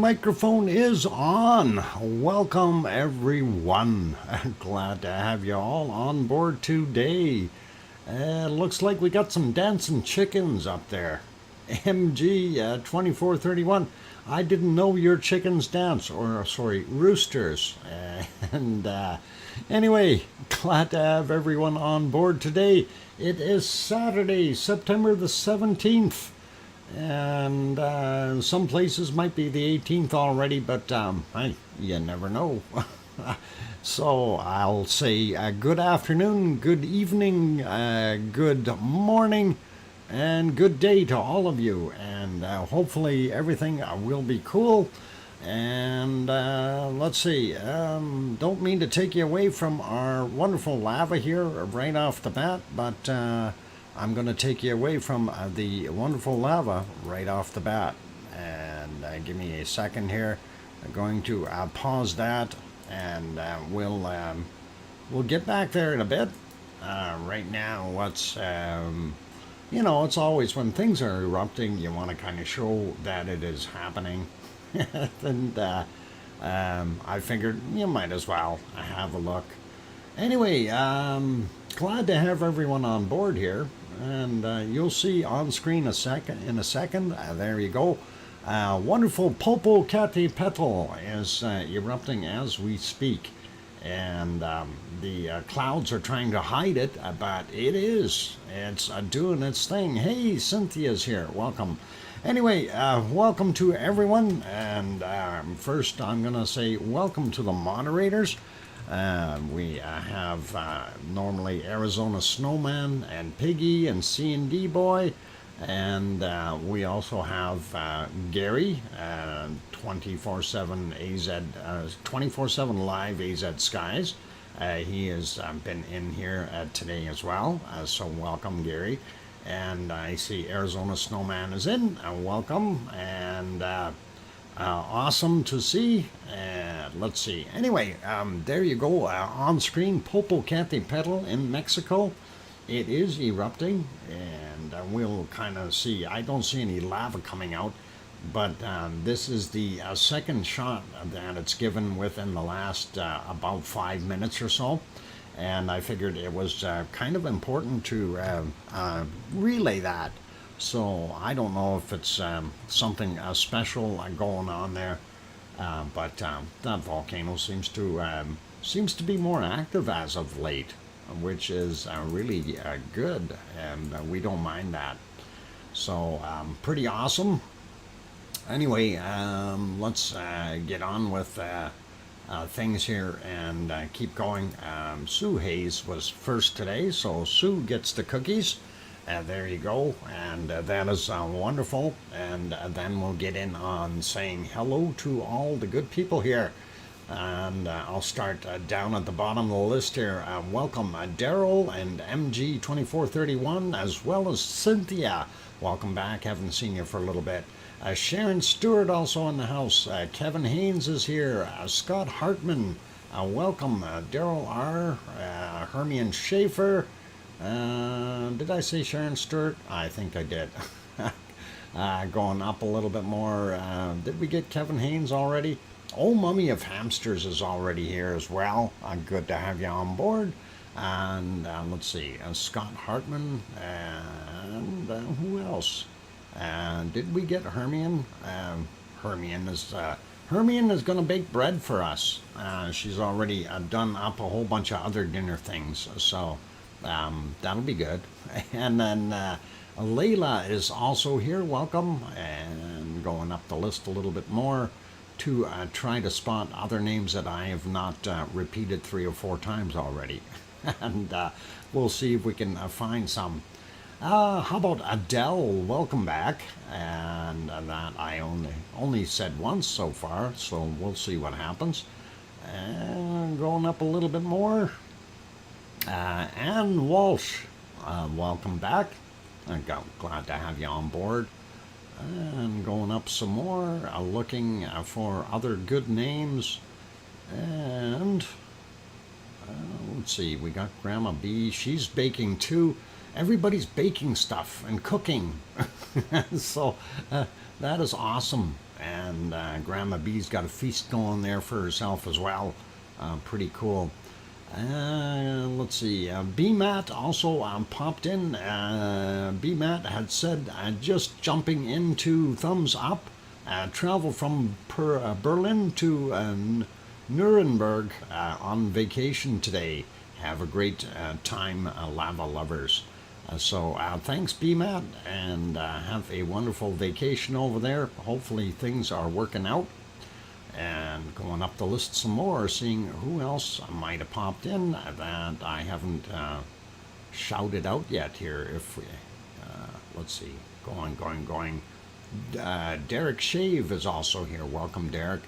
microphone is on. Welcome, everyone. Glad to have you all on board today. Looks like we got some dancing chickens up there. MG 2431. I didn't know your chickens dance, or sorry, roosters. And anyway, glad to have everyone on board today. It is Saturday, September the 17th. And some places might be the 18th already, but hey, you never know. So I'll say good afternoon, good evening, good morning, and good day to all of you. And hopefully everything will be cool. And let's see, don't mean to take you away from our wonderful lava here right off the bat, but I'm going to take you away from the wonderful lava right off the bat. And give me a second here. I'm going to pause that, and we'll get back there in a bit. Right now, what's it's always when things are erupting, you want to kind of show that it is happening. And I figured you might as well have a look. Anyway, glad to have everyone on board here, and you'll see on screen in a second. There you go. Wonderful Popocatépetl is erupting as we speak, and the clouds are trying to hide it, but it's doing its thing. Hey, Cynthia's here. Welcome. Anyway, welcome to everyone, and first I'm going to say welcome to the moderators. We have normally Arizona Snowman and Piggy and C&D Boy, and we also have Gary, 24/7 AZ, 24/7 Live AZ Skies. He has been in here today as well, so welcome, Gary. And I see Arizona Snowman is in. Welcome, and awesome to see. Let's see. Anyway, there you go. On screen, Popocatépetl in Mexico. It is erupting, and we'll kind of see. I don't see any lava coming out, but this is the second shot that it's given within the last about 5 minutes or so. And I figured it was kind of important to relay that. So I don't know if it's something special going on there, but that volcano seems to be more active as of late, which is really good, and we don't mind that. So pretty awesome. Anyway, let's get on with things here and keep going. Sue Hayes was first today, so Sue gets the cookies. There you go, and that is wonderful. And then we'll get in on saying hello to all the good people here. And I'll start down at the bottom of the list here. Welcome Daryl and MG2431, as well as Cynthia. Welcome back, haven't seen you for a little bit. Sharon Stewart also in the house. Kevin Haynes is here. Scott Hartman, welcome. Daryl R. Hermione Schaefer. Did I say Sharon Stewart? I think I did. Going up a little bit more. Did we get Kevin Haynes already? Old Mummy of Hamsters is already here as well. Good to have you on board. And let's see. Scott Hartman. And who else? Did we get Hermione? Hermione is going to bake bread for us. She's already done up a whole bunch of other dinner things. So that'll be good. And then Layla is also here. Welcome. And going up the list a little bit more to try to spot other names that I have not repeated 3 or 4 times already. And we'll see if we can find some. How about Adele? Welcome back. And that I only said once so far, so we'll see what happens. And going up a little bit more. Ann Walsh, welcome back. I'm glad to have you on board. And going up some more, looking for other good names. And let's see, we got Grandma B. She's baking too. Everybody's baking stuff and cooking. So that is awesome. and Grandma B's got a feast going there for herself as well. Pretty cool. Let's see. BMAT also popped in. BMAT had said, just jumping into thumbs up. Travel from Berlin to Nuremberg on vacation today. Have a great time, lava lovers. So thanks, BMAT, and have a wonderful vacation over there. Hopefully things are working out. And going up the list some more, seeing who else might have popped in that I haven't shouted out yet here. If we, let's see, going. Derek Shave is also here. Welcome, Derek.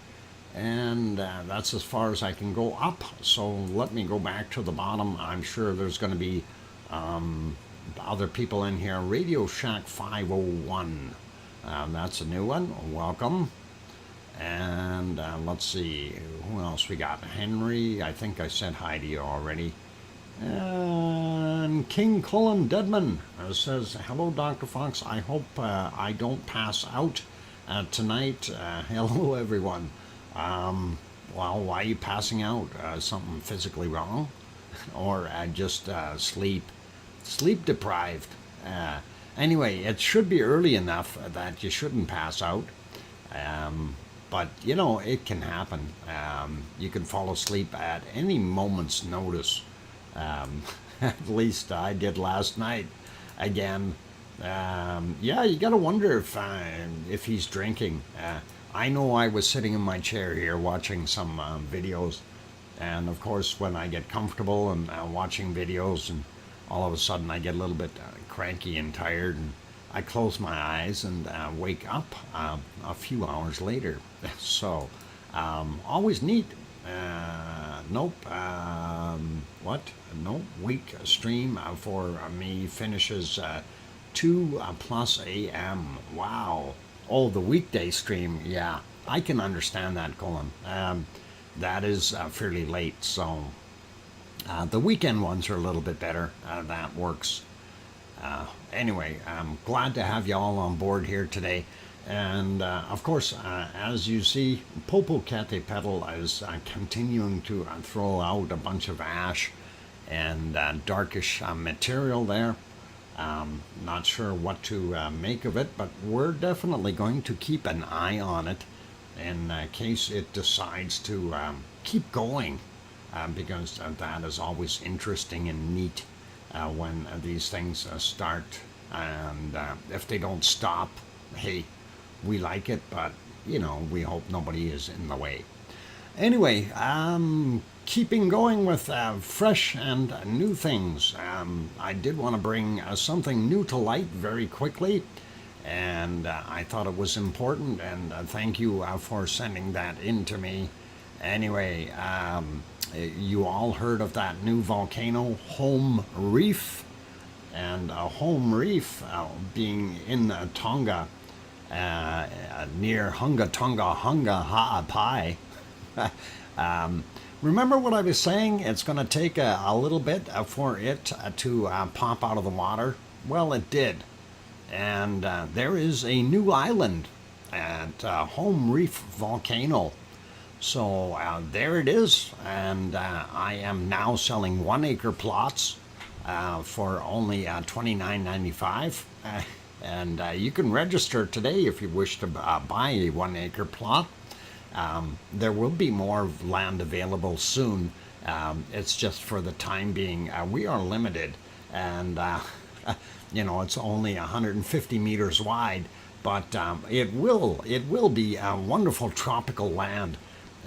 And that's as far as I can go up. So let me go back to the bottom. I'm sure there's going to be other people in here. Radio Shack 501. That's a new one. Welcome. And let's see, who else we got? Henry, I think I said hi to you already. And King Cullen Deadman says, hello, Dr. Fox. I hope I don't pass out tonight. Hello, everyone. Well, why are you passing out? Something physically wrong? Or just sleep deprived? Anyway, it should be early enough that you shouldn't pass out. But, you know, it can happen. You can fall asleep at any moment's notice. At least I did last night. Again, yeah, you got to wonder if he's drinking. I know I was sitting in my chair here watching some videos. And, of course, when I get comfortable and watching videos, and all of a sudden I get a little bit cranky and tired, and I close my eyes and wake up a few hours later. So, always neat. Nope. What? Nope. Week stream for me finishes 2 plus a.m. Wow. Oh, the weekday stream. Yeah, I can understand that, Colin. That is fairly late. So, the weekend ones are a little bit better. That works. Anyway, I'm glad to have you all on board here today. And of course, as you see, Popocatépetl is continuing to throw out a bunch of ash and darkish material there. Not sure what to make of it, but we're definitely going to keep an eye on it in case it decides to keep going, because that is always interesting and neat. When these things start, and if they don't stop, hey, we like it, but you know, we hope nobody is in the way. Anyway, keeping going with fresh and new things, I did want to bring something new to light very quickly, and I thought it was important, and thank you for sending that in to me. Anyway, you all heard of that new volcano, Home Reef, and Home Reef being in Tonga, near Hunga Tonga Hunga Ha'apai. Remember what I was saying? It's going to take a little bit for it to pop out of the water. Well, it did. And there is a new island at Home Reef Volcano. So there it is, and I am now selling 1 acre plots for only $29.95, and you can register today if you wish to buy a 1 acre plot. There will be more land available soon. It's just for the time being, we are limited, and you know, it's only 150 meters wide, but it will be a wonderful tropical land.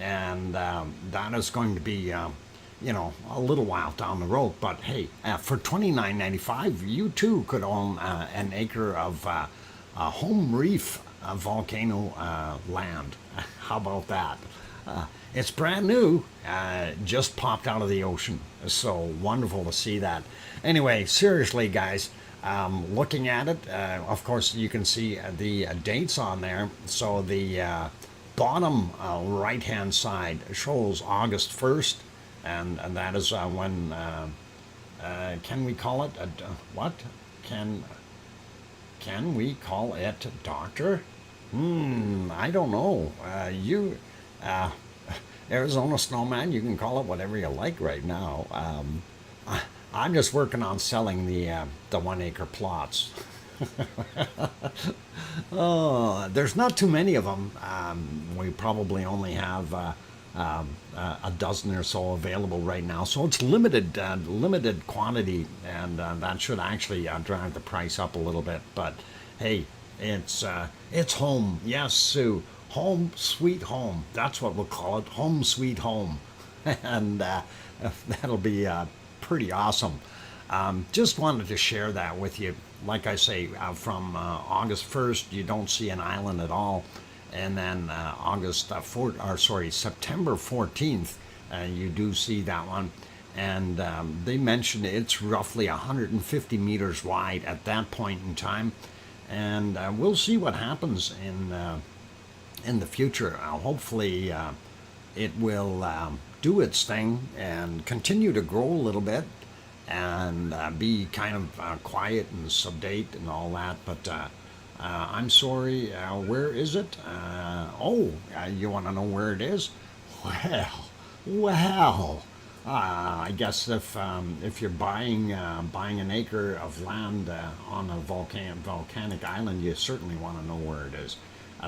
And that is going to be, you know, a little while down the road. But hey, for $29.95, you too could own an acre of Home Reef volcano land. How about that? It's brand new, just popped out of the ocean. So wonderful to see that. Anyway, seriously, guys, looking at it, of course, you can see the dates on there. So the bottom right hand side shows August 1st, and that is when can we call it what can we call it, doctor? I don't know. Uh, Arizona Snowman, you can call it whatever you like right now. I'm just working on selling the 1 acre plots. Oh, there's not too many of them. We probably only have a dozen or so available right now, so it's limited quantity, and that should actually drive the price up a little bit. But hey, it's home. Yes, Sue, home sweet home. That's what we'll call it, home sweet home, and that'll be pretty awesome. Just wanted to share that with you. Like I say, from August 1st, you don't see an island at all, and then September 14th, you do see that one. And they mentioned it's roughly 150 meters wide at that point in time, and we'll see what happens in the future. Hopefully, it will do its thing and continue to grow a little bit and be kind of quiet and sedate and all that. But I'm sorry, where is it? You want to know where it is? Well. I guess if you're buying an acre of land on a volcanic island, you certainly want to know where it is.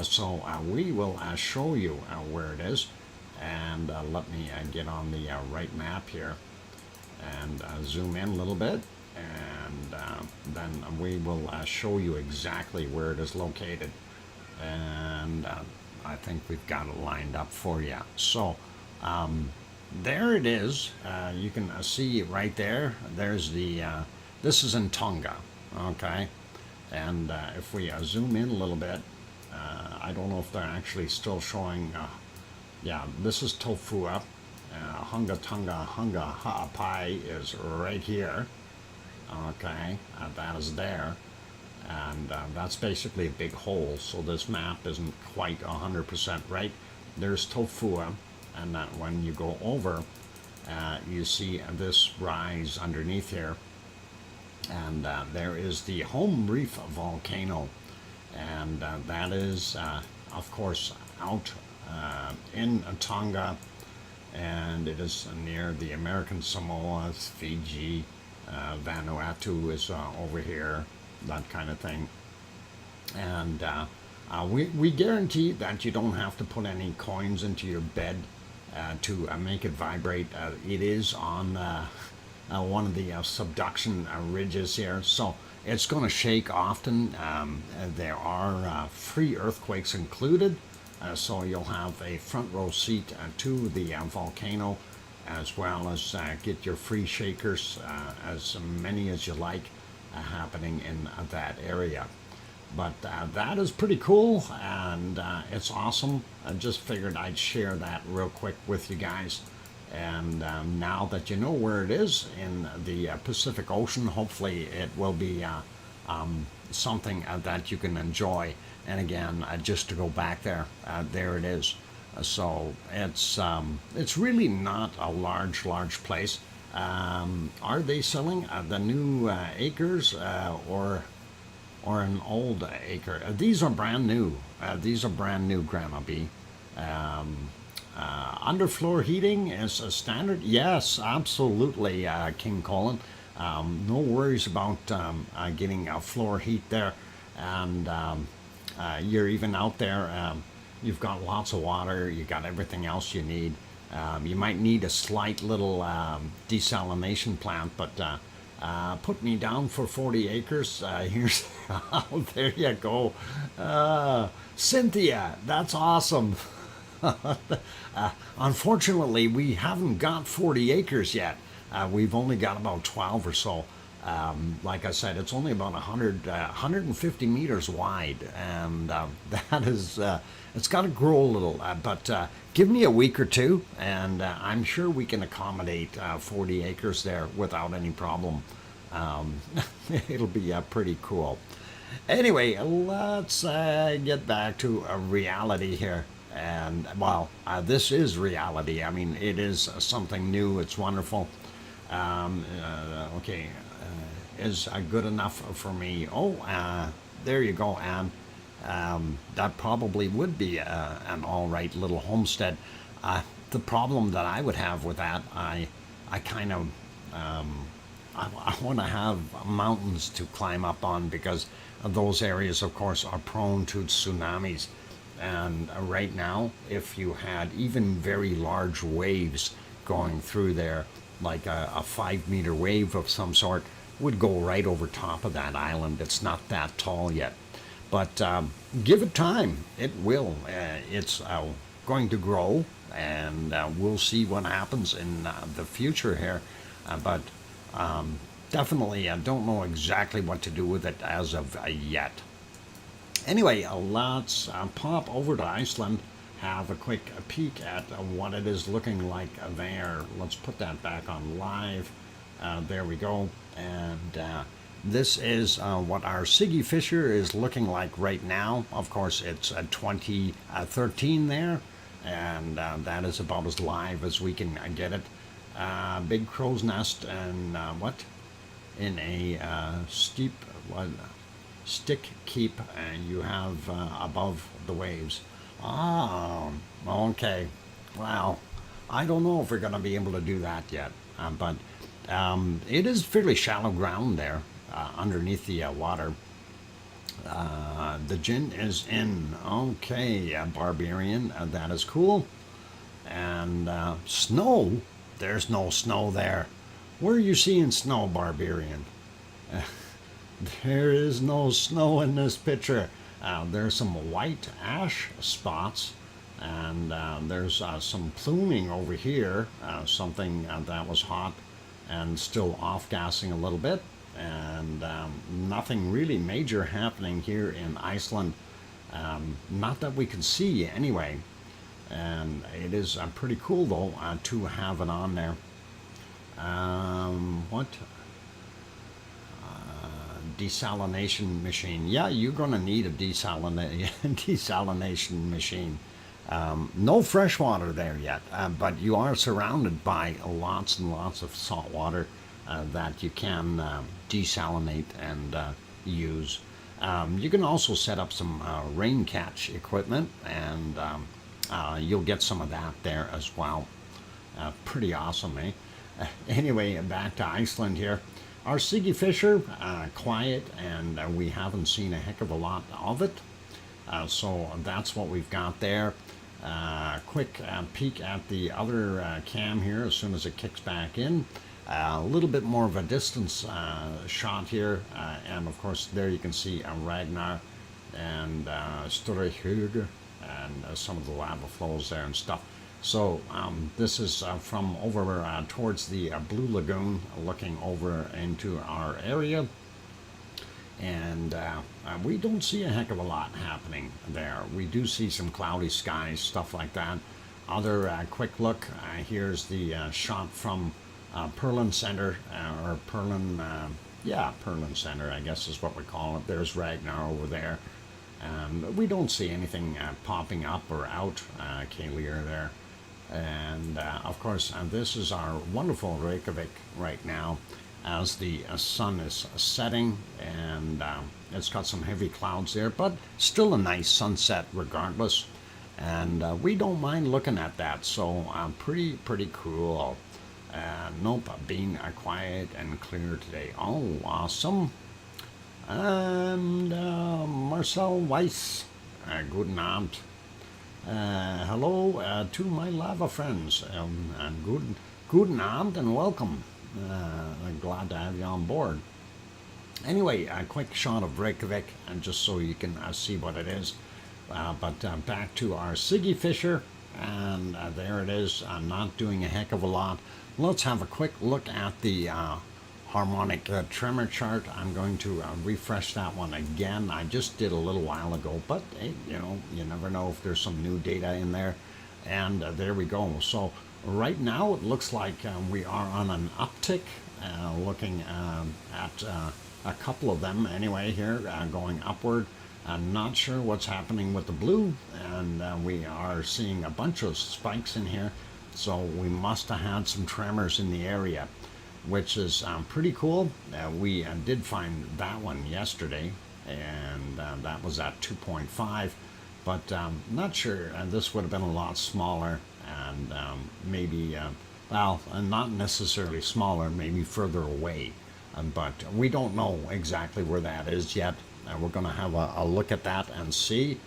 So we will show you where it is, and let me get on the right map here and zoom in a little bit, and then we will show you exactly where it is located. And I think we've got it lined up for you. So there it is. You can see right there. There's this is in Tonga, okay? And if we zoom in a little bit, I don't know if they're actually still showing. Yeah, this is Tofua. Hunga Tonga Hunga Ha'apai is right here. Okay, that is there. And that's basically a big hole, so this map isn't quite 100% right. There's Tofua, and that when you go over, you see this rise underneath here, and there is the Home Reef volcano, and that is, of course, out in Tonga, and it is near the American Samoa, Fiji, Vanuatu is over here, that kind of thing. And we guarantee that you don't have to put any coins into your bed to make it vibrate. It is on one of the subduction ridges here, so it's going to shake often. There are free earthquakes included, so you'll have a front row seat to the volcano, as well as get your free shakers, as many as you like, happening in that area. But that is pretty cool, and it's awesome. I just figured I'd share that real quick with you guys. And now that you know where it is in the Pacific Ocean, hopefully it will be something that you can enjoy. And again, just to go back there, there it is. So it's really not a large place. Are they selling the new acres or an old acre? These are brand new. These are brand new, Grandma B. Underfloor heating is a standard. Yes, absolutely, King Colin. No worries about getting floor heat there, and you're even out there. You've got lots of water. You got everything else you need. You might need a slight little desalination plant, but put me down for 40 acres. Here's, oh, there you go. Cynthia, that's awesome. Unfortunately, we haven't got 40 acres yet. We've only got about 12 or so. Like I said, it's only about 150 meters wide, and that is, it's got to grow a little, but give me a week or two, and I'm sure we can accommodate 40 acres there without any problem. It'll be pretty cool. Anyway, let's get back to reality here. And, well, this is reality. I mean, it is something new. It's wonderful. Okay, is good enough for me. Oh, there you go, Anne. that probably would be an all right little homestead. The problem that I would have with that, I kind of I want to have mountains to climb up on, because those areas, of course, are prone to tsunamis. And right now, if you had even very large waves going through there, like a 5 meter wave of some sort, would go right over top of that island. It's not that tall yet. But give it time. It will. It's going to grow, and we'll see what happens in the future here. But definitely, I don't know exactly what to do with it as of yet. Anyway, let's pop over to Iceland, have a quick peek at what it is looking like there. Let's put that back on live. There we go. And this is what our Siggy Fisher is looking like right now. Of course, it's 2013 there, and that is about as live as we can get it. Big crow's nest and what? In a steep stick keep, and you have above the waves. Oh, okay. Well, I don't know if we're going to be able to do that yet, but it is fairly shallow ground there underneath the water. The gin is in. Okay, Barbarian, that is cool. And snow? There's no snow there. Where are you seeing snow, Barbarian? There is no snow in this picture. There's some white ash spots, and there's some pluming over here, something that was hot and still off-gassing a little bit, and nothing really major happening here in Iceland, not that we can see anyway. And it is pretty cool though to have it on there. What? Desalination machine. Yeah, you're going to need a desalination machine. No fresh water there yet, but you are surrounded by lots and lots of salt water that you can desalinate and use. You can also set up some rain catch equipment, and you'll get some of that there as well. Pretty awesome, eh? Anyway, back to Iceland here. Our Siggy Fisher, quiet, and we haven't seen a heck of a lot of it. So that's what we've got there. Quick peek at the other cam here as soon as it kicks back in. A little bit more of a distance shot here. And of course, there you can see Ragnar and Storehug and some of the lava flows there and stuff. So this is from over towards the Blue Lagoon, looking over into our area, and we don't see a heck of a lot happening there. We do see some cloudy skies, stuff like that. Other quick look, here's the shot from Perlin Center, or Perlin, yeah, Perlin Center, I guess is what we call it. There's Ragnar over there. We don't see anything popping up or out, Kalier there. And of course, this is our wonderful Reykjavik right now as the sun is setting, and it's got some heavy clouds there, but still a nice sunset regardless. And we don't mind looking at that, so pretty cool. Nope, being quiet and clear today. Oh, awesome. And Marcel Weiss, guten Abend. Hello to my lava friends, and guten Abend and welcome. I'm glad to have you on board. Anyway, a quick shot of Reykjavik, and just so you can see what it is. But back to our Siggy Fisher, and there it is, not doing a heck of a lot. Let's have a quick look at the harmonic tremor chart. I'm going to refresh that one again. I just did a little while ago, but hey, you never know if there's some new data in there. And there we go. So right now it looks like we are on an uptick, looking at a couple of them anyway here, going upward. I'm not sure what's happening with the blue, and we are seeing a bunch of spikes in here. So we must have had some tremors in the area, which is pretty cool. We did find that one yesterday, and that was at 2.5. But not sure. This would have been a lot smaller, and maybe, well, not necessarily smaller, maybe further away. But we don't know exactly where that is yet. We're going to have a look at that and see.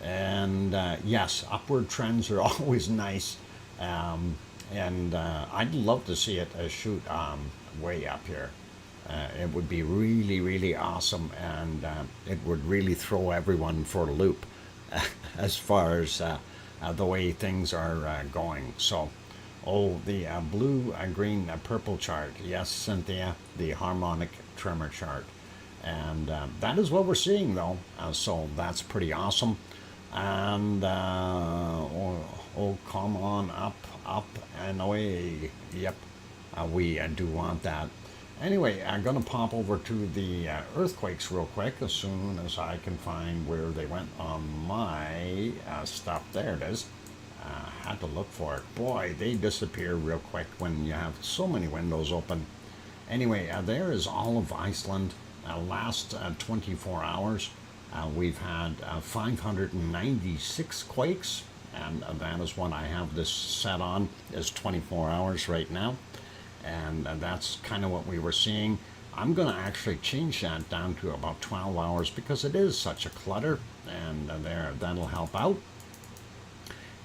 And yes, upward trends are always nice. And I'd love to see it shoot way up here. It would be really, really awesome, and it would really throw everyone for a loop as far as the way things are going. So, oh, the blue, green, purple chart. Yes, Cynthia, the harmonic tremor chart. And that is what we're seeing, though. So that's pretty awesome. And, oh, come on, up, and away. Yep, we do want that. Anyway, I'm going to pop over to the earthquakes real quick as soon as I can find where they went on my stuff. There it is. Had to look for it. Boy, they disappear real quick when you have so many windows open. Anyway, there is all of Iceland. Last 24 hours, we've had 596 quakes, and that is what I have this set on, is 24 hours right now. And that's kind of what we were seeing. I'm going to actually change that down to about 12 hours because it is such a clutter, and that'll help out.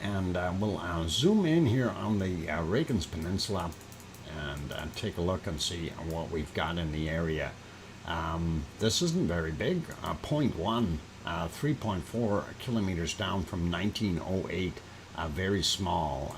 And we'll zoom in here on the Reagan's Peninsula and take a look and see what we've got in the area. This isn't very big, 0.1, 3.4 kilometers down from 1908. Very small.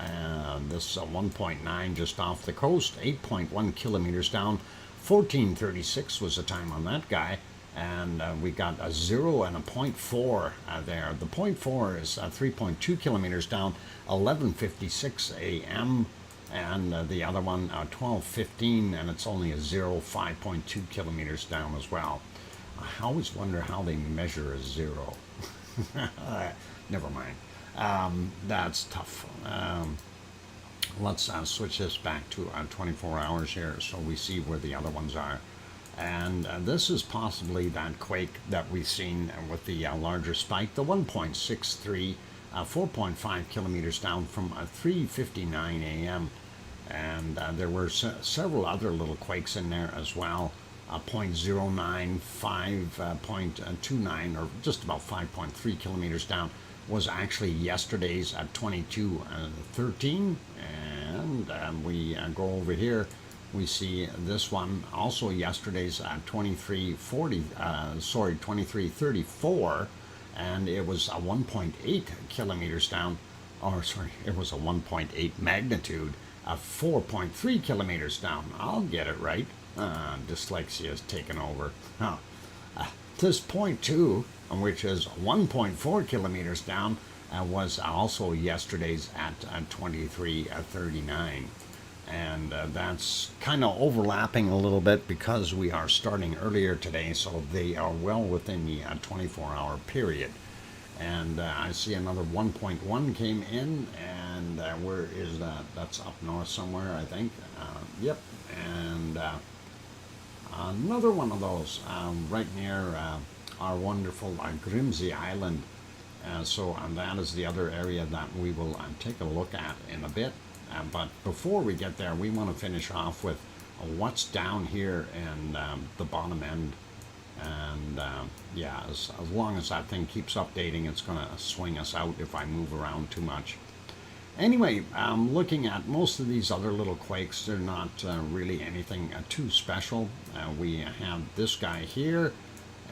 This 1.9 just off the coast, 8.1 kilometers down. 1436 was the time on that guy, and we got a 0 and a 0.4 there. The 0.4 is 3.2 kilometers down, 11:56 a.m., and the other one 12:15, and it's only a 0, 5.2 kilometers down as well. I always wonder how they measure a 0. Never mind. That's tough. Let's switch this back to 24 hours here so we see where the other ones are. And this is possibly that quake that we've seen with the larger spike, the 1.63, 4.5 kilometers down from 3:59 a.m. And there were several other little quakes in there as well. 0.09, 5.29, or just about 5.3 kilometers down was actually yesterday's at 22:13, and we go over here. We see this one also yesterday's at 23:34, and it was a 1.8 kilometers down, or sorry, it was a 1.8 magnitude, 4.3 kilometers down. I'll get it right. Dyslexia has taken over. This 0.2, which is 1.4 kilometers down, was also yesterday's at 23:39. And that's kind of overlapping a little bit because we are starting earlier today, so they are well within the 24-hour period. And I see another 1.1 came in, and where is that? That's up north somewhere, I think. Yep, and another one of those right near our wonderful Grimsey Island. So that is the other area that we will take a look at in a bit. But before we get there, we want to finish off with what's down here in the bottom end. And yeah, as long as that thing keeps updating, it's going to swing us out if I move around too much. Anyway, looking at most of these other little quakes, they're not really anything too special. We have this guy here,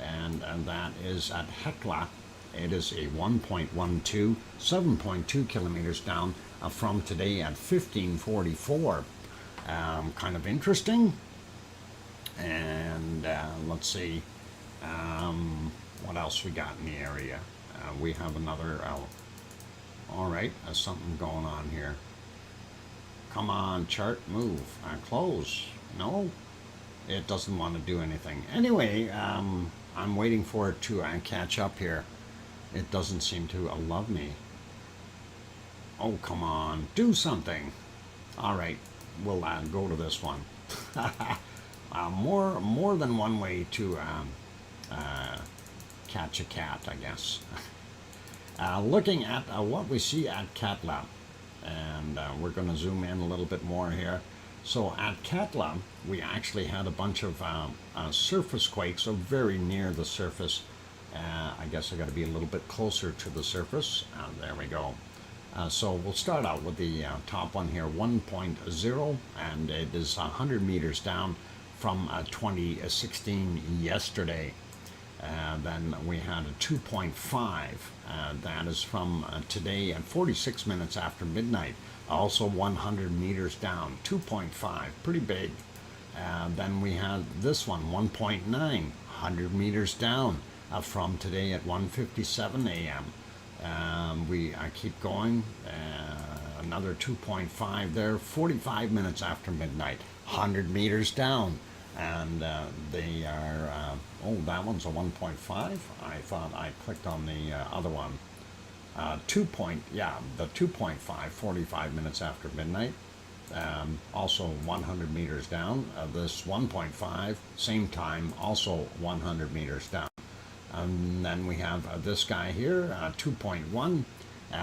and that is at Hekla. It is a 1.12, 7.2 kilometers down from today at 1544. Kind of interesting. And let's see what else we got in the area. We have another. All right, there's something going on here. Come on, chart, move. Close. No, it doesn't want to do anything. Anyway, I'm waiting for it to catch up here. It doesn't seem to love me. Oh, come on, do something. All right, we'll go to this one. More than one way to catch a cat, I guess. Looking at what we see at Katla, and we're going to zoom in a little bit more here. So at Katla, we actually had a bunch of surface quakes, so very near the surface. I guess I got to be a little bit closer to the surface. There we go. So we'll start out with the top one here, 1.0, and it is 100 meters down from 2016 yesterday. Then we had a 2.5. That is from today at 46 minutes after midnight. Also 100 meters down, 2.5, pretty big. Then we had this one, 1.9, 100 meters down from today at 1:57 a.m. We keep going, another 2.5 there, 45 minutes after midnight, 100 meters down. And they are, oh, that one's a 1.5. I thought I clicked on the other one. The 2.5, 45 minutes after midnight. Also 100 meters down. This 1.5, same time, also 100 meters down. And then we have this guy here, 2.1,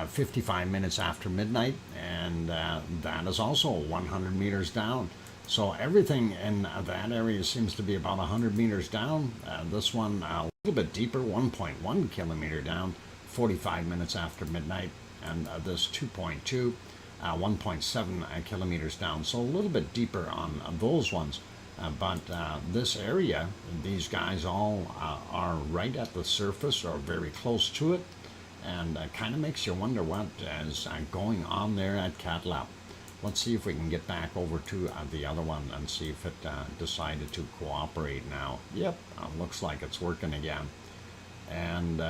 55 minutes after midnight, and that is also 100 meters down. So everything in that area seems to be about 100 meters down. This one a little bit deeper, 1.1 kilometer down, 45 minutes after midnight, and this 2.2, 1.7 kilometers down. So a little bit deeper on those ones. But this area, these guys all are right at the surface or very close to it, and kind of makes you wonder what is going on there at Katla. Let's see if we can get back over to the other one and see if it decided to cooperate now. Yep, looks like it's working again. And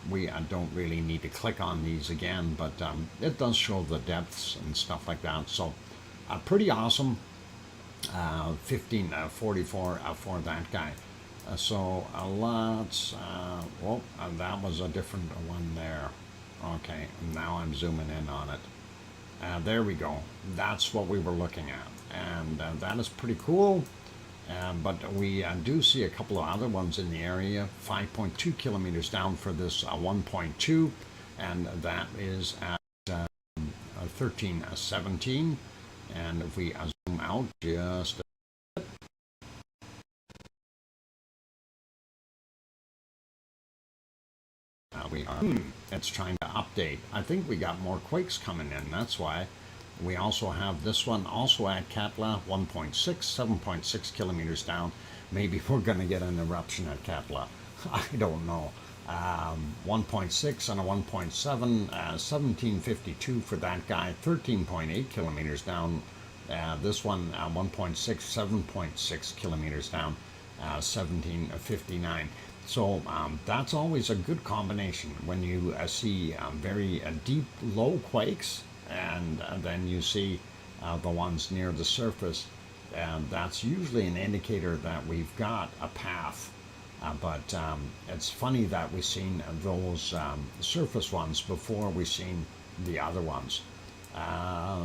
we don't really need to click on these again, but it does show the depths and stuff like that. So pretty awesome. 1544 for that guy. So let's, that was a different one there. Okay, now I'm zooming in on it. There we go. That's what we were looking at. And that is pretty cool. But we do see a couple of other ones in the area. 5.2 kilometers down for this 1.2. And that is at 1317. And if we zoom out just a bit, we are, it's trying to update. I think we got more quakes coming in, that's why. We also have this one also at Katla, 1.6, 7.6 kilometers down. Maybe we're going to get an eruption at Katla. I don't know. 1.6 and a 1.7, 1752 for that guy, 13.8 kilometers down. This one, 1.6, 7.6 kilometers down, 1759. So that's always a good combination when you see very deep, low quakes, and then you see the ones near the surface. That's usually an indicator that we've got a path. But it's funny that we've seen those surface ones before we've seen the other ones.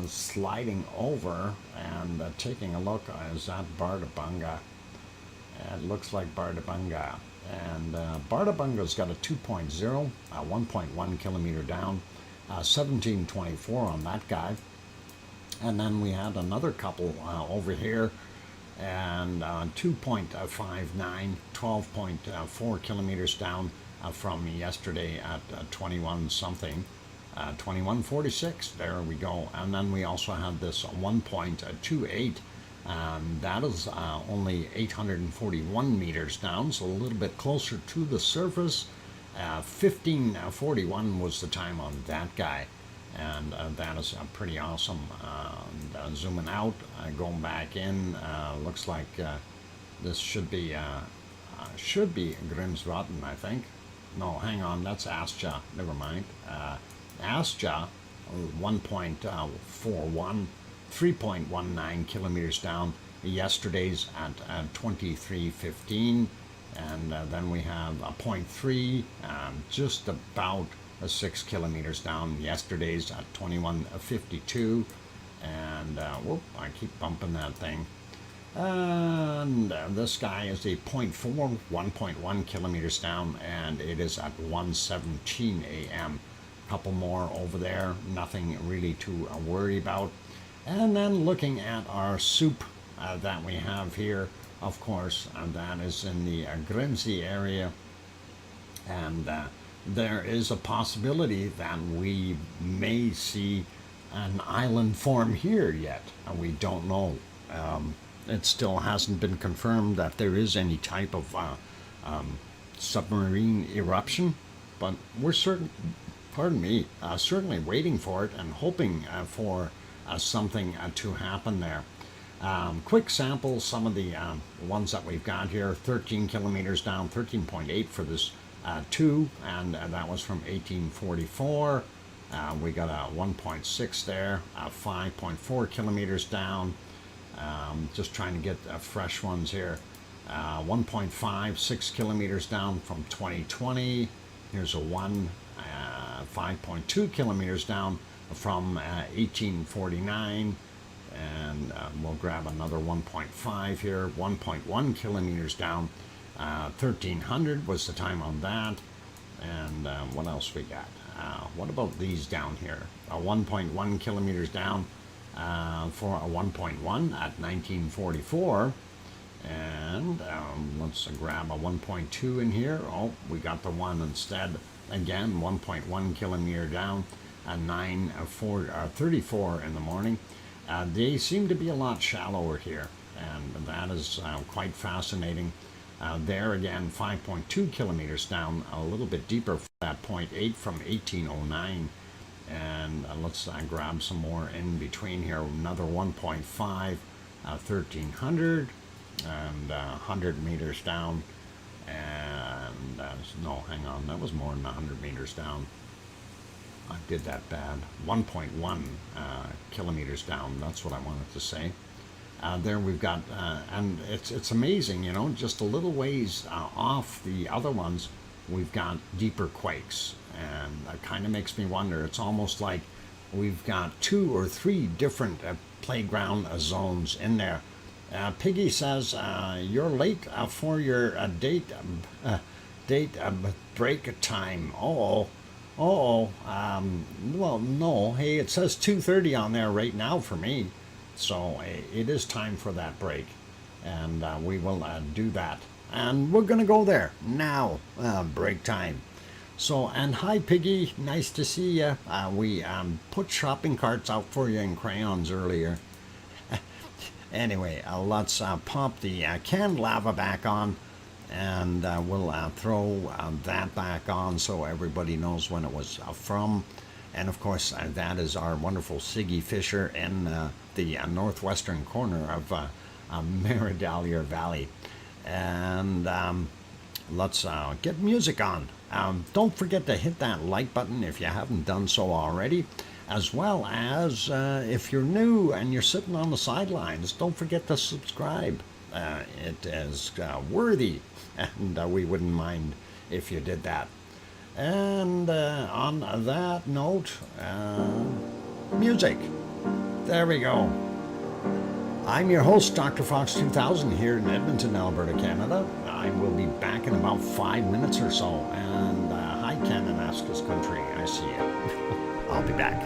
Sliding over and taking a look, is that Bardabunga? It looks like Bardabunga. And Bardabunga's got a 2.0, 1.1 kilometer down, 1724 on that guy. And then we had another couple over here, and 2.59, 12.4 kilometers down from yesterday at 21 something, 2146. There we go. And then we also had this 1.28. That is only 841 meters down, so a little bit closer to the surface. 1541 was the time on that guy, and that is pretty awesome. Zooming out, going back in, looks like this should be Grimsvatn, I think. No, hang on, that's Asja. Never mind. Asja, 1.41. 3.19 kilometers down. Yesterday's at 2315, and then we have a 0.3, just about 6 kilometers down. Yesterday's at 2152, and whoop, I keep bumping that thing. and this guy is a 0.4, 1.1 kilometers down, and it is at 1:17 a.m. Couple more over there, nothing really to worry about. And then looking at our soup that we have here, of course, that is in the Grimsey area, and there is a possibility that we may see an island form here yet. We don't know. It still hasn't been confirmed that there is any type of submarine eruption, but we're certainly waiting for it and hoping for something to happen there. Quick sample, some of the ones that we've got here: 13 kilometers down, 13.8 for this 2, and that was from 1844. We got a 1.6 there, 5.4 kilometers down. Just trying to get fresh ones here. 1.5, 6 kilometers down from 2020. Here's a 5.2 kilometers down from 1849. And we'll grab another 1.5 here. 1.1 kilometers down. 1300 was the time on that. And what else we got? What about these down here? 1.1 kilometers down for a 1.1 at 1944. And let's grab a 1.2 in here. Oh, we got the 1 instead. Again, 1.1 kilometer down at 9:34 in the morning. They seem to be a lot shallower here, and that is quite fascinating. There again, 5.2 kilometers down, a little bit deeper for that 0.8 from 1809. And let's grab some more in between here. Another 1.5, 1300, and 100 meters down. And no, hang on, that was more than 100 meters down. I did that bad. 1.1 kilometers down, that's what I wanted to say. There we've got, and it's amazing, you know, just a little ways off the other ones, we've got deeper quakes. And that kind of makes me wonder. It's almost like we've got 2 or 3 different playground zones in there. Piggy says, you're late for your date break time. Well, no. Hey, it says 2:30 on there right now for me. So it is time for that break. And we will do that. And we're going to go there now, break time. So, and hi Piggy, nice to see you. We put shopping carts out for you in crayons earlier. Anyway, let's pop the canned lava back on, and we'll throw that back on so everybody knows when it was from. And of course, that is our wonderful Siggy Fisher in the northwestern corner of Meridalia Valley. And let's get music on. Don't forget to hit that like button if you haven't done so already, as well as if you're new and you're sitting on the sidelines, don't forget to subscribe. It is worthy, and we wouldn't mind if you did that. And on that note, music. There we go. I'm your host, DrFox2000, here in Edmonton, Alberta, Canada. I will be back in about 5 minutes or so. And hi, Kananaskis country. I see you. I'll be back.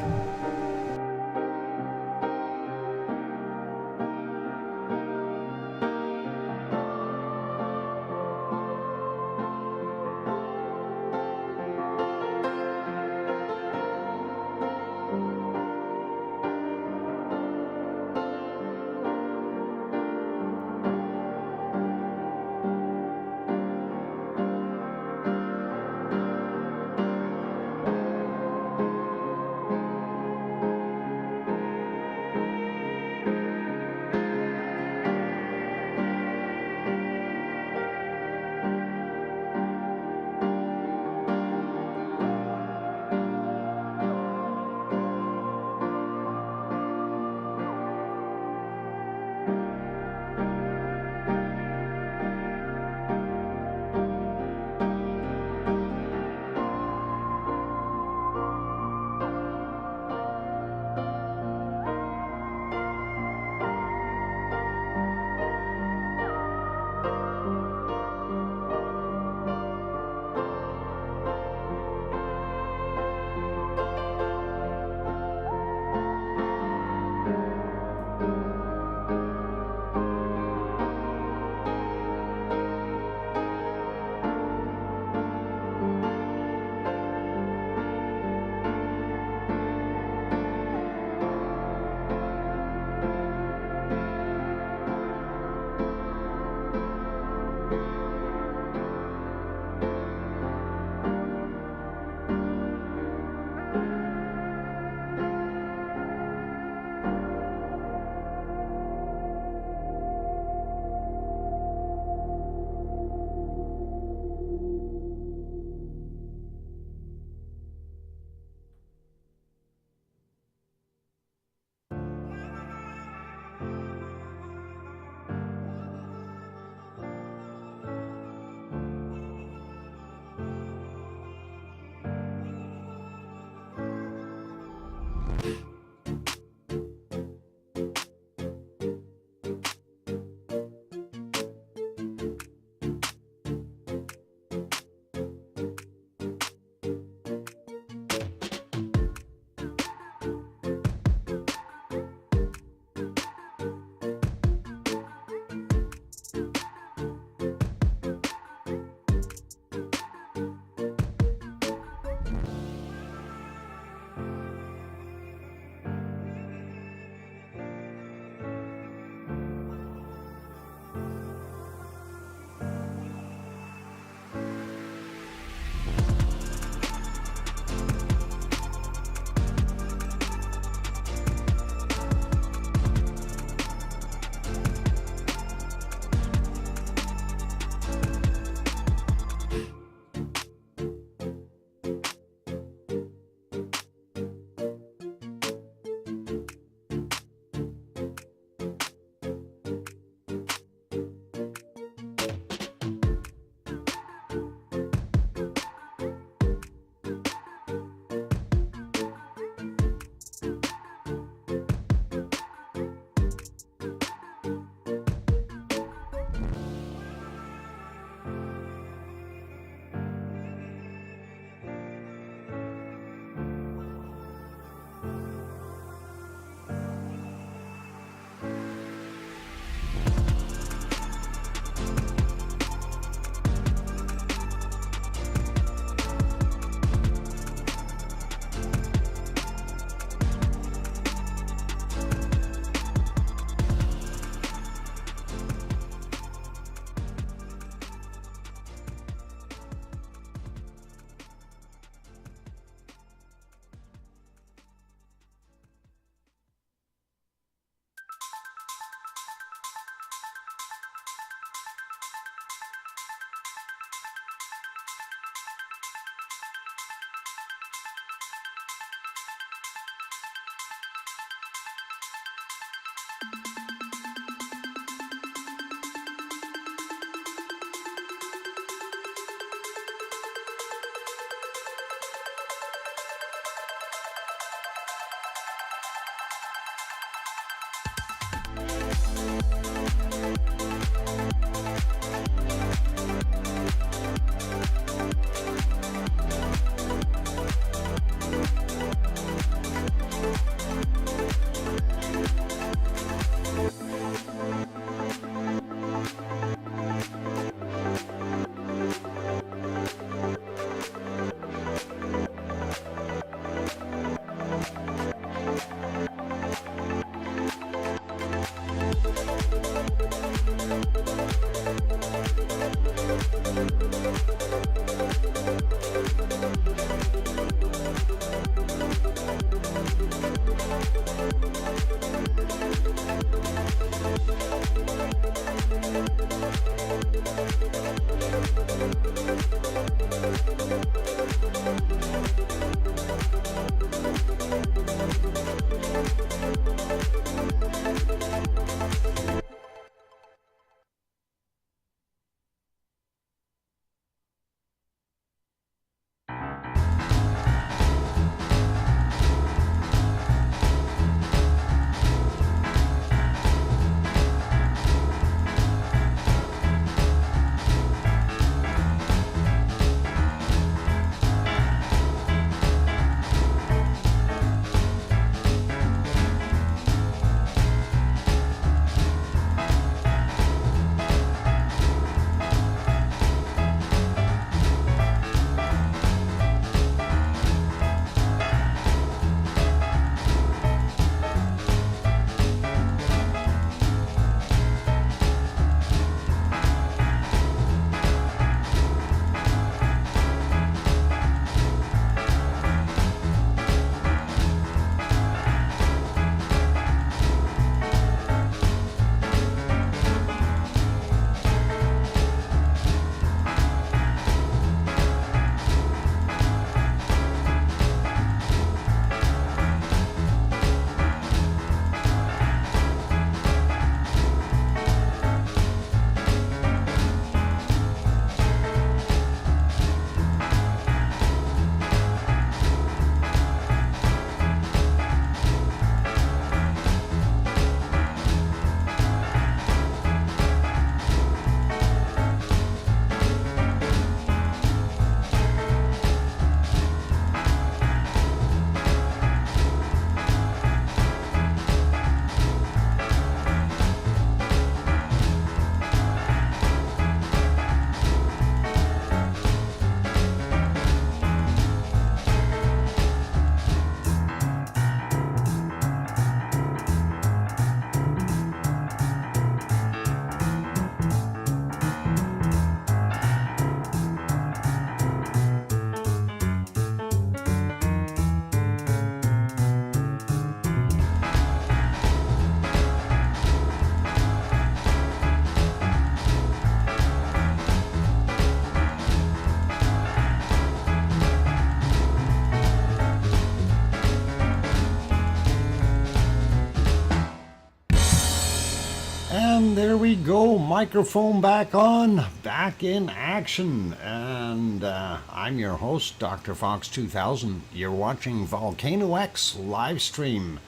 go. Microphone back on, back in action. And I'm your host, DrFox2000. You're watching VolcanoX live stream.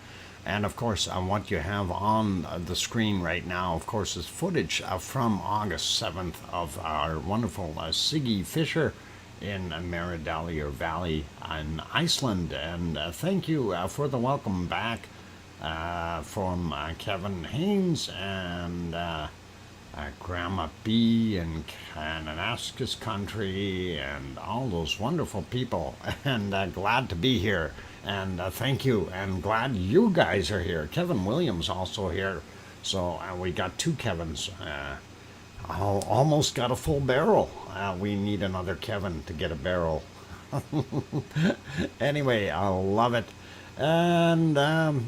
And of course, what you have on the screen right now, of course, is footage from August 7th of our wonderful Siggy Fisher in Meridalier Valley in Iceland. And thank you for the welcome back from Kevin Haynes and Grandma B and Kananaskis Country and all those wonderful people. And glad to be here. And thank you, and glad you guys are here. Kevin Williams also here. So we got two Kevins. Almost got a full barrel. We need another Kevin to get a barrel. Anyway, I love it. And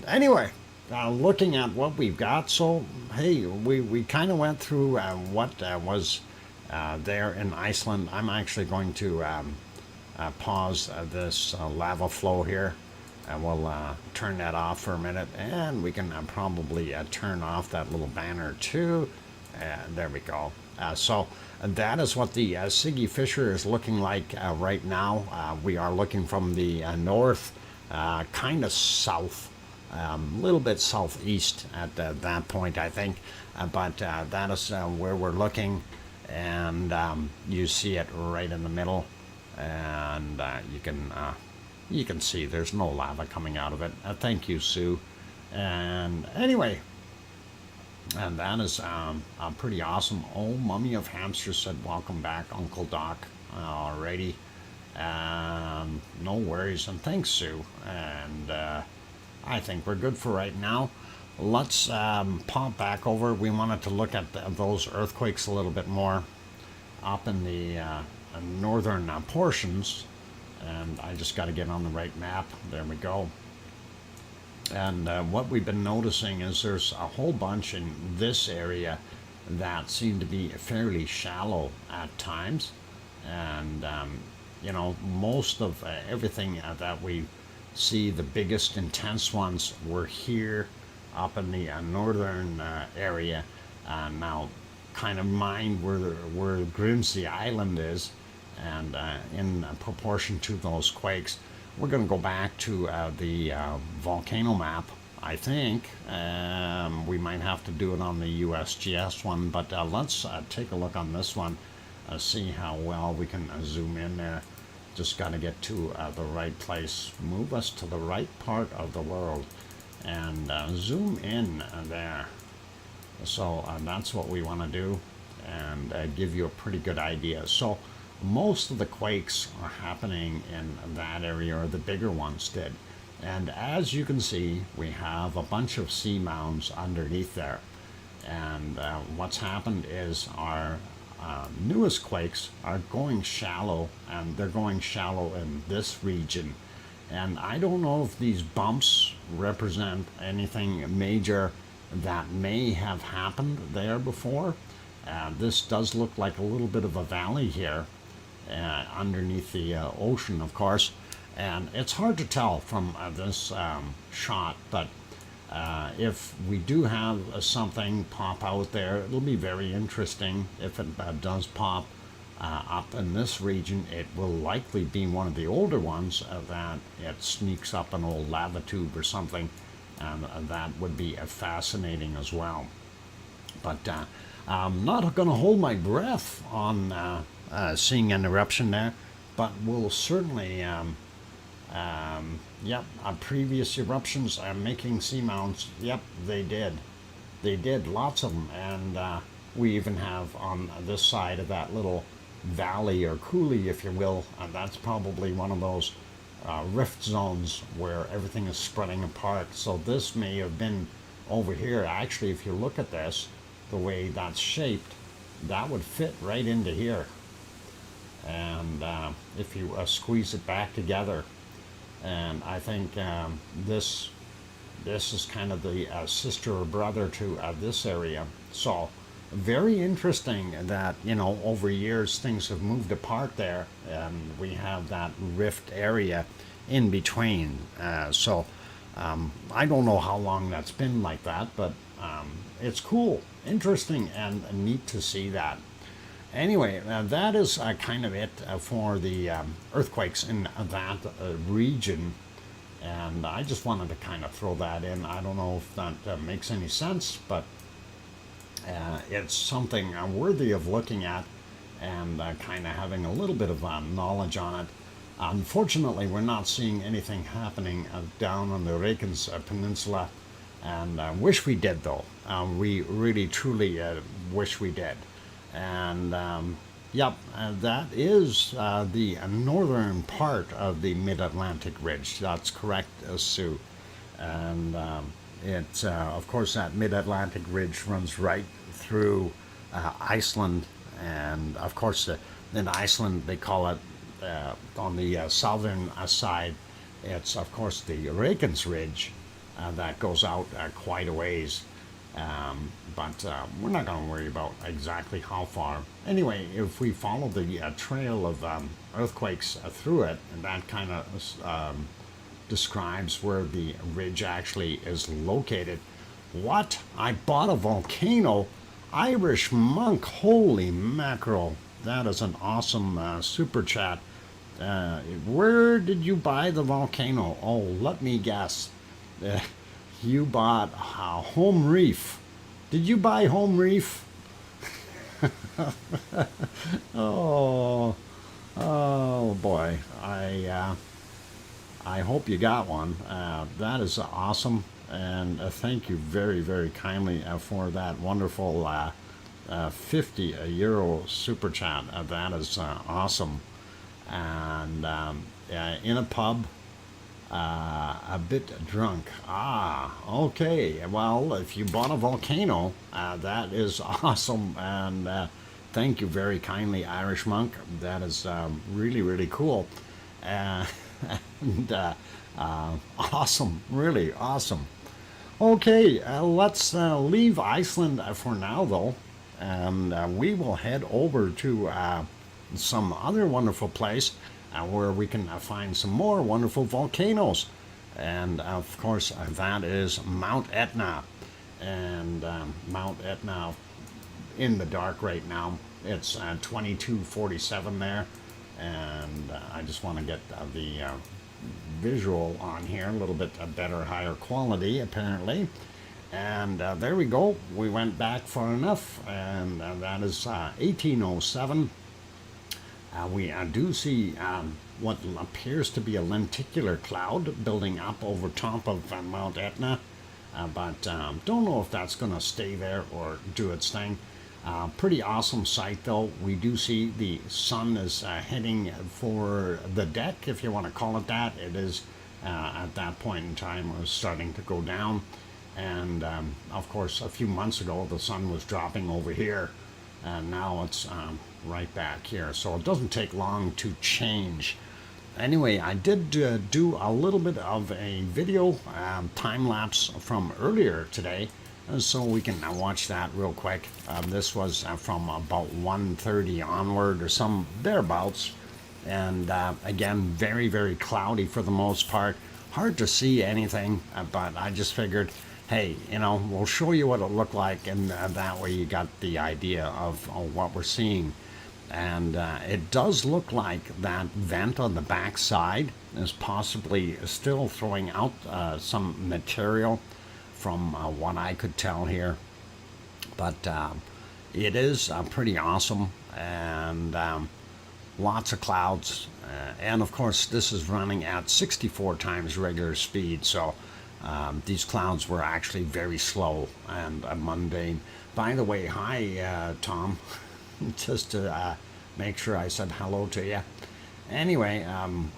anyway, looking at what we've got. So, hey, we kind of went through what was there in Iceland. I'm actually going to pause this lava flow here. And we'll turn that off for a minute, and we can probably turn off that little banner too. There we go. So that is what the Siggy Fisher is looking like right now. We are looking from the north, kind of south, a little bit southeast at that point, I think. But that is where we're looking, and you see it right in the middle, and you can see there's no lava coming out of it. Thank you, Sue. And anyway, and that is pretty awesome. Oh, Mummy of Hamster said, welcome back, Uncle Doc. Alrighty. No worries. And thanks, Sue. And I think we're good for right now. Let's pop back over. We wanted to look at those earthquakes a little bit more up in the northern portions. And I just got to get on the right map. There we go. And what we've been noticing is there's a whole bunch in this area that seem to be fairly shallow at times. And, you know, most of everything that we see, the biggest intense ones, were here up in the northern area. Now, kind of mind where Grimsey Island is. And in proportion to those quakes, we're going to go back to the volcano map, I think. We might have to do it on the USGS one, but let's take a look on this one, see how well we can zoom in there. Just got to get to the right place. Move us to the right part of the world and zoom in there. So that's what we want to do, and give you a pretty good idea. So most of the quakes are happening in that area, or the bigger ones did. And as you can see, we have a bunch of sea mounds underneath there. And what's happened is our newest quakes are going shallow, and they're going shallow in this region. And I don't know if these bumps represent anything major that may have happened there before. This does look like a little bit of a valley here. Underneath the ocean, of course, and it's hard to tell from this shot, but if we do have something pop out there, it'll be very interesting. If it does pop up in this region, it will likely be one of the older ones that it sneaks up an old lava tube or something, and that would be fascinating as well. But I'm not going to hold my breath on seeing an eruption there, but we'll certainly, yep, previous eruptions making seamounts, yep, they did, lots of them. And we even have on this side of that little valley or coulee, if you will, and that's probably one of those rift zones where everything is spreading apart. So this may have been over here. Actually, if you look at this, the way that's shaped, that would fit right into here. And if you squeeze it back together, and I think this is kind of the sister or brother to this area. So very interesting that, you know, over years things have moved apart there, and we have that rift area in between. So I don't know how long that's been like that, but it's cool. interesting and neat to see that. Anyway, that is kind of it for the earthquakes in that region. And I just wanted to kind of throw that in. I don't know if that makes any sense, but it's something worthy of looking at and kind of having a little bit of knowledge on it. Unfortunately, we're not seeing anything happening down on the Reykjanes Peninsula, and wish we did, though. We really, truly wish we did. And yep, that is the northern part of the Mid-Atlantic Ridge. That's correct, Sue. And it's, of course, that Mid-Atlantic Ridge runs right through Iceland. And, of course, in Iceland, they call it, on the southern side, it's, of course, the Reykjanes Ridge that goes out quite a ways. But we're not going to worry about exactly how far. Anyway, if we follow the trail of earthquakes through it, and that kind of describes where the ridge actually is located. What? I bought a volcano? Irish monk, holy mackerel. That is an awesome super chat. Where did you buy the volcano? Oh, let me guess. You bought Home Reef. Did you buy Home Reef? Oh, oh boy. I hope you got one. That is awesome. And thank you very, very kindly for that wonderful 50 euro super chat. That is awesome. And in a pub, a bit drunk. Ah, okay. Well, if you bought a volcano, that is awesome. And thank you very kindly, Irish Monk. That is really, really cool. And awesome. Really awesome. Okay, let's leave Iceland for now, though. And we will head over to some other wonderful place where we can find some more wonderful volcanoes. And of course, that is Mount Etna. And Mount Etna in the dark right now. It's 2247 there. And I just want to get the visual on here, a little bit better, higher quality, apparently. And there we go. We went back far enough. And that is 1807. We do see what appears to be a lenticular cloud building up over top of Mount Etna, but don't know if that's going to stay there or do its thing. Pretty awesome sight, though. We do see the sun is heading for the deck, if you want to call it that. It is, at that point in time, it was starting to go down. And, of course, a few months ago, the sun was dropping over here. And now it's right back here. So it doesn't take long to change. Anyway, I did do a little bit of a video time-lapse from earlier today. So we can watch that real quick. This was from about 1:30 onward or some thereabouts. And again, very, very cloudy for the most part. Hard to see anything, but I just figured, hey, you know, we'll show you what it looked like, and that way you got the idea of what we're seeing. And it does look like that vent on the back side is possibly still throwing out some material from what I could tell here. But it is pretty awesome, and lots of clouds. And of course, this is running at 64 times regular speed, so these clouds were actually very slow and mundane. By the way, hi, Tom. Just to make sure I said hello to you. Anyway,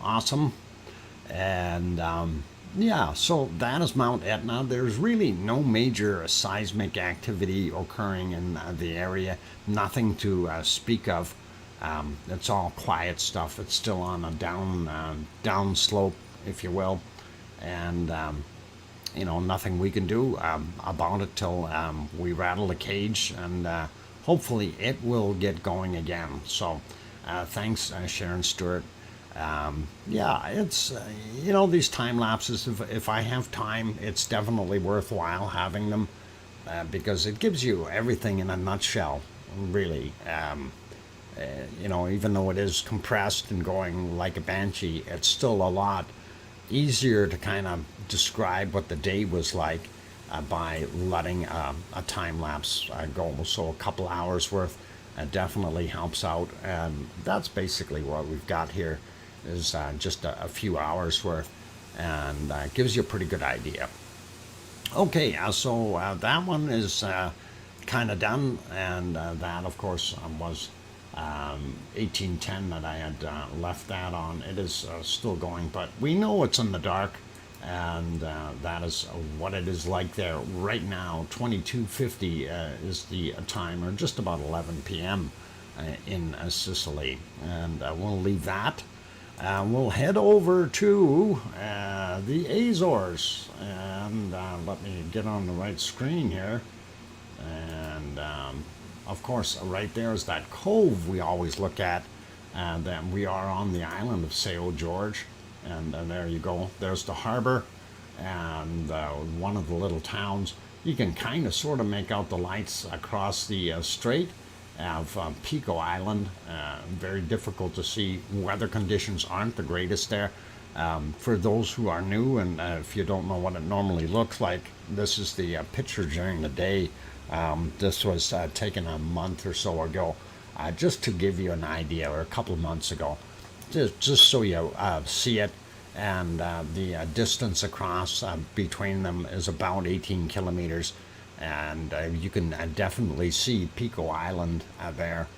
awesome. And yeah, so that is Mount Etna. There's really no major seismic activity occurring in the area. Nothing to speak of. It's all quiet stuff. It's still on a down slope, if you will. And you know, nothing we can do about it till we rattle the cage, and hopefully it will get going again. So thanks, Sharon Stewart. Yeah, it's, you know, these time lapses, if I have time, it's definitely worthwhile having them. because it gives you everything in a nutshell, really. Even though it is compressed and going like a banshee, it's still a lot easier to kind of describe what the day was like by letting a time lapse go. So a couple hours worth definitely helps out, and that's basically what we've got here is just a few hours worth, and gives you a pretty good idea. Okay, so that one is kind of done, and that of course was 1810 that I had left that on. It is still going, but we know it's in the dark, and that is what it is like there right now. 22:50 is the time, or just about 11 p.m. In Sicily, and we'll leave that. We'll head over to the Azores, and let me get on the right screen here. And of course, right there is that cove we always look at. Then we are on the island of São Jorge, and there you go. There's the harbor, and one of the little towns. You can kind of sort of make out the lights across the strait of Pico Island. Very difficult to see. Weather conditions aren't the greatest there. For those who are new, and if you don't know what it normally looks like, this is the picture during the day. This was taken a month or so ago, just to give you an idea, or a couple of months ago, just so you see it. And the distance across between them is about 18 kilometers. And you can definitely see Pico Island there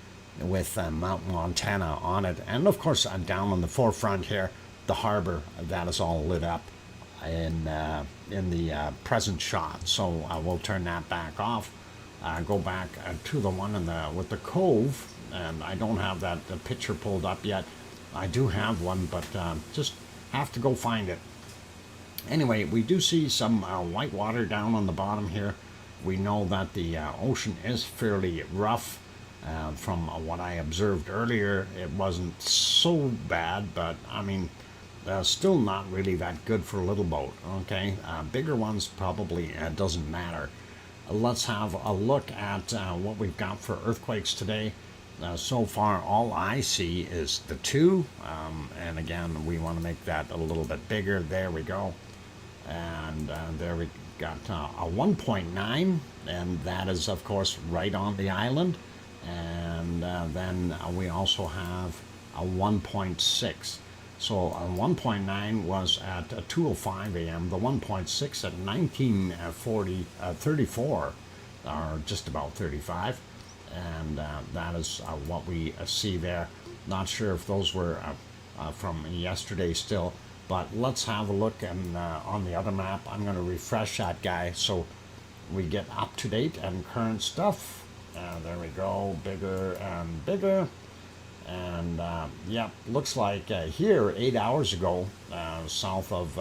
with Mount Montana on it. And of course, down on the forefront here, the harbor, that is all lit up in the present shot. So we'll turn that back off. Go back to the one with the cove. And I don't have that picture pulled up yet. I do have one, but just have to go find it. Anyway, we do see some white water down on the bottom here. We know that the ocean is fairly rough. From what I observed earlier, it wasn't so bad, but I mean, still not really that good for a little boat. Okay, bigger ones probably doesn't matter. Let's have a look at what we've got for earthquakes today. So far, all I see is the 2, and again, we want to make that a little bit bigger. There we go, and there we got a 1.9, and that is of course right on the island. And then we also have a 1.6. So a 1.9 was at 2:05 a.m. The 1.6 at 34, or just about 35, and that is what we see there. Not sure if those were from yesterday still. But let's have a look, and on the other map, I'm going to refresh that guy so we get up to date and current stuff. There we go, bigger and bigger. And yeah, looks like here 8 hours ago, south of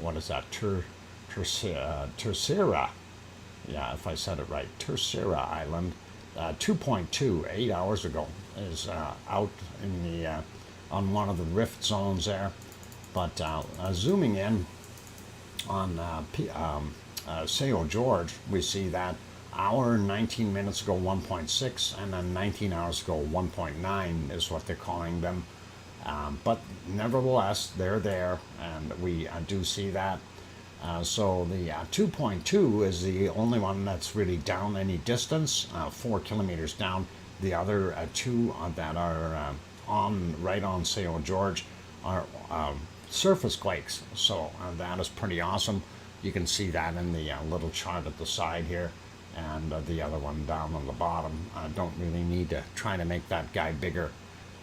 what is that? Terceira. Yeah, if I said it right, Terceira Island. 2.2 8 hours ago is out in the on one of the rift zones there. But zooming in on São Jorge, we see that hour and 19 minutes ago 1.6, and then 19 hours ago 1.9 is what they're calling them. But nevertheless, they're there, and we do see that. So the 2.2 is the only one that's really down any distance, 4 kilometers down. The other two that are right on São Jorge are surface quakes. So that is pretty awesome. You can see that in the little chart at the side here, and the other one down on the bottom. I don't really need to try to make that guy bigger.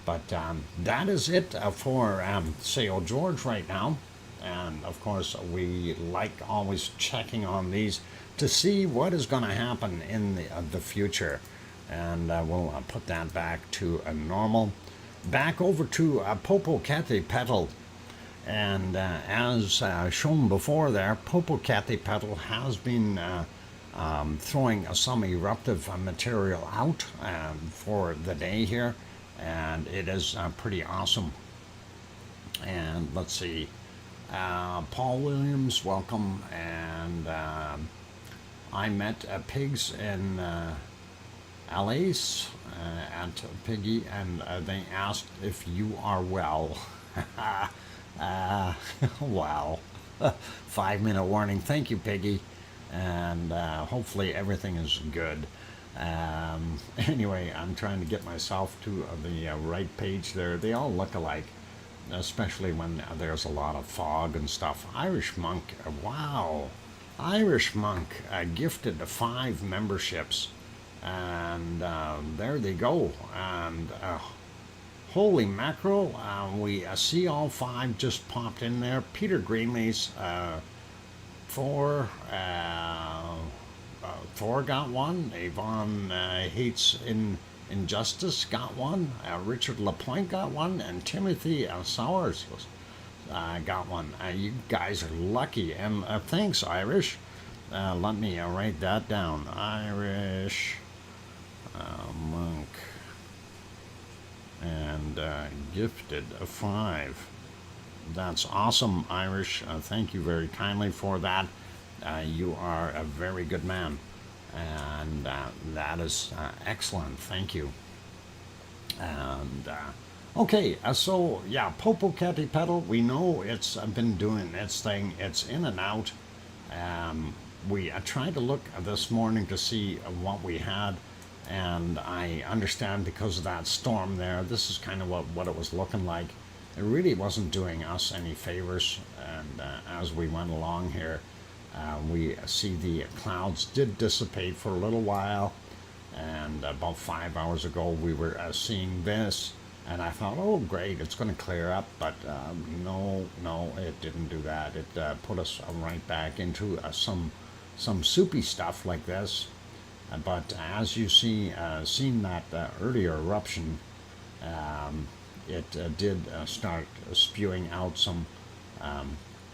But that is it for São Jorge right now. And of course, we like always checking on these to see what is going to happen in the future. And we'll put that back to a normal. Back over to Popocatépetl. And as shown before there, Popocatépetl has been throwing some eruptive material out for the day here. And it is pretty awesome. And let's see. Paul Williams, welcome. And I met pigs in Alice at Piggy, and they asked if you are well. Wow. 5 minute warning. Thank you, Piggy. And hopefully everything is good. Anyway, I'm trying to get myself to the right page there. They all look alike, especially when there's a lot of fog and stuff. Irish Monk, wow. Irish Monk gifted 5 memberships. And there they go. And holy mackerel, we see all 5 just popped in there. Peter Greenlee's 4. Thor got one. Avon Hates Injustice got one. Richard Lapointe got one. And Timothy Sowers got one. You guys are lucky. And thanks, Irish. Let me write that down. Irish Monk. And gifted 5. That's awesome, Irish. Thank you very kindly for that. You are a very good man. And that is excellent. Thank you. And okay, so yeah, Popocatépetl, we know it's been doing its thing. It's in and out. We tried to look this morning to see what we had. And I understand because of that storm there, this is kind of what it was looking like. It really wasn't doing us any favors. And as we went along here, we see the clouds did dissipate for a little while. And about 5 hours ago, we were seeing this. And I thought, oh, great, it's going to clear up. But no, it didn't do that. It put us right back into some soupy stuff like this. But as you see, seen that earlier eruption, it did start spewing out some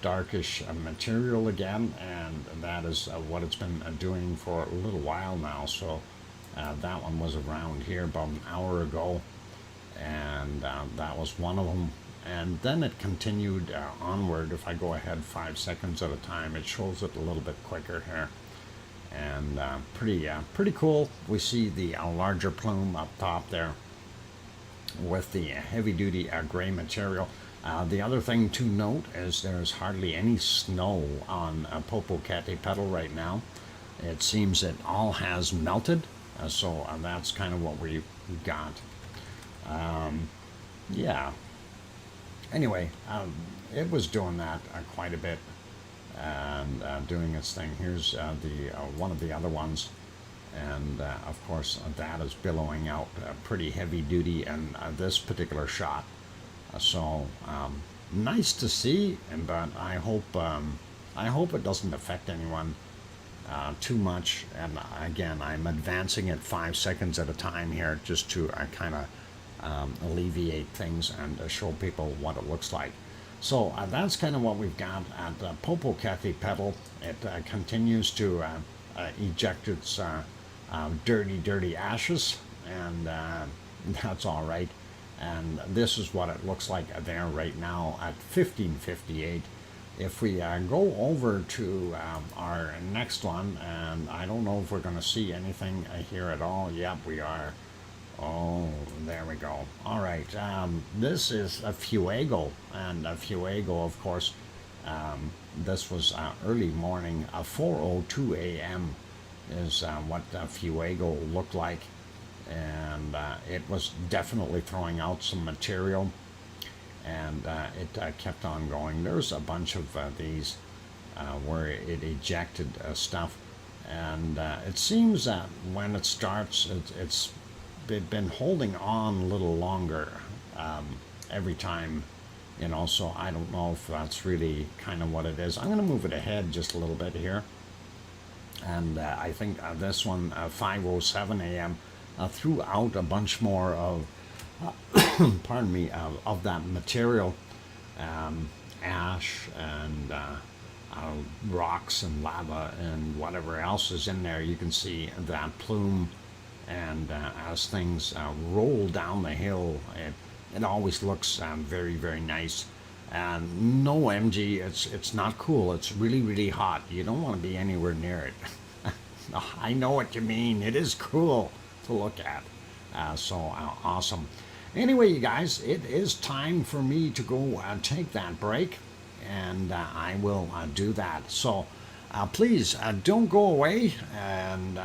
darkish material again, and that is what it's been doing for a little while now. So that one was around here about an hour ago, and that was one of them. And then it continued onward. If I go ahead 5 seconds at a time, it shows it a little bit quicker here. And pretty cool. We see the larger plume up top there with the heavy-duty gray material. The other thing to note is there's hardly any snow on Popocatépetl right now. It seems it all has melted, so that's kind of what we got. Yeah. Anyway, it was doing that quite a bit. And doing its thing. Here's the one of the other ones, and of course that is billowing out pretty heavy duty in this particular shot. So nice to see, but I hope it doesn't affect anyone too much. And again, I'm advancing it 5 seconds at a time here, just to kind of alleviate things and show people what it looks like. So that's kind of what we've got at Popocatépetl. It continues to eject its dirty ashes, and that's all right. And this is what it looks like there right now at 1558. If we go over to our next one, and I don't know if we're going to see anything here at all. Yep, we are. Oh, there we go. All right. This is a Fuego, and a Fuego, of course, this was early morning. 4:02 a.m. is what Fuego looked like, and it was definitely throwing out some material, and it kept on going. There's a bunch of these where it ejected stuff, and it seems that when it starts, it's been holding on a little longer every time, so I don't know if that's really kind of what it is. I'm going to move it ahead just a little bit here, and I think this one 5:07 a.m. Threw out a bunch more of pardon me, of that material, ash and rocks and lava and whatever else is in there. You can see that plume. And as things roll down the hill, it always looks very, very nice. And no, MG, it's not cool. It's really, really hot. You don't want to be anywhere near it. Oh, I know what you mean. It is cool to look at. Awesome. Anyway, you guys, it is time for me to go take that break, and I will do that. So please don't go away, and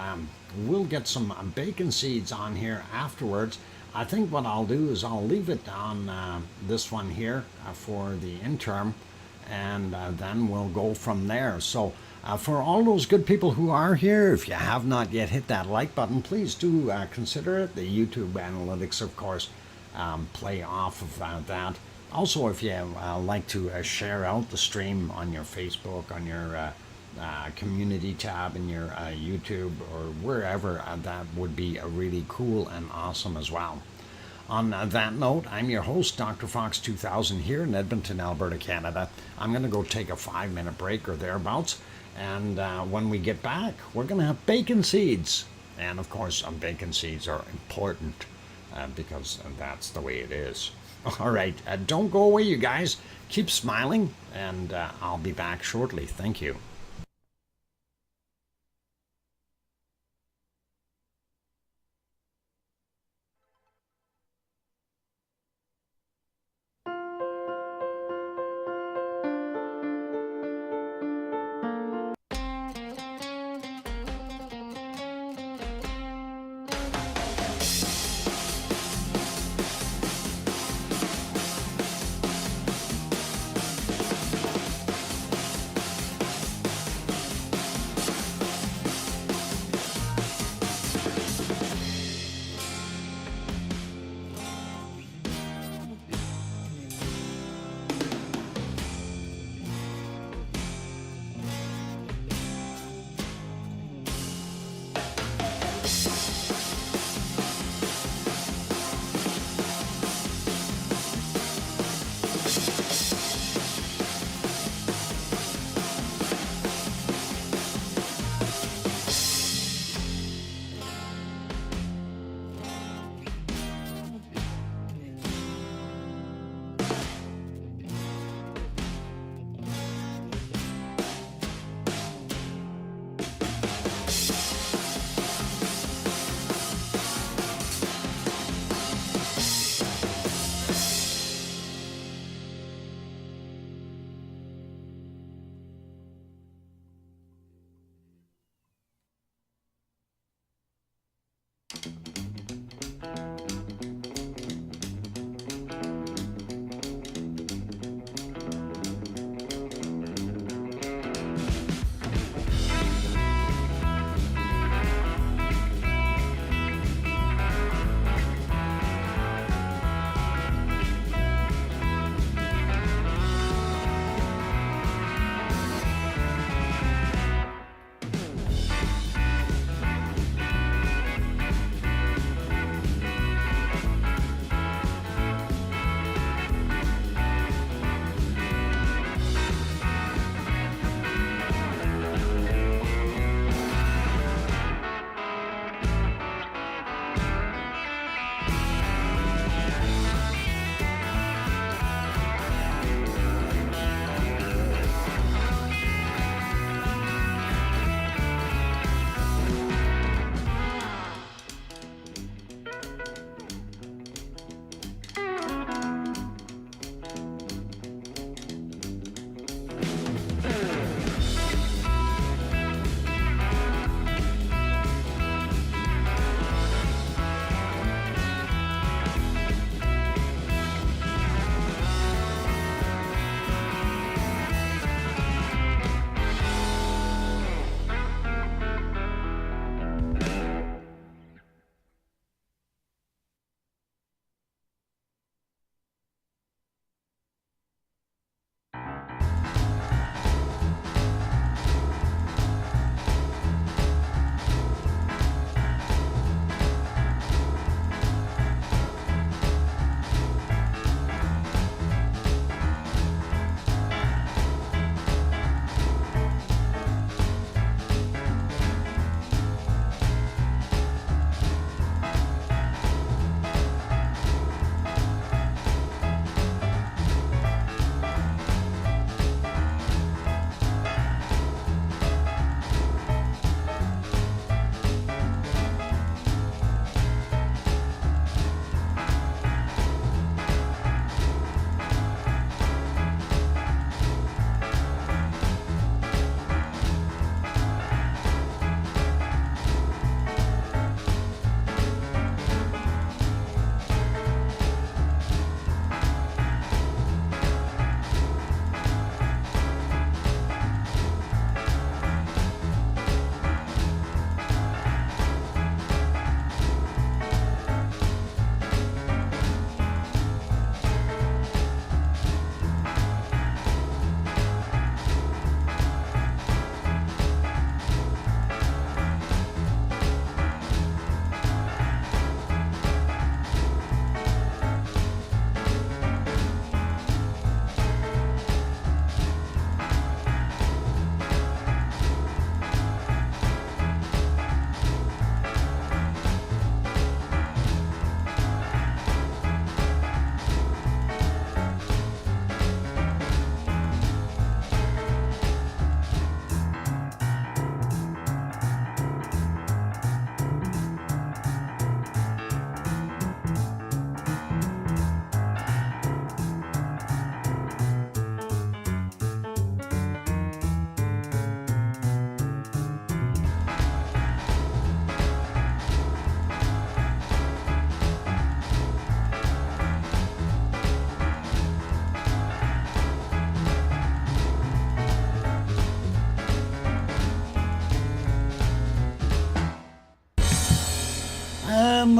we'll get some bacon seeds on here afterwards. I think what I'll do is I'll leave it on this one here for the interim, and then we'll go from there. So for all those good people who are here, if you have not yet hit that like button, please do consider it. The YouTube analytics, of course, play off of that. Also, if you like to share out the stream on your Facebook, on your community tab in your YouTube or wherever, that would be really cool and awesome as well. On that note, I'm your host, DrFox2000, here in Edmonton, Alberta, Canada. I'm going to go take a 5-minute break or thereabouts, and when we get back, we're going to have bacon seeds. And of course, bacon seeds are important because that's the way it is. All right, don't go away, you guys. Keep smiling, and I'll be back shortly. Thank you.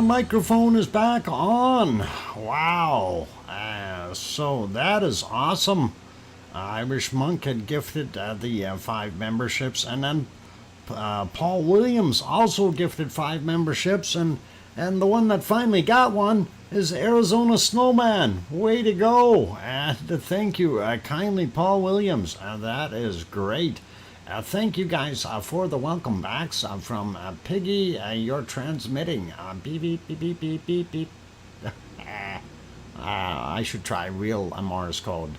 microphone is back on. Wow. So that is awesome. Irish Monk had gifted the 5 memberships, and then Paul Williams also gifted 5 memberships, and the one that finally got one is Arizona Snowman. Way to go. And thank you kindly, Paul Williams. That is great. Thank you guys for the welcome backs from Piggy. You're transmitting. Beep, beep, beep, beep, beep, beep, beep. I should try real Morse code.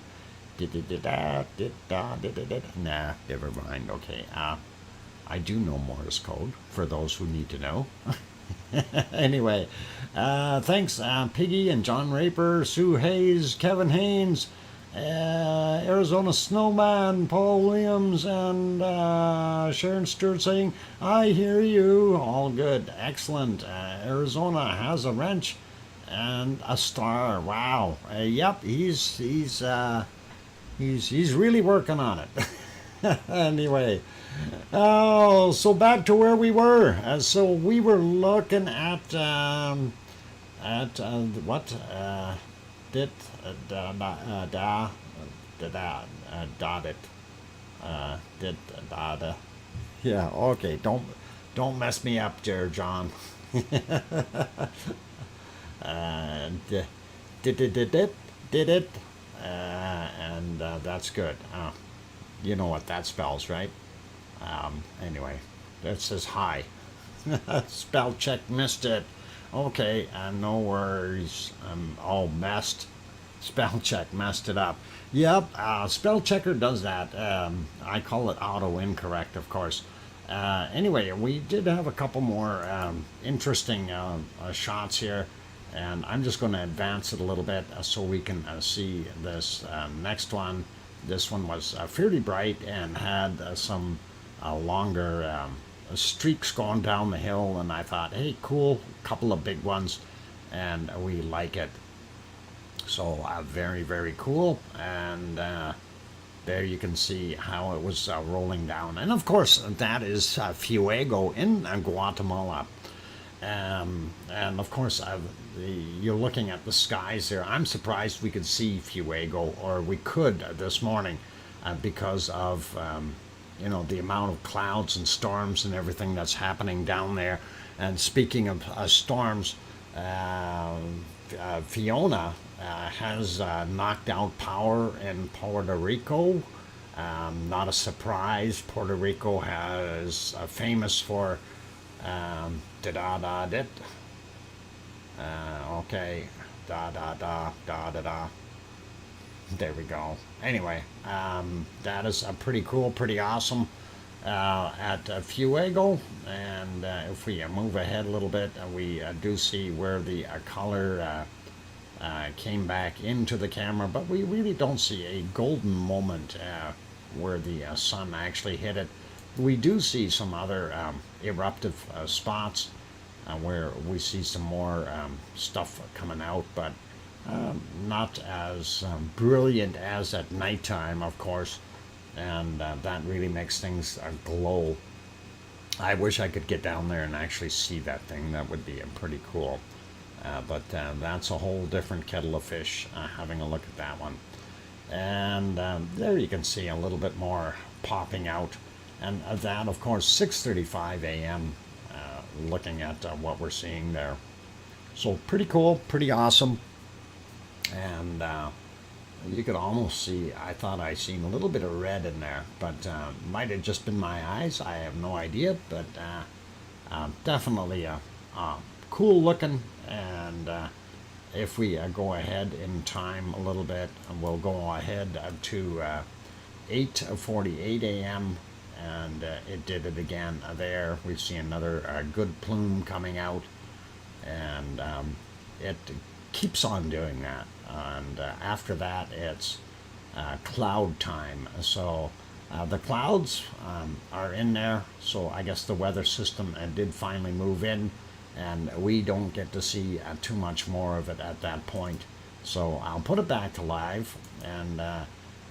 Nah, never mind. Okay. I do know Morse code, for those who need to know. Anyway, thanks Piggy and John Raper, Sue Hayes, Kevin Haynes, Arizona Snowman, Paul Williams, and Sharon Stewart saying, I hear you. All good. Excellent. Arizona has a wrench and a star. Wow. Yep, he's really working on it. Anyway, so back to where we were. So we were looking at what did yeah, okay, don't mess me up there, John. Did it, and that's good. You know what that spells, right? Anyway, that says hi. Spell check missed it. Okay, no worries. I'm all messed. Spell check messed it up. Yep, spell checker does that. I call it auto incorrect, of course. Anyway, we did have a couple more interesting shots here, and I'm just going to advance it a little bit so we can see this next one. This one was fairly bright and had some longer streaks going down the hill, and I thought, hey, cool, couple of big ones, and we like it. So very, very cool. And there you can see how it was rolling down. And of course, that is Fuego in Guatemala. And of course, you're looking at the skies there. I'm surprised we could see Fuego, or we could this morning, because of the amount of clouds and storms and everything that's happening down there. And speaking of storms, Fiona has knocked out power in Puerto Rico. Not a surprise. Puerto Rico has famous for okay, there we go. Anyway, that is pretty cool, pretty awesome at Fuego. And if we move ahead a little bit, we do see where the color came back into the camera, but we really don't see a golden moment where the sun actually hit it. We do see some other eruptive spots where we see some more stuff coming out, but not as brilliant as at nighttime, of course, and that really makes things glow. I wish I could get down there and actually see that thing. That would be pretty cool. But that's a whole different kettle of fish, having a look at that one. And there you can see a little bit more popping out. And that, of course, 6:35 a.m., looking at what we're seeing there. So pretty cool, pretty awesome. And you could almost see, I thought I seen a little bit of red in there, but might have just been my eyes. I have no idea, but definitely cool looking. And if we go ahead in time a little bit, we'll go ahead to 8:48 a.m. and it did it again there. We see another good plume coming out, and it keeps on doing that. And after that, it's cloud time. So the clouds are in there, so I guess the weather system did finally move in, and we don't get to see too much more of it at that point. So I'll put it back to live. And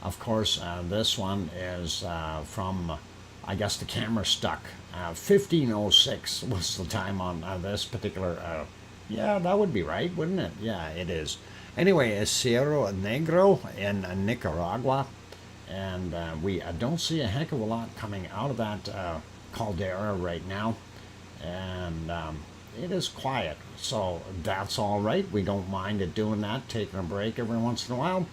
of course, this one is from, I guess the camera stuck. 15:06 was the time on this particular Yeah, that would be right, wouldn't it? Yeah, it is. Anyway, it's Cerro Negro in Nicaragua, and we don't see a heck of a lot coming out of that caldera right now, and it is quiet, so that's all right. We don't mind it doing that, taking a break every once in a while,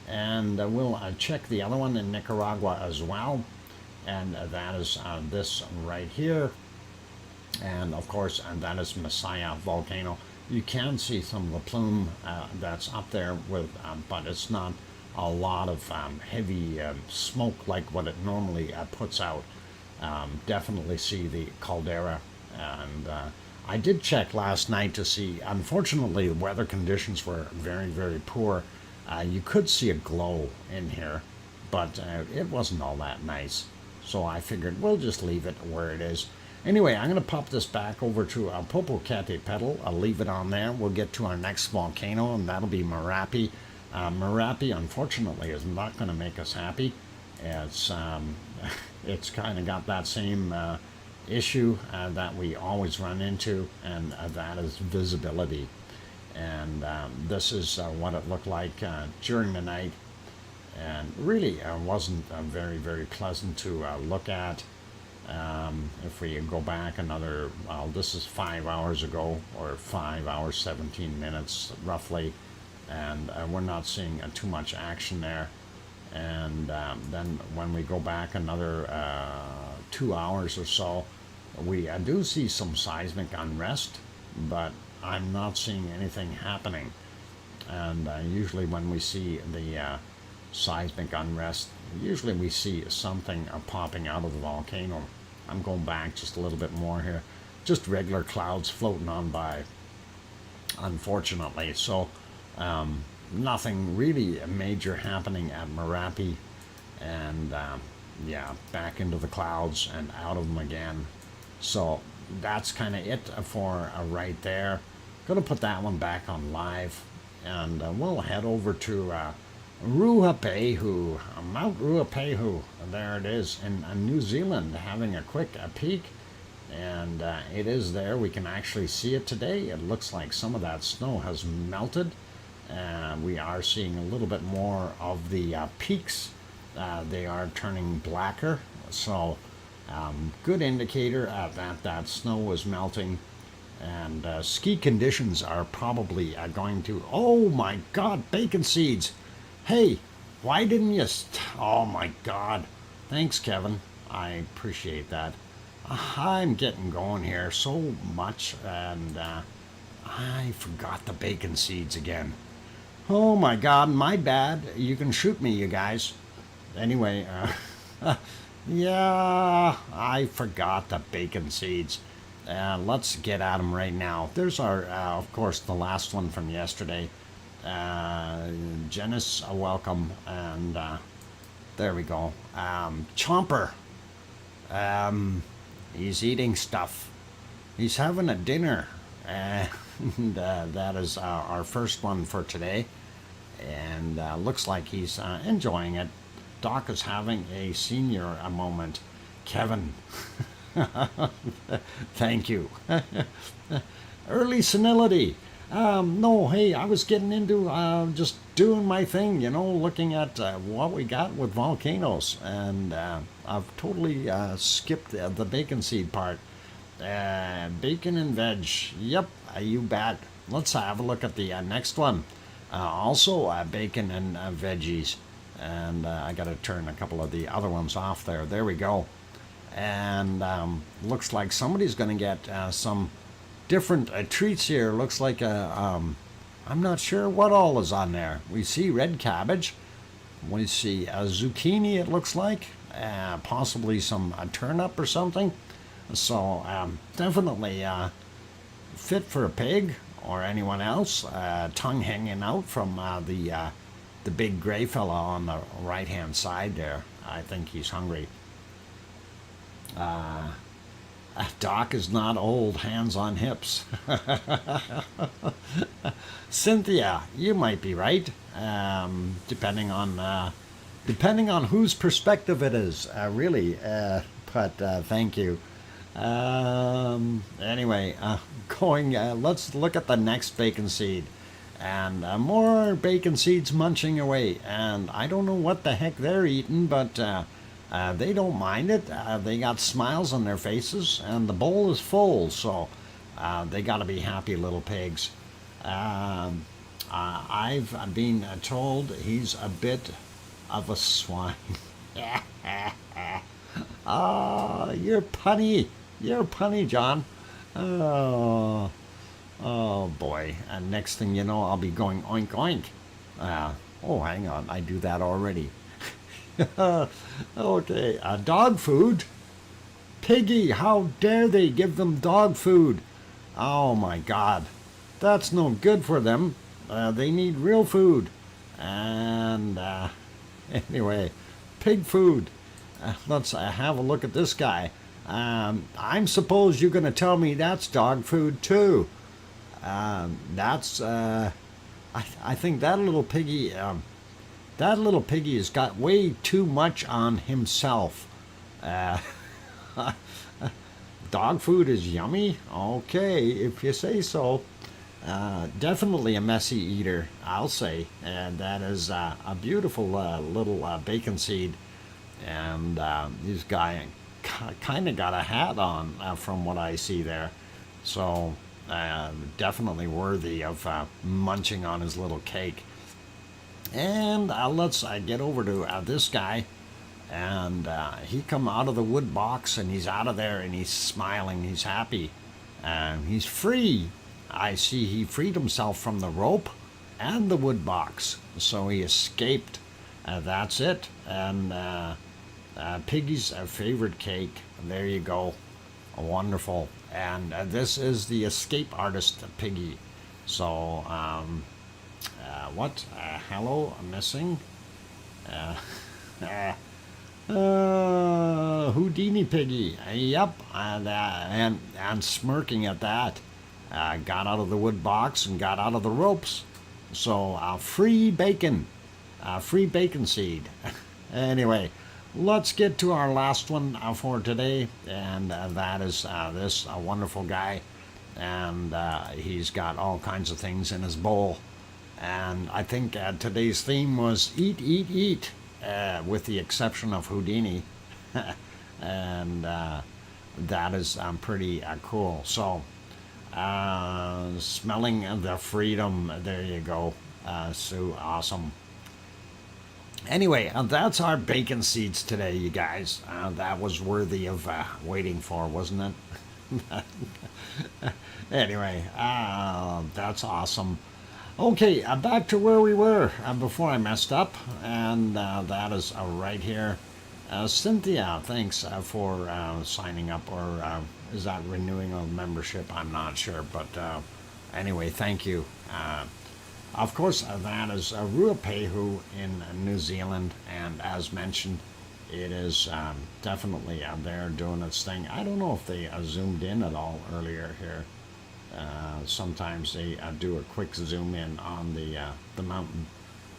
and we'll check the other one in Nicaragua as well, and that is this right here. And of course, and that is Messiah volcano. You can see some of the plume that's up there with, but it's not a lot of heavy smoke like what it normally puts out. Definitely see the caldera, and I did check last night to see. Unfortunately, the weather conditions were very, very poor. You could see a glow in here, but it wasn't all that nice. So I figured we'll just leave it where it is. Anyway, I'm going to pop this back over to Popocatépetl. I'll leave it on there. We'll get to our next volcano, and that'll be Merapi. Merapi, unfortunately, is not going to make us happy. It's it's kind of got that same issue that we always run into, and that is visibility. And this is what it looked like during the night, and really wasn't very, very pleasant to look at. If we go back another, well, this is 5 hours ago, or 5 hours 17 minutes roughly, and we're not seeing too much action there. And then when we go back another 2 hours or so, we do see some seismic unrest, but I'm not seeing anything happening. And usually when we see the seismic unrest, usually we see something popping out of the volcano. I'm going back just a little bit more here. Just regular clouds floating on by, unfortunately. So nothing really major happening at Merapi. And yeah, back into the clouds and out of them again. So that's kind of it for right there. Gonna put that one back on live. And we'll head over to Ruapehu, Mount Ruapehu, there it is in New Zealand, having a quick peek, and it is there. We can actually see it today. It looks like some of that snow has melted. We are seeing a little bit more of the peaks. They are turning blacker, so good indicator that snow is melting. And ski conditions are probably going to, oh my god, bacon seeds. Hey, why didn't you? Oh my God. Thanks, Kevin. I appreciate that. I'm getting going here so much, and I forgot the bacon seeds again. Oh my God, my bad. You can shoot me, you guys. Anyway, yeah, I forgot the bacon seeds. Let's get at them right now. There's our, of course, the last one from yesterday. Janice, welcome, and there we go. Chomper, he's eating stuff. He's having a dinner, and that is our first one for today, and looks like he's enjoying it. Doc is having a senior moment. Kevin, thank you. Early senility. No, hey, I was getting into just doing my thing, you know, looking at what we got with volcanoes, and I've totally skipped the bacon seed part. Bacon and veg, yep, you bet. Let's have a look at the next one. Also bacon and veggies, and I got to turn a couple of the other ones off there. There we go. And looks like somebody's going to get some different treats here. Looks like I'm not sure what all is on there. We see red cabbage. We see a zucchini, it looks like. Possibly some turnip or something. So definitely fit for a pig or anyone else. Tongue hanging out from the big gray fella on the right hand side there. I think he's hungry. Doc is not old, hands on hips. Cynthia, you might be right, depending on whose perspective it is, really. But thank you. Anyway, let's look at the next bacon seed. And more bacon seeds munching away. And I don't know what the heck they're eating, but they don't mind it. They got smiles on their faces, and the bowl is full, so they got to be happy little pigs. I've been told he's a bit of a swine. Oh, you're punny. You're punny, John. Oh, oh boy. And next thing you know, I'll be going oink oink. Oh, hang on. I do that already. Okay. Dog food. Piggy, how dare they give them dog food? Oh my God. That's no good for them. They need real food. And anyway, pig food. Let's have a look at this guy. I'm suppose you're going to tell me that's dog food too. I think that little piggy has got way too much on himself. Dog food is yummy? Okay, if you say so. Definitely a messy eater, I'll say. And that is a beautiful little bacon seed. And this guy kind of got a hat on from what I see there. So definitely worthy of munching on his little cake. And let's get over to this guy. And he come out of the wood box, and he's out of there, and he's smiling. He's happy. He's free. I see he freed himself from the rope and the wood box. So he escaped. That's it. And Piggy's favorite cake. There you go. Wonderful. And this is the escape artist, Piggy. So, what? Hello, missing? Houdini Piggy. Yep. And smirking at that. Got out of the wood box and got out of the ropes. So, free bacon. Free bacon seed. Anyway, let's get to our last one for today. And that is this wonderful guy. And he's got all kinds of things in his bowl. And I think today's theme was eat, eat, eat. With the exception of Houdini. And that is pretty cool. So, smelling the freedom. There you go. So awesome. Anyway, that's our bacon seeds today, you guys. That was worthy of waiting for, wasn't it? Anyway, that's awesome. Okay, back to where we were before I messed up, and that is right here. Cynthia, thanks for signing up, or is that renewing a membership? I'm not sure, but anyway, thank you. Of course, that is Ruapehu in New Zealand, and as mentioned, it is definitely there doing its thing. I don't know if they zoomed in at all earlier here. Sometimes they do a quick zoom in on the mountain,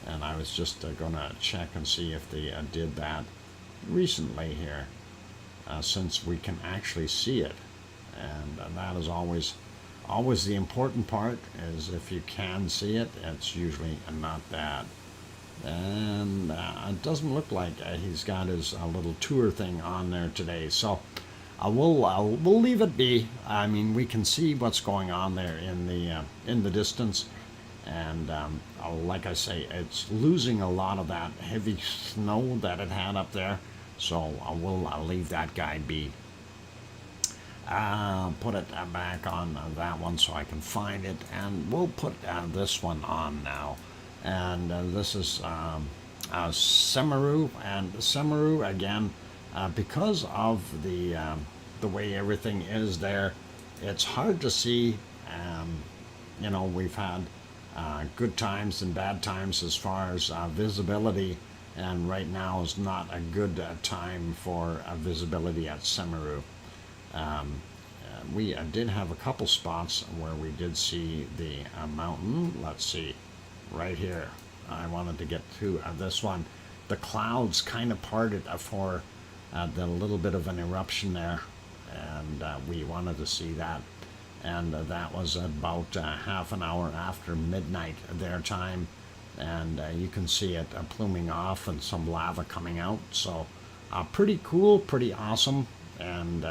and I was just going to check and see if they did that recently here, since we can actually see it, and that is always the important part. Is if you can see it, it's usually not bad. And it doesn't look like he's got his little tour thing on there today, so we'll leave it be. I mean, we can see what's going on there in the distance, and like I say, it's losing a lot of that heavy snow that it had up there. So I'll leave that guy be. Put it back on that one so I can find it, and we'll put this one on now. And this is Semeru, and Semeru again. Because of the way everything is there, it's hard to see. You know, we've had good times and bad times as far as visibility, and right now is not a good time for visibility at Semeru. We did have a couple spots where we did see the mountain. Let's see, right here. I wanted to get to this one. The clouds kind of parted for the little bit of an eruption there. and we wanted to see that. And that was about half an hour after midnight their time, and you can see it pluming off and some lava coming out. So pretty cool, pretty awesome. And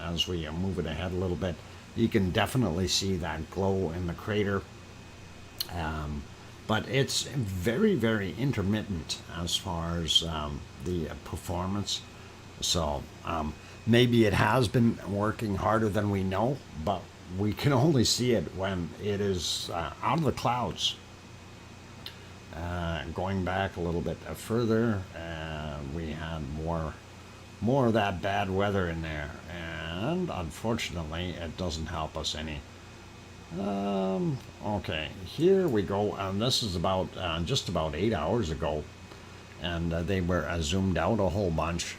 as we move it ahead a little bit, you can definitely see that glow in the crater. But it's very, very intermittent as far as the performance. So maybe it has been working harder than we know, but we can only see it when it is out of the clouds. Going back a little bit further, we had more of that bad weather in there, and unfortunately it doesn't help us any. Okay, here we go, and this is about just about 8 hours ago, and they were zoomed out a whole bunch,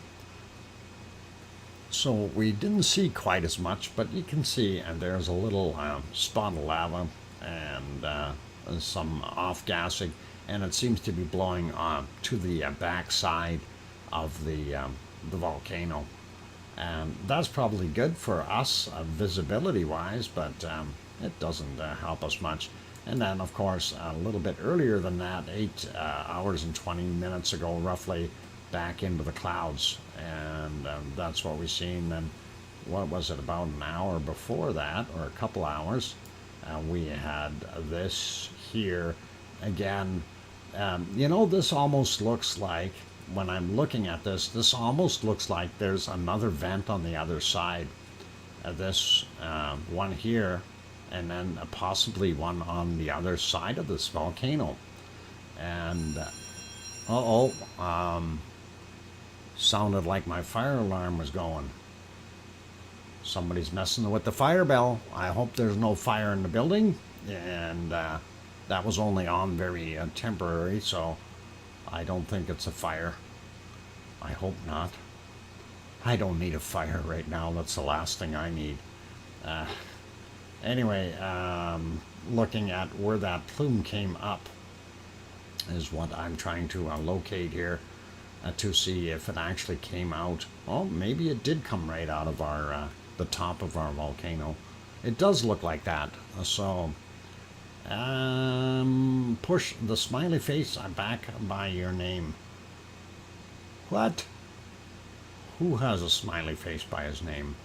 so we didn't see quite as much, but you can see, and there's a little spot of lava and some off-gassing, and it seems to be blowing to the back side of the volcano. And that's probably good for us visibility-wise, but it doesn't help us much. And then, of course, a little bit earlier than that, 8 hours and 20 minutes ago, roughly, back into the clouds. And that's what we've seen. Then, what was it, about an hour before that, or a couple hours, we had this here again. You know, this almost looks like, when I'm looking at this, this almost looks like there's another vent on the other side. This one here, and then possibly one on the other side of this volcano. And sounded like my fire alarm was going. Somebody's messing with the fire bell. I hope there's no fire in the building. And that was only on very temporary, so I don't think it's a fire. I hope not. I don't need a fire right now. That's the last thing I need. Anyway, looking at where that plume came up is what I'm trying to locate here to see if it actually came out. Well, maybe it did come right out of our the top of our volcano. It does look like that. So push the smiley face back by your name. What? Who has a smiley face by his name?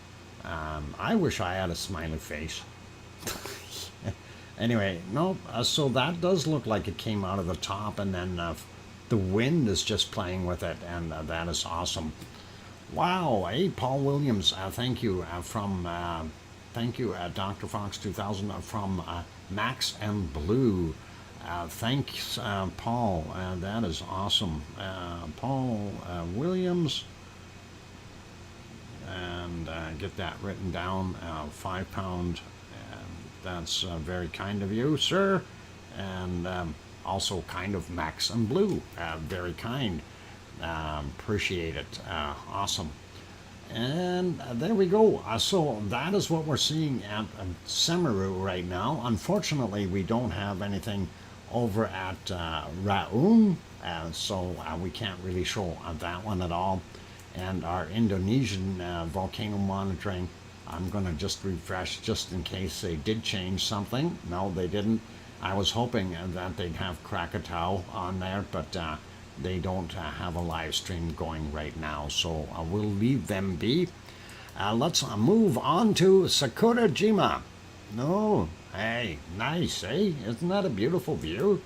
I wish I had a smiley face. Anyway, no, so that does look like it came out of the top, and then the wind is just playing with it, and that is awesome. Wow, hey, Paul Williams, thank you thank you, DrFox2000 from Max and Blue. Thanks, Paul. That is awesome. Paul Williams, and get that written down. 5 pound. That's very kind of you, sir. And also kind of Max and Blue. Very kind. Appreciate it. Awesome. And there we go. So that is what we're seeing at Semeru right now. Unfortunately, we don't have anything over at Raung, so we can't really show that one at all. And our Indonesian volcano monitoring, I'm going to just refresh just in case they did change something. No, they didn't. I was hoping that they'd have Krakatau on there, but they don't have a live stream going right now, so we'll leave them be. Let's move on to Sakurajima. No, hey, nice, eh? Isn't that a beautiful view?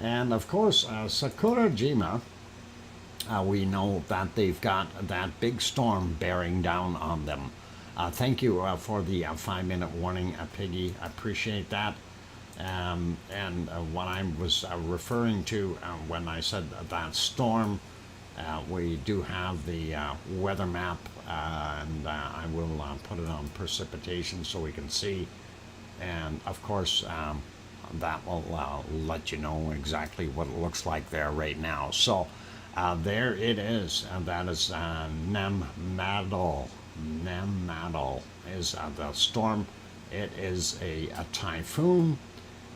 And of course, Sakurajima, we know that they've got that big storm bearing down on them. Thank you for the 5-minute warning, Piggy. I appreciate that. And what I was referring to when I said that storm, we do have the weather map, and I will put it on precipitation so we can see. And of course, that will let you know exactly what it looks like there right now. So there it is, and that is Nemadol. Nemadol is the storm. It is a typhoon.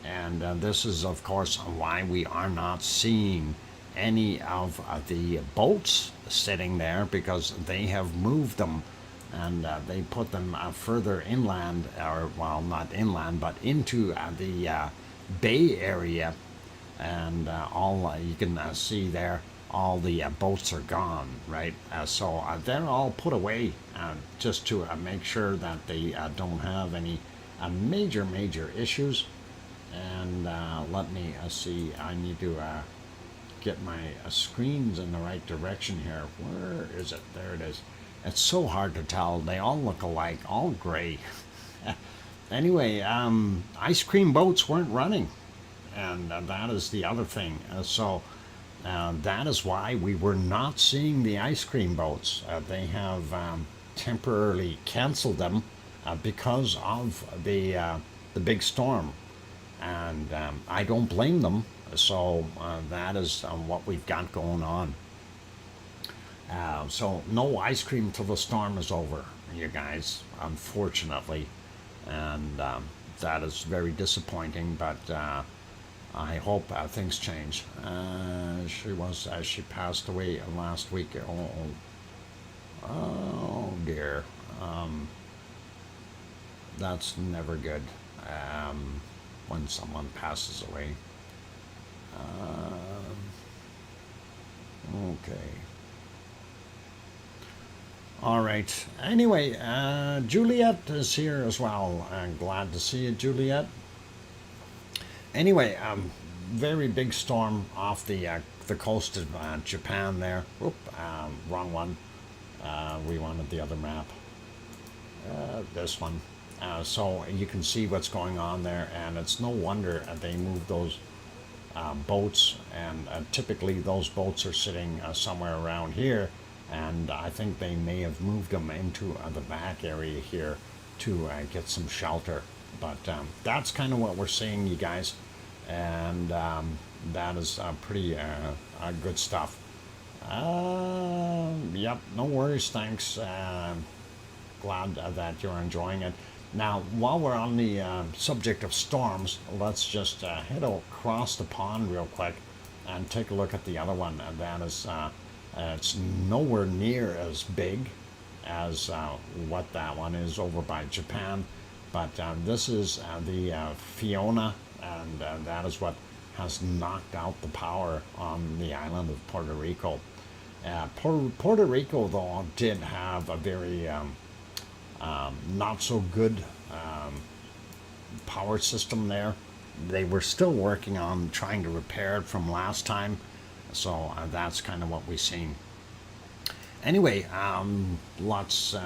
And this is, of course, why we are not seeing any of the boats sitting there, because they have moved them and they put them further inland, or well, not inland, but into the bay area, and all you can see there, all the boats are gone, right? So they're all put away just to make sure that they don't have any major issues. And let me see, I need to get my screens in the right direction here. Where is it? There it is. It's so hard to tell. They all look alike, all gray. Anyway, ice cream boats weren't running, and that is the other thing. So that is why we were not seeing the ice cream boats. They have temporarily canceled them because of the big storm, and I don't blame them. So that is what we've got going on. So no ice cream till the storm is over, you guys, unfortunately, and that is very disappointing. But I hope things change. She passed away last week. Oh dear. That's never good when someone passes away. Okay. All right. Anyway, Juliet is here as well. I'm glad to see you, Juliet. Anyway, very big storm off the coast of Japan there. Oop, wrong one. We wanted the other map. This one. So you can see what's going on there, and it's no wonder they moved those boats, and typically those boats are sitting somewhere around here, and I think they may have moved them into the back area here to get some shelter. But that's kind of what we're seeing, you guys, and that is pretty good stuff. Yep, no worries, thanks. Glad that you're enjoying it. Now, while we're on the subject of storms, let's just head across the pond real quick and take a look at the other one. And that is, it's nowhere near as big as what that one is over by Japan. But this is the Fiona, and that is what has knocked out the power on the island of Puerto Rico. Puerto Rico, though, did have a very not so good power system there. They were still working on trying to repair it from last time, so that's kind of what we've seen. Anyway, let's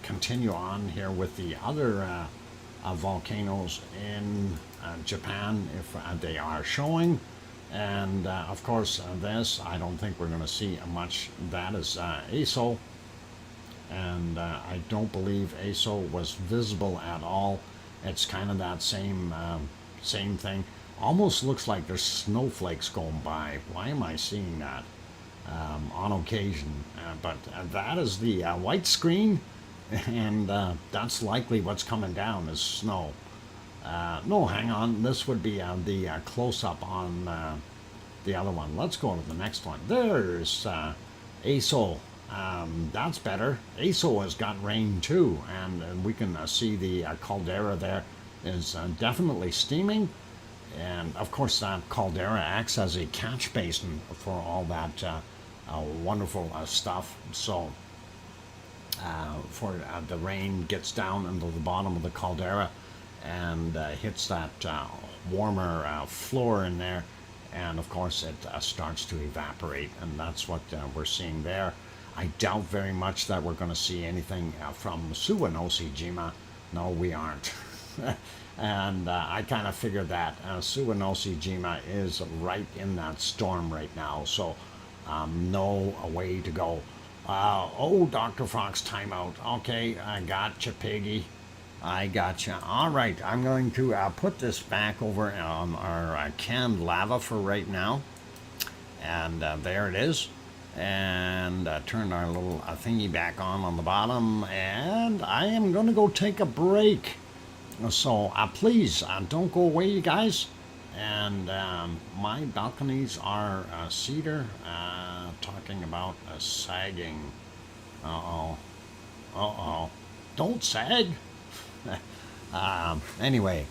continue on here with the other volcanoes in Japan, if they are showing. And of course, this, I don't think we're going to see much. That is ASO. And I don't believe ASO was visible at all. It's kind of that same thing. Almost looks like there's snowflakes going by. Why am I seeing that on occasion? But that is the white screen, and that's likely what's coming down is snow. No, hang on. This would be the close-up on the other one. Let's go to the next one. There's ASO. That's better. ASO has got rain too, and we can see the caldera there is definitely steaming, and of course that caldera acts as a catch basin for all that wonderful stuff. So for the rain gets down into the bottom of the caldera and hits that warmer floor in there, and of course it starts to evaporate, and that's what we're seeing there. I doubt very much that we're going to see anything from Suwanoshi-jima. No, we aren't. And I kind of figured that Suwanoshi-jima is right in that storm right now, so no way to go. Oh, Dr. Fox, timeout. Okay, I got you, piggy. I got you. All right, I'm going to put this back over on our canned lava for right now. And there it is. And turn our little thingy back on the bottom, and I am going to go take a break. So please don't go away, you guys. And my balconies are cedar, talking about sagging. Uh-oh. Uh-oh. Don't sag. Anyway,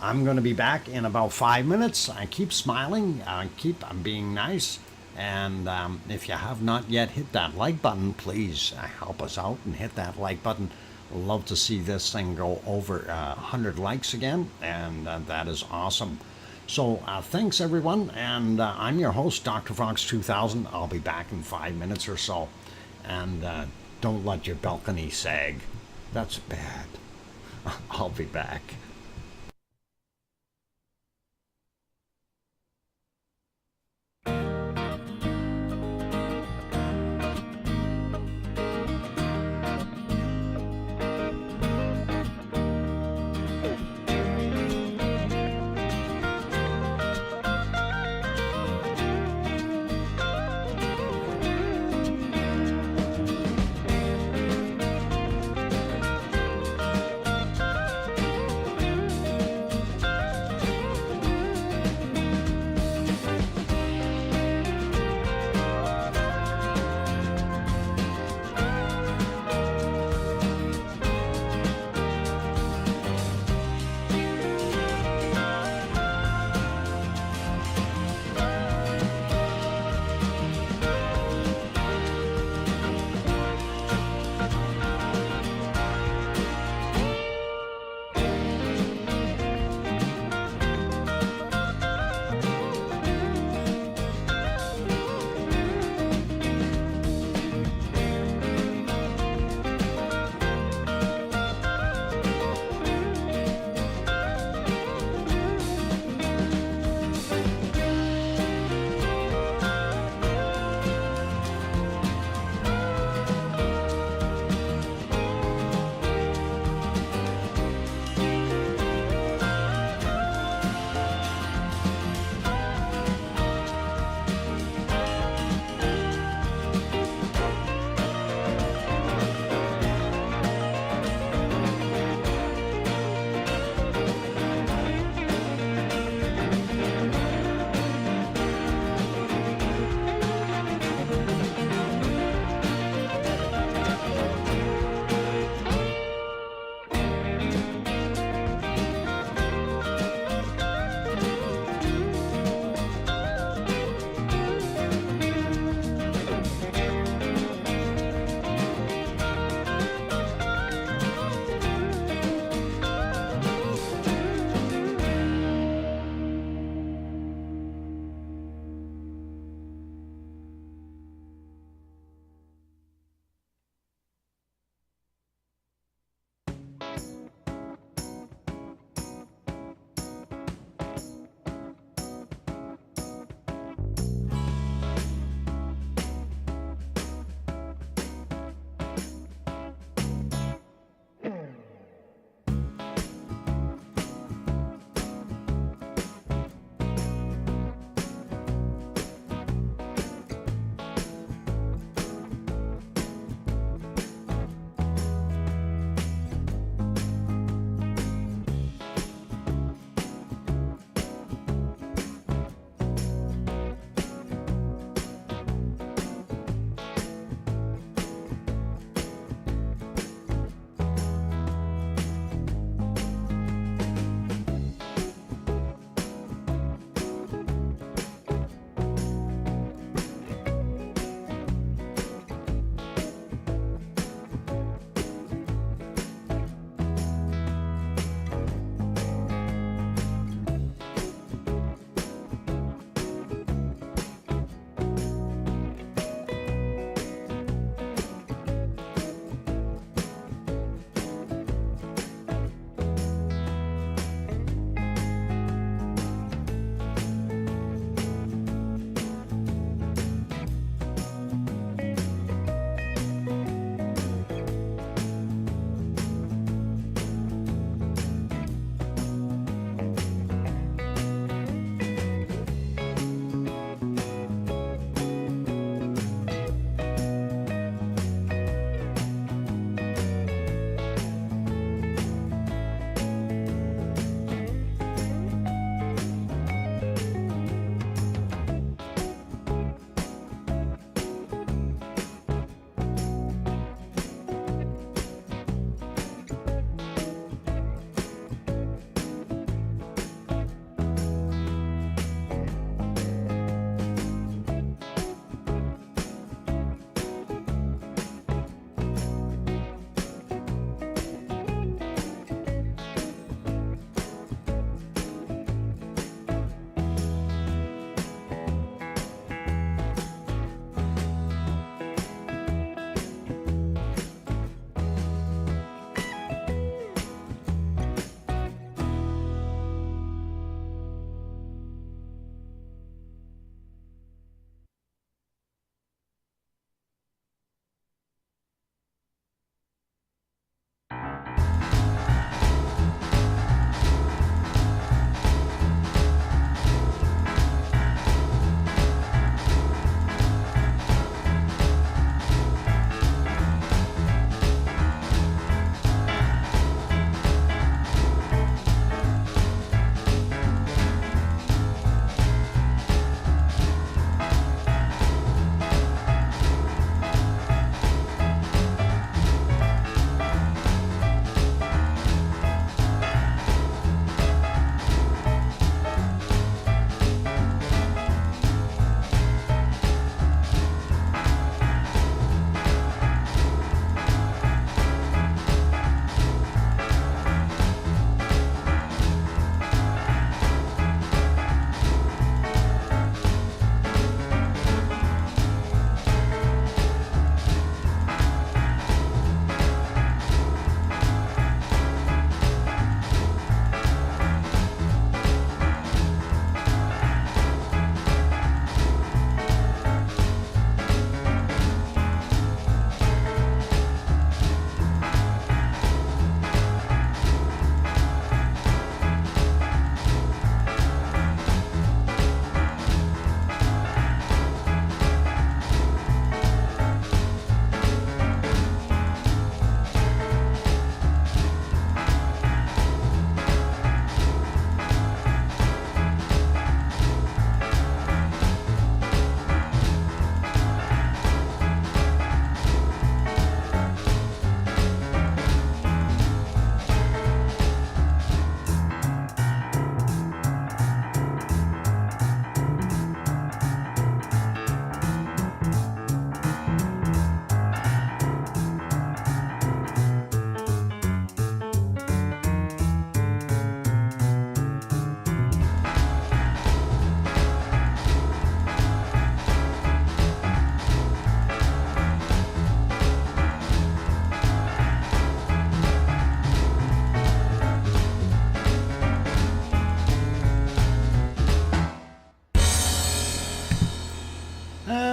I'm going to be back in about 5 minutes. I keep smiling. I'm being nice. And if you have not yet hit that like button, please help us out and hit that like button. Love to see this thing go over 100 likes again, and that is awesome. So thanks everyone, and I'm your host, DrFox2000. I'll be back in 5 minutes or so. And don't let your balcony sag. That's bad. I'll be back.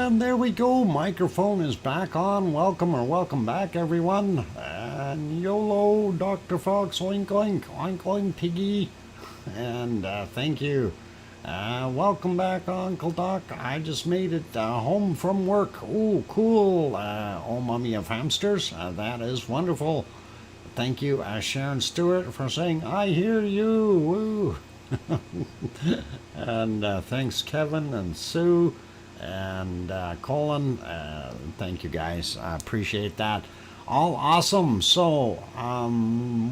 And there we go. Microphone is back on. Welcome or welcome back, everyone. And YOLO, Dr. Fox, oink oink, oink oink, piggy. And thank you. Welcome back, Uncle Doc. I just made it home from work. Oh, cool. Oh, mummy of hamsters. That is wonderful. Thank you, Sharon Stewart, for saying, I hear you. Woo. And thanks, Kevin and Sue and Colin. Thank you, guys. I appreciate that. All awesome. So,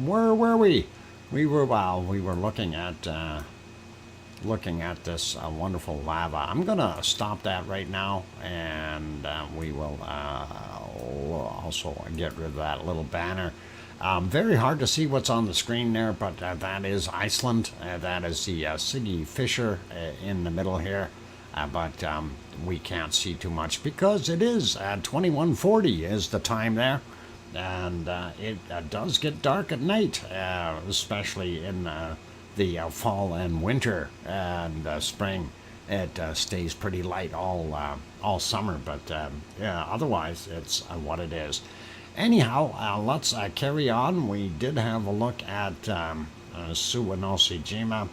where were we? We were looking at this wonderful lava. I'm gonna stop that right now, and we will also get rid of that little banner. Very hard to see what's on the screen there, but that is Iceland. That is the Siggy Fisher in the middle here. But we can't see too much because it is 2140 is the time there. And it does get dark at night, especially in the fall and winter and spring. It stays pretty light all summer, but yeah, otherwise it's what it is. Anyhow, let's carry on. We did have a look at Suwanoshijima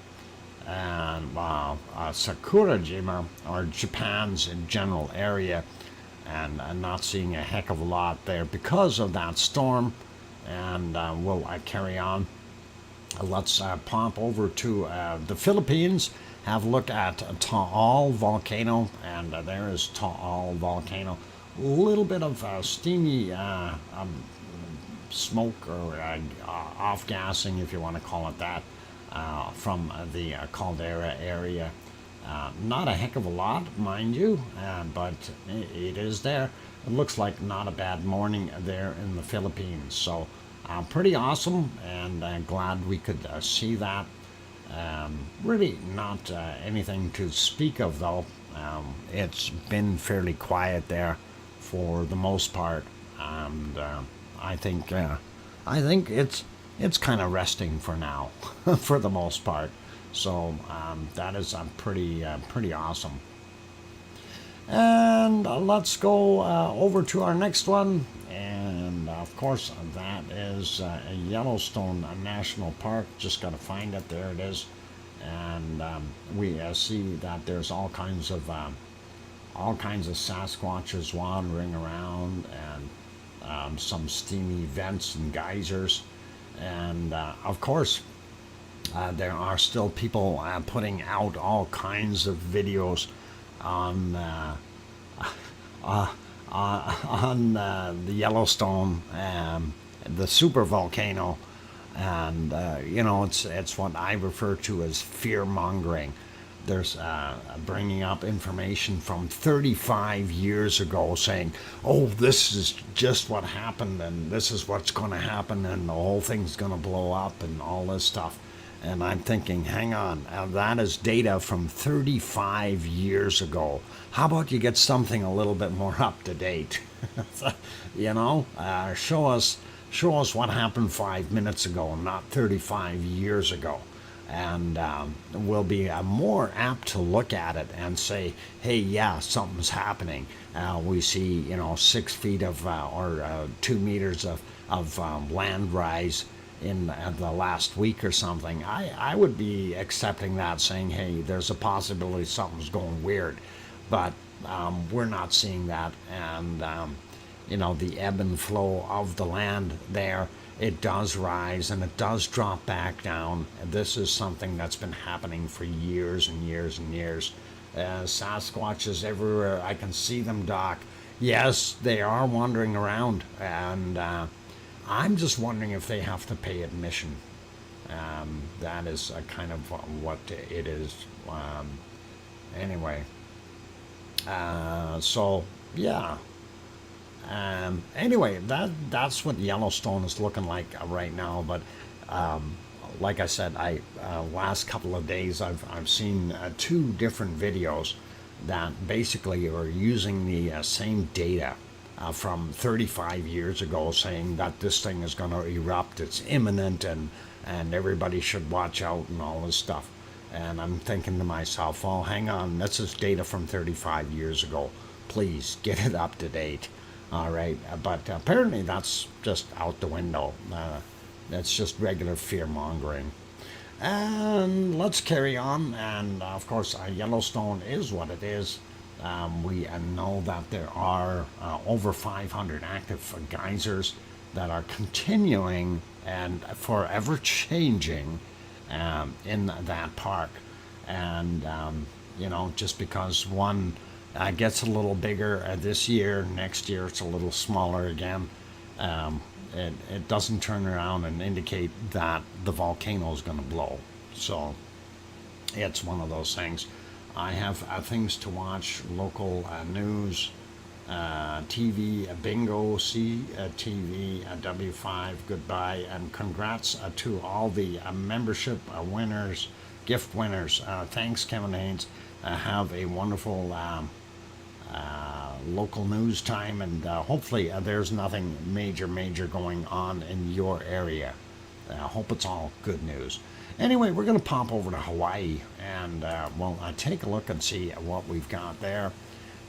and Sakurajima, or Japan's general area, and not seeing a heck of a lot there because of that storm. And we'll carry on. Let's pop over to the Philippines, have a look at Taal Volcano, and there is Taal Volcano. A little bit of steamy smoke or off-gassing, if you want to call it that, from the caldera area. Not a heck of a lot, mind you, but it is there. It looks like not a bad morning there in the Philippines. So pretty awesome, and glad we could see that. Really not anything to speak of, though. It's been fairly quiet there for the most part, and I think it's kind of resting for now, for the most part. So that is pretty awesome. And let's go over to our next one, and of course that is Yellowstone National Park. Just got to find it. There it is, and we see that there's all kinds of Sasquatches wandering around, and some steamy vents and geysers, and of course there are still people putting out all kinds of videos on the Yellowstone, the super volcano, and it's what I refer to as fear mongering. There's bringing up information from 35 years ago saying, oh, this is just what happened, and this is what's going to happen, and the whole thing's going to blow up, and all this stuff. And I'm thinking, hang on, that is data from 35 years ago. How about you get something a little bit more up to date? Show us what happened 5 minutes ago, not 35 years ago. And we'll be more apt to look at it and say, hey, yeah, something's happening. We see, 6 feet of or 2 meters of land rise in the last week or something. I would be accepting that, saying, hey, there's a possibility something's going weird. But we're not seeing that. And, the ebb and flow of the land there, it does rise and it does drop back down. This is something that's been happening for years and years and years. Sasquatches everywhere. I can see them, Doc. Yes, they are wandering around, and I'm just wondering if they have to pay admission. That is kind of what it is. Anyway, so yeah. Anyway, that's what Yellowstone is looking like right now. But like I said, last couple of days I've seen 2 different videos that basically are using the same data from 35 years ago, saying that this thing is going to erupt, it's imminent, and everybody should watch out and all this stuff. And I'm thinking to myself, well, hang on, this is data from 35 years ago. please get it up to date. All right, but apparently that's just out the window. That's just regular fear mongering. And let's carry on. And of course, Yellowstone is what it is. We know that there are over 500 active geysers that are continuing and forever changing in that park. And, just because one gets a little bigger this year, next year it's a little smaller again, it doesn't turn around and indicate that the volcano is going to blow. So it's one of those things. I have things to watch, local news, TV, bingo, TV, W5, goodbye, and congrats to all the membership winners, gift winners. Thanks, Kevin Haynes. Have a wonderful local news time, and hopefully there's nothing major going on in your area. I hope it's all good news. Anyway, we're going to pop over to Hawaii and take a look and see what we've got there.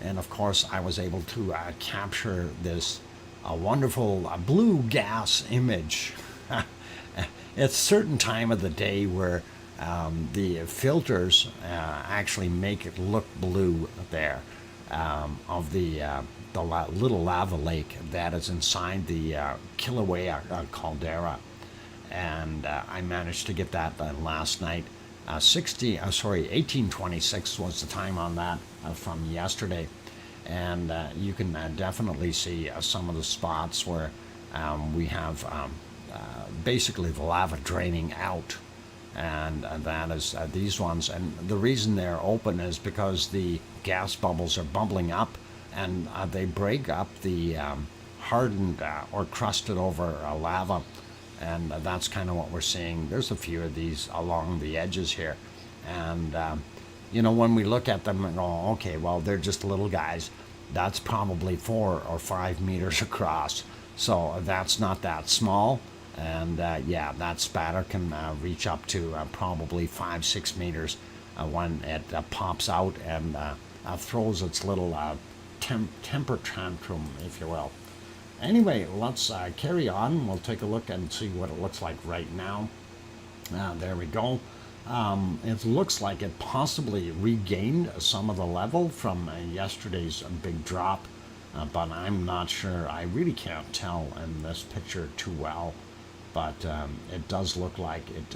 And of course, I was able to capture this wonderful blue gas image. It's a certain time of the day where the filters actually make it look blue there, of the little lava lake that is inside the Kilauea caldera. And I managed to get that last night. 1826 was the time on that from yesterday. And you can definitely see some of the spots where we have basically the lava draining out. And that is these ones. And the reason they're open is because the gas bubbles are bubbling up, and they break up the hardened or crusted over lava. And that's kind of what we're seeing. There's a few of these along the edges here. And, when we look at them and go, okay, well, they're just little guys. That's probably 4 or 5 meters across. So that's not that small. And, that spatter can reach up to probably 5-6 meters when it pops out and throws its little temper tantrum, if you will. Anyway, let's carry on. We'll take a look and see what it looks like right now. There we go. It looks like it possibly regained some of the level from yesterday's big drop, but I'm not sure. I really can't tell in this picture too well, but it does look like it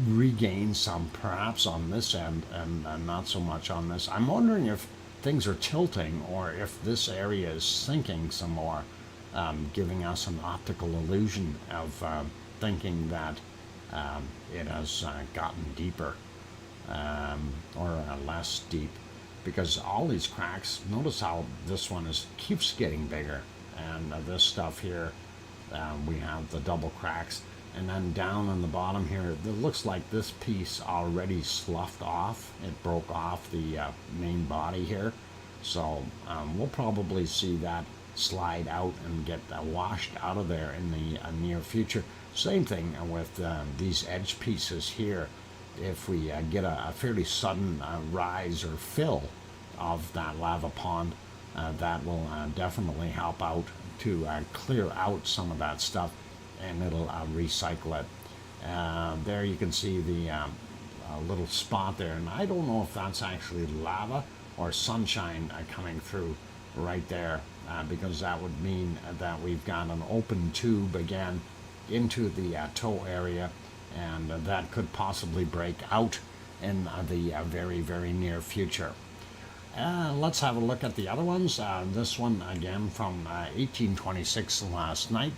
regained some perhaps on this end and not so much on this. I'm wondering if things are tilting or if this area is sinking some more, giving us an optical illusion of thinking that it has gotten deeper or less deep, because all these cracks, notice how this one keeps getting bigger, and this stuff here, we have the double cracks, and then down on the bottom here, it looks like this piece already sloughed off. It broke off the main body here. So we'll probably see that slide out and get washed out of there in the near future. Same thing with these edge pieces here. If we get a fairly sudden rise or fill of that lava pond, that will definitely help out to clear out some of that stuff, and it'll recycle it. There you can see the little spot there, and I don't know if that's actually lava or sunshine coming through right there, because that would mean that we've got an open tube again into the toe area, and that could possibly break out in the very, very near future. Let's have a look at the other ones. This one again from 1826 last night.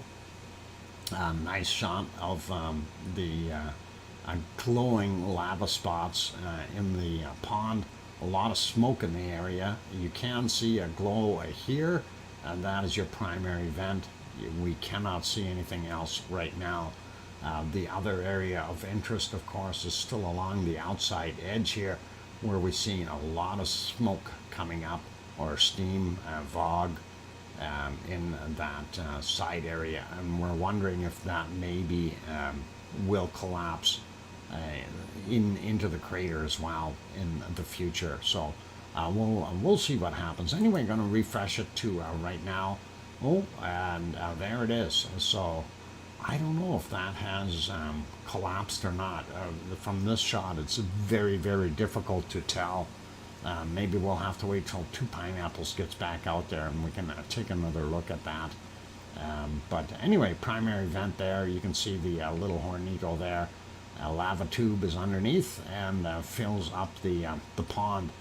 Nice shot of the glowing lava spots in the pond. A lot of smoke in the area. You can see a glow here, and that is your primary vent. We cannot see anything else right now. The other area of interest, of course, is still along the outside edge here, where we've seen a lot of smoke coming up, or steam, fog, in that side area, and we're wondering if that maybe will collapse into the crater as well in the future. So we'll see what happens. Anyway, going to refresh it to right now. Oh, and there it is. So I don't know if that has collapsed or not. From this shot, it's very, very difficult to tell. Maybe we'll have to wait till Two Pineapples gets back out there and we can take another look at that. But anyway, primary vent there. You can see the little hornito there. A lava tube is underneath and fills up the pond.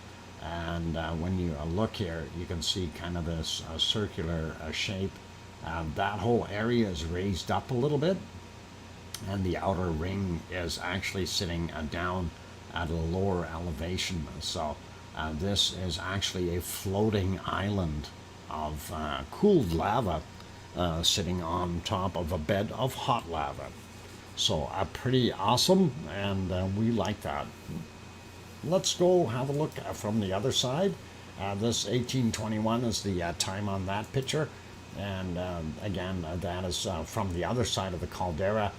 And when you look here, you can see kind of this circular shape. That whole area is raised up a little bit, and the outer ring is actually sitting down at a lower elevation. So this is actually a floating island of cooled lava sitting on top of a bed of hot lava. So pretty awesome, and we like that. Let's go have a look from the other side. This 1821 is the time on that picture. And again, that is from the other side of the caldera.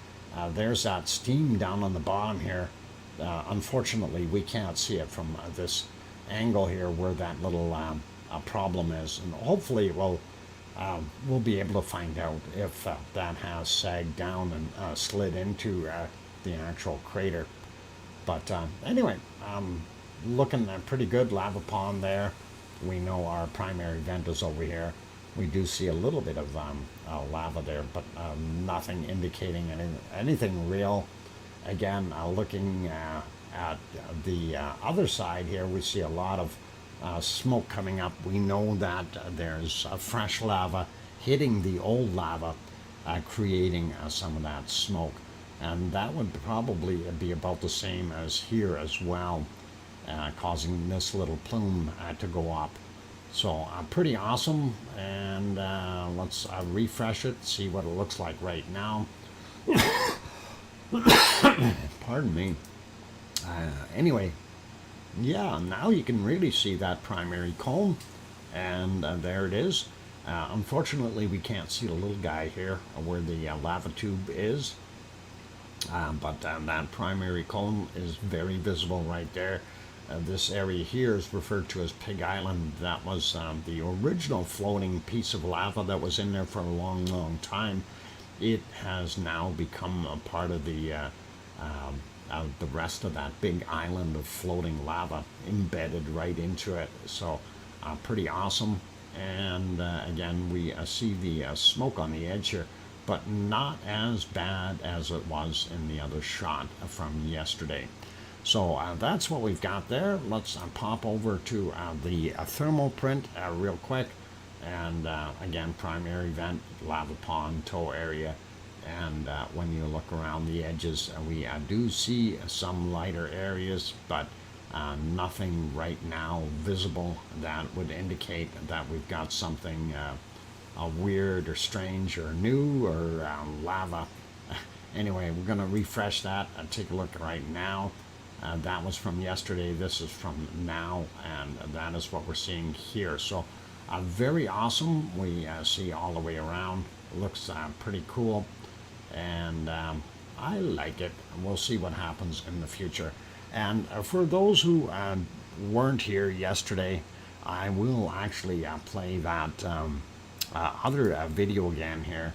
There's that steam down on the bottom here. Unfortunately, we can't see it from this angle here where that little problem is. And hopefully we'll be able to find out if that has sagged down and slid into the actual crater. But anyway, looking pretty good. Lava pond there. We know our primary vent is over here. We do see a little bit of lava there, but nothing indicating anything real. Again, looking at the other side here, we see a lot of smoke coming up. We know that there's fresh lava hitting the old lava, creating some of that smoke. And that would probably be about the same as here as well, causing this little plume to go up. So pretty awesome, and let's refresh it, see what it looks like right now. Pardon me. Anyway, yeah, now you can really see that primary cone, and there it is. Unfortunately, we can't see the little guy here where the lava tube is. But that primary cone is very visible right there. This area here is referred to as Pig Island. That was the original floating piece of lava that was in there for a long, long time. It has now become a part of the rest of that big island of floating lava embedded right into it. So pretty awesome. And again, we see the smoke on the edge here, but not as bad as it was in the other shot from yesterday. So that's what we've got there. Let's pop over to the thermal print real quick. And again, primary vent, lava pond, tow area. And when you look around the edges, we do see some lighter areas, but nothing right now visible that would indicate that we've got something weird or strange or new or lava. Anyway, we're going to refresh that and take a look right now. That was from yesterday. This is from now, and that is what we're seeing here. So very awesome. We see all the way around. It looks pretty cool, and I like it. We'll see what happens in the future. And for those who weren't here yesterday, I will actually play that other video again here,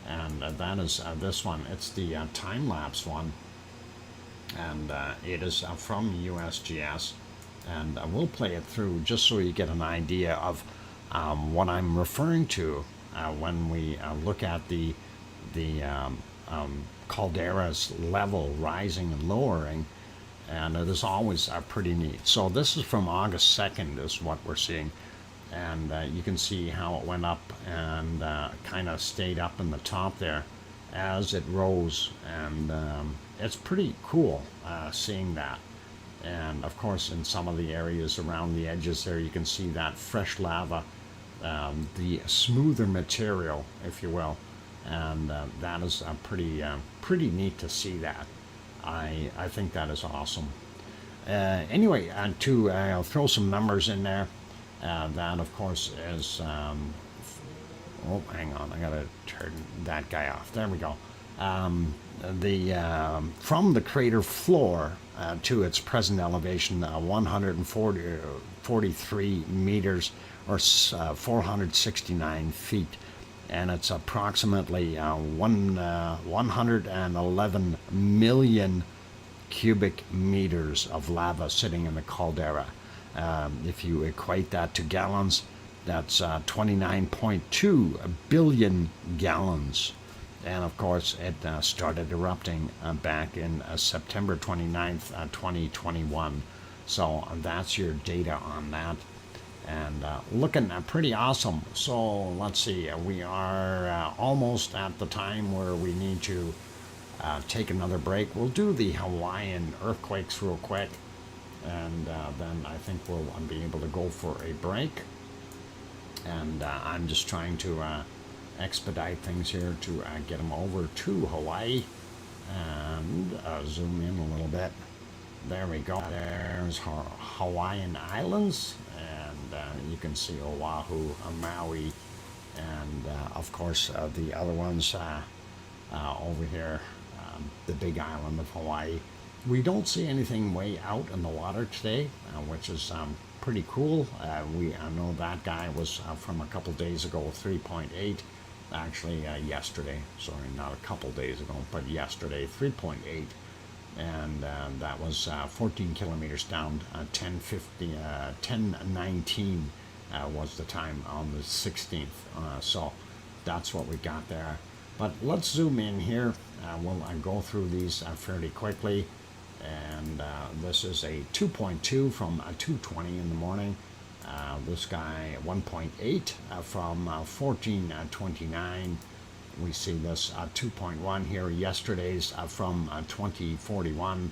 and that is this one. It's the time-lapse one, and it is from USGS, and we'll play it through just so you get an idea of what I'm referring to when we look at the caldera's level rising and lowering, and it is always pretty neat. So this is from August 2nd is what we're seeing, and you can see how it went up and kind of stayed up in the top there as it rose, and it's pretty cool seeing that. And of course, in some of the areas around the edges there, you can see that fresh lava, the smoother material, if you will, and that is pretty neat to see that. I think that is awesome. Anyway, to throw some numbers in there, that of course is, oh, hang on, I gotta turn that guy off. There we go. From the crater floor, to its present elevation, 143 meters or 469 feet. And it's approximately 111 million cubic meters of lava sitting in the caldera. If you equate that to gallons, that's 29.2 billion gallons. And of course, it started erupting back in September 29th, 2021. So that's your data on that. And looking pretty awesome. So let's see, we are almost at the time where we need to take another break. We'll do the Hawaiian earthquakes real quick, and then I think we'll be able to go for a break. And I'm just trying to expedite things here to get them over to Hawaii, and zoom in a little bit. There we go. There's Hawaiian Islands, and you can see Oahu, Maui, and of course the other ones over here, the big island of Hawaii. We don't see anything way out in the water today, which is pretty cool. I know that guy was from a couple days ago, 3.8. Actually, yesterday. Sorry, not a couple days ago, but yesterday, 3.8. And that was 14 kilometers down, 10:19 was the time on the 16th. So that's what we got there. But let's zoom in here. We'll go through these fairly quickly. And this is a 2.2 from 2:20 in the morning. This guy 1.8 from 14:29. We see this 2.1 here. Yesterday's from 20:41.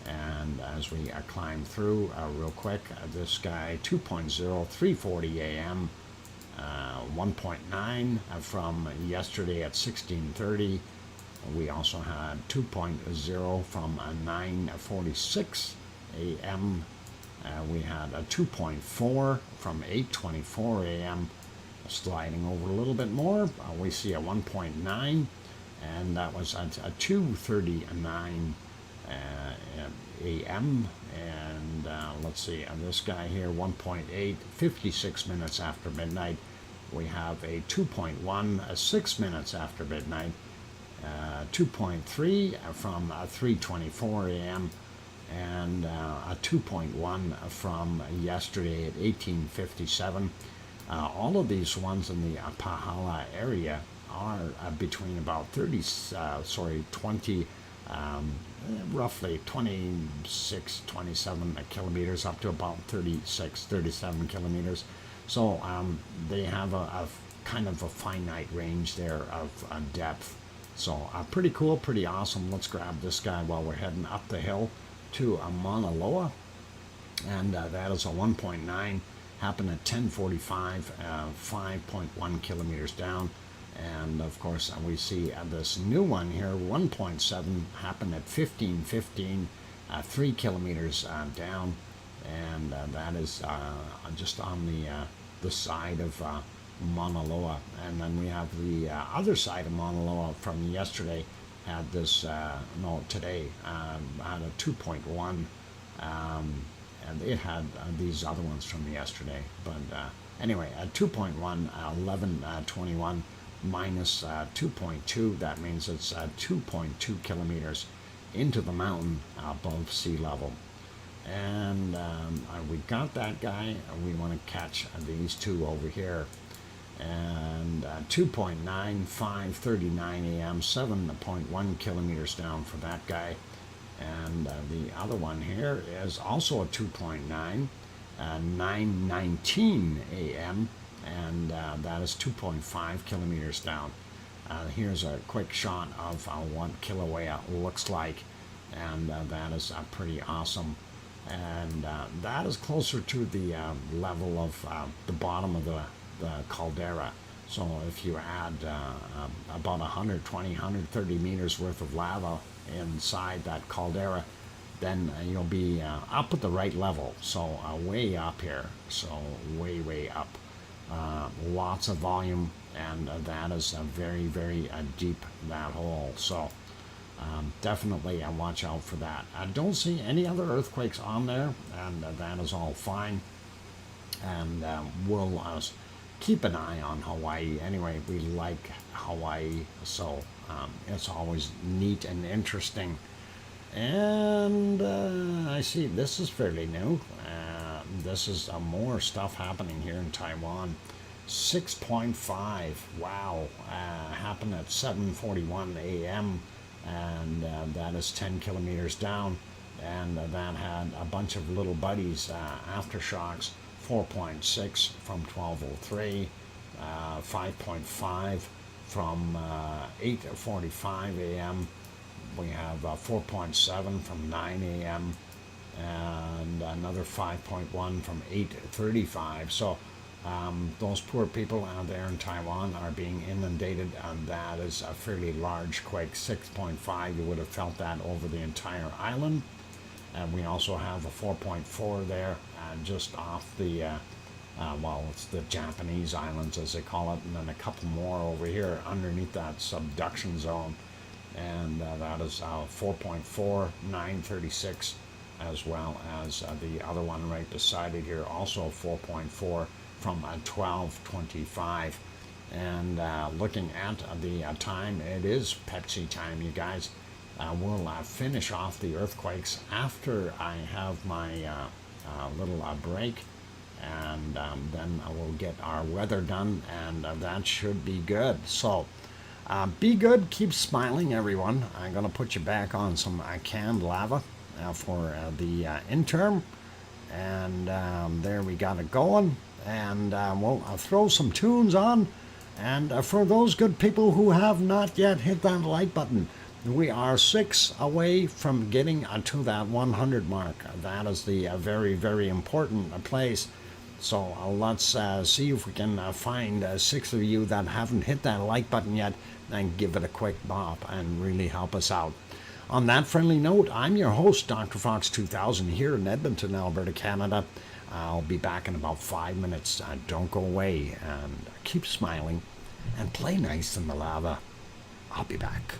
And as we climb through real quick, this guy 2.0, 3:40 a.m. 1.9 from yesterday at 16:30. We also had 2.0 from 9:46 a.m. We had a 2.4 from 8:24 a.m. Sliding over a little bit more, we see a 1.9, and that was at 2:39 a.m. And let's see, this guy here, 1.8, 56 minutes after midnight. We have a 2.1, 6 minutes after midnight. 2.3 from 3:24 a.m. and a 2.1 from yesterday at 18:57. All of these ones in the Pahala area are between about 20, roughly 26, 27 kilometers up to about 36, 37 kilometers. So they have a kind of a finite range there of depth. So pretty cool, pretty awesome. Let's grab this guy while we're heading up the hill to Mauna Loa. And that is a 1.9. Happened at 10:45, 5.1 kilometers down. And of course, we see this new one here, 1.7, happened at 15:15, 3 kilometers down. And that is just on the side of Mauna Loa. And then we have the other side of Mauna Loa from yesterday, had this, today, had a 2.1. And it had these other ones from yesterday. But anyway, at 2.1, 11:21 minus 2.2, that means it's 2.2 kilometers into the mountain above sea level. And we got that guy. We want to catch these two over here. And 2.9, 5:39 a.m., 7.1 kilometers down for that guy. And the other one here is also a 2.9, 9:19 a.m., and that is 2.5 kilometers down. Here's a quick shot of what Kilauea looks like, and that is pretty awesome. And that is closer to the level of the bottom of the caldera. So if you add about 120, 130 meters worth of lava inside that caldera, then you'll be up at the right level. So way up here. So way up. Lots of volume, and that is very, very deep, that hole. So definitely watch out for that. I don't see any other earthquakes on there, and that is all fine. And we'll keep an eye on Hawaii. Anyway, we like Hawaii, so it's always neat and interesting. And I see this is fairly new. This is more stuff happening here in Taiwan. 6.5, wow, happened at 7:41 a.m. and that is 10 kilometers down, and that had a bunch of little buddies, aftershocks. 4.6 from 12:03, 5.5 from 8:45 a.m. We have 4.7 from 9 a.m. and another 5.1 from 8:35. So those poor people out there in Taiwan are being inundated, and that is a fairly large quake. 6.5, you would have felt that over the entire island. And we also have a 4.4 there, just off the, well, it's the Japanese islands as they call it, and then a couple more over here underneath that subduction zone. And that is 4.4, 9:36, as well as the other one right beside it here, also 4.4 from 12:25. And looking at the time, it is Pepsi time, you guys. We'll finish off the earthquakes after I have my little break, and then we'll get our weather done, and that should be good. So be good, keep smiling, everyone. I'm going to put you back on some canned lava for the interim, and there we got it going. And we'll throw some tunes on, and for those good people who have not yet hit that like button, we are 6 away from getting to that 100 mark. That is the very, very important place. So let's see if we can find 6 of you that haven't hit that like button yet, and give it a quick bop and really help us out. On that friendly note, I'm your host, DrFox2000, here in Edmonton, Alberta, Canada. I'll be back in about 5 minutes. Don't go away, and keep smiling and play nice in the lava. I'll be back.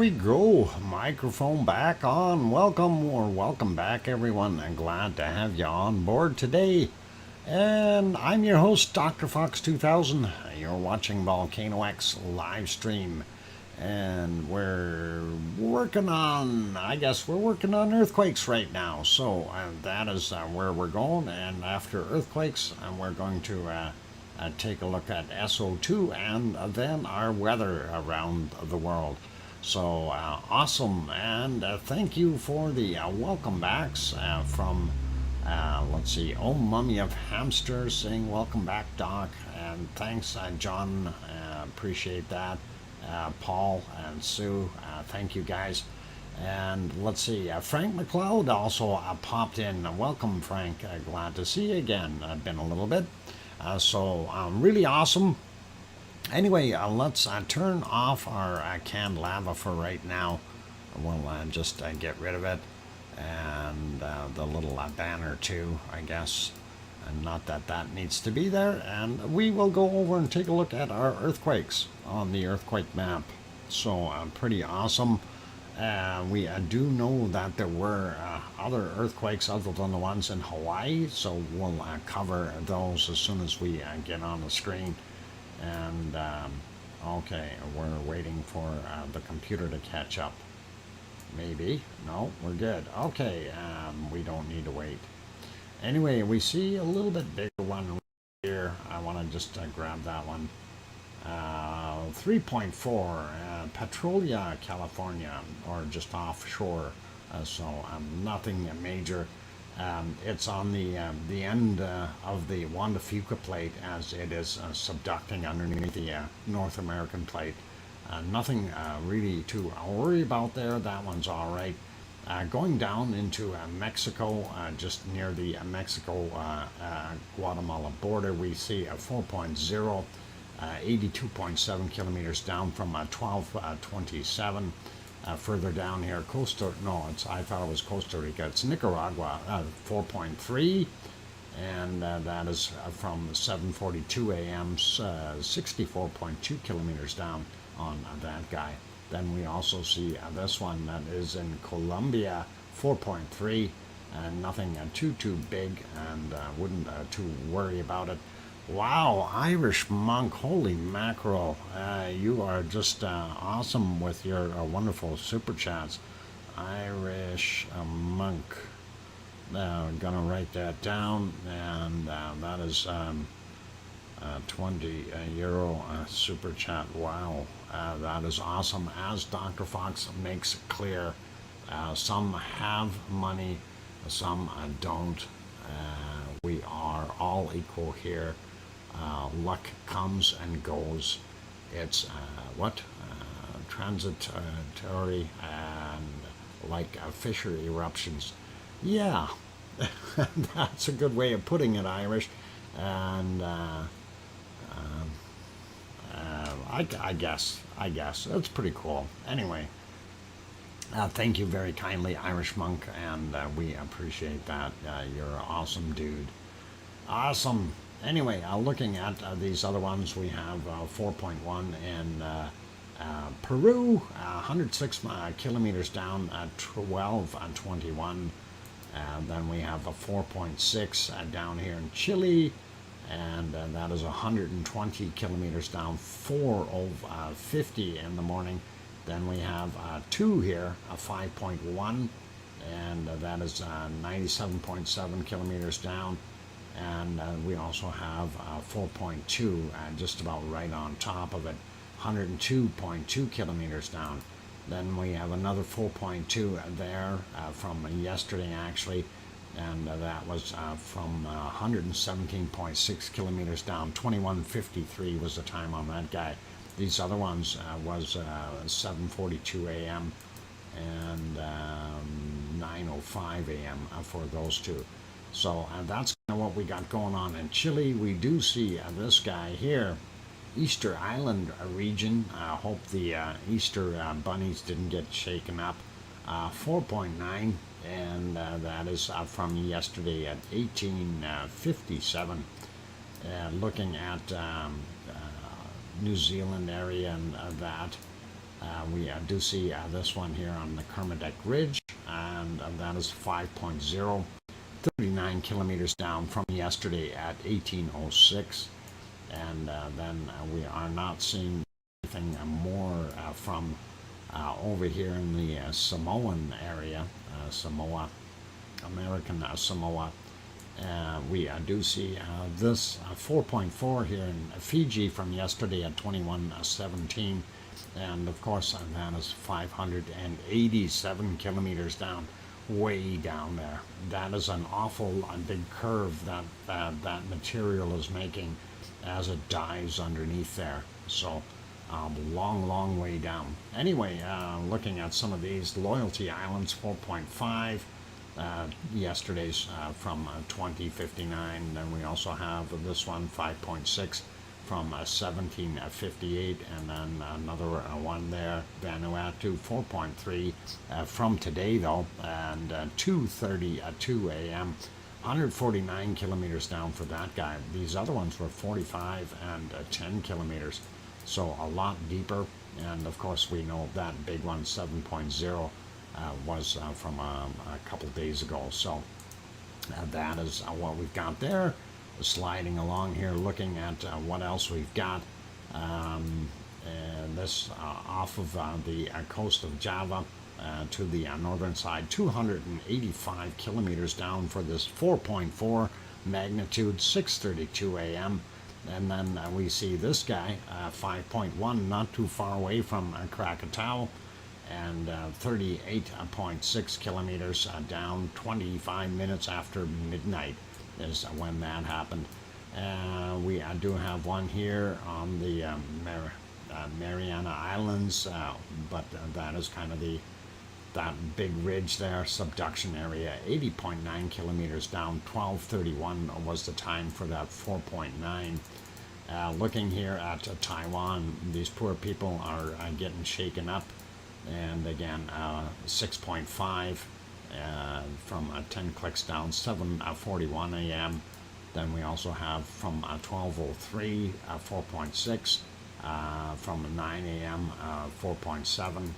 we go. Microphone back on. Welcome back, everyone. I'm glad to have you on board today. And I'm your host, DrFox2000. You're watching VolcanoX live stream. And we're working on earthquakes right now. So that is where we're going. And after earthquakes, we're going to take a look at SO2 and then our weather around the world. So awesome, and thank you for the welcome backs from, let's see, Oh Mummy of Hamsters saying welcome back, Doc, and thanks, John, appreciate that, Paul and Sue, thank you guys. And let's see, Frank McLeod also popped in. Welcome, Frank, glad to see you again. Been a little bit. So really awesome. Anyway, let's turn off our canned lava for right now. We'll just get rid of it. And the little banner too, I guess. And not that that needs to be there. And we will go over and take a look at our earthquakes on the earthquake map. So pretty awesome. We do know that there were other earthquakes other than the ones in Hawaii, so we'll cover those as soon as we get on the screen. And okay, we're waiting for the computer to catch up. Maybe. No, we're good. Okay, we don't need to wait. Anyway, we see a little bit bigger one here. I want to just grab that one. 3.4, Petrolia, California, or just offshore, so nothing major. It's on the end of the Juan de Fuca plate as it is subducting underneath the North American plate. Nothing really to worry about there. That one's all right. Going down into Mexico, just near the Mexico-Guatemala border, we see a 4.0. 82.7 kilometers down from 1227. Further down here, I thought it was Costa Rica. It's Nicaragua, 4.3, and that is from 7:42 a.m. 64.2 kilometers down on that guy. Then we also see this one that is in Colombia, 4.3, and nothing too big, and wouldn't too worry about it. Wow, Irish Monk, holy mackerel. You are just awesome with your wonderful super chats. Irish Monk. I'm going to write that down, and that is 20 euro super chat. Wow, that is awesome. As Dr. Fox makes it clear, some have money, some don't. We are all equal here. Luck comes and goes. It's transitory and like fissure eruptions. Yeah, that's a good way of putting it, Irish. And I guess that's pretty cool. Anyway, thank you very kindly, Irish Monk, and we appreciate that. You're an awesome dude. Awesome. Anyway, looking at these other ones, we have 4.1 in Peru, 106 kilometers down, 1221. Then we have a 4.6 down here in Chile, and that is 120 kilometers down, 4:50 in the morning. Then we have 2 here, a 5.1, and that is 97.7 kilometers down. And we also have 4.2 just about right on top of it, 102.2 kilometers down. Then we have another 4.2 there from yesterday actually, and that was from 117.6 kilometers down. 21:53 was the time on that guy. These other ones was 7:42 a.m. and 9:05 a.m. For those two. So that's kind of what we got going on in Chile. We do see this guy here, Easter Island region. I hope the Easter bunnies didn't get shaken up. 4.9, and that is from yesterday at 1857. Looking at New Zealand area and that. We do see this one here on the Kermadec Ridge, and that is 5.0, 39 kilometers down from yesterday at 1806. And then we are not seeing anything more from over here in the Samoan area, Samoa, American Samoa. We do see this 4.4 here in Fiji from yesterday at 2117, and of course that is 587 kilometers down, way down there. That is an awful big curve that that material is making as it dives underneath there. So long way down. Anyway, looking at some of these, Loyalty Islands 4.5. Yesterday's from 2059. Then we also have this one 5.6 from 1758, and then another one there, Vanuatu 4.3 from today though, and 2:32 a.m. 149 kilometers down for that guy. These other ones were 45 and 10 kilometers, so a lot deeper. And of course we know that big one 7.0 was from a couple days ago. So that is what we've got there. Sliding along here, looking at what else we've got. This off of the coast of Java to the northern side, 285 kilometers down for this 4.4 magnitude, 6:32 a.m. And then we see this guy, 5.1, not too far away from Krakatoa, and 38.6 kilometers down, 25 minutes after midnight is when that happened. We do have one here on the Mariana Islands, but that is kind of that big ridge there, subduction area, 80.9 kilometers down, 12:31 was the time for that 4.9. Looking here at Taiwan, these poor people are getting shaken up, and again 6.5 from 10 clicks down, 7:41 a.m. Then we also have from 12:03 4.6, from 9 a.m. 4.7,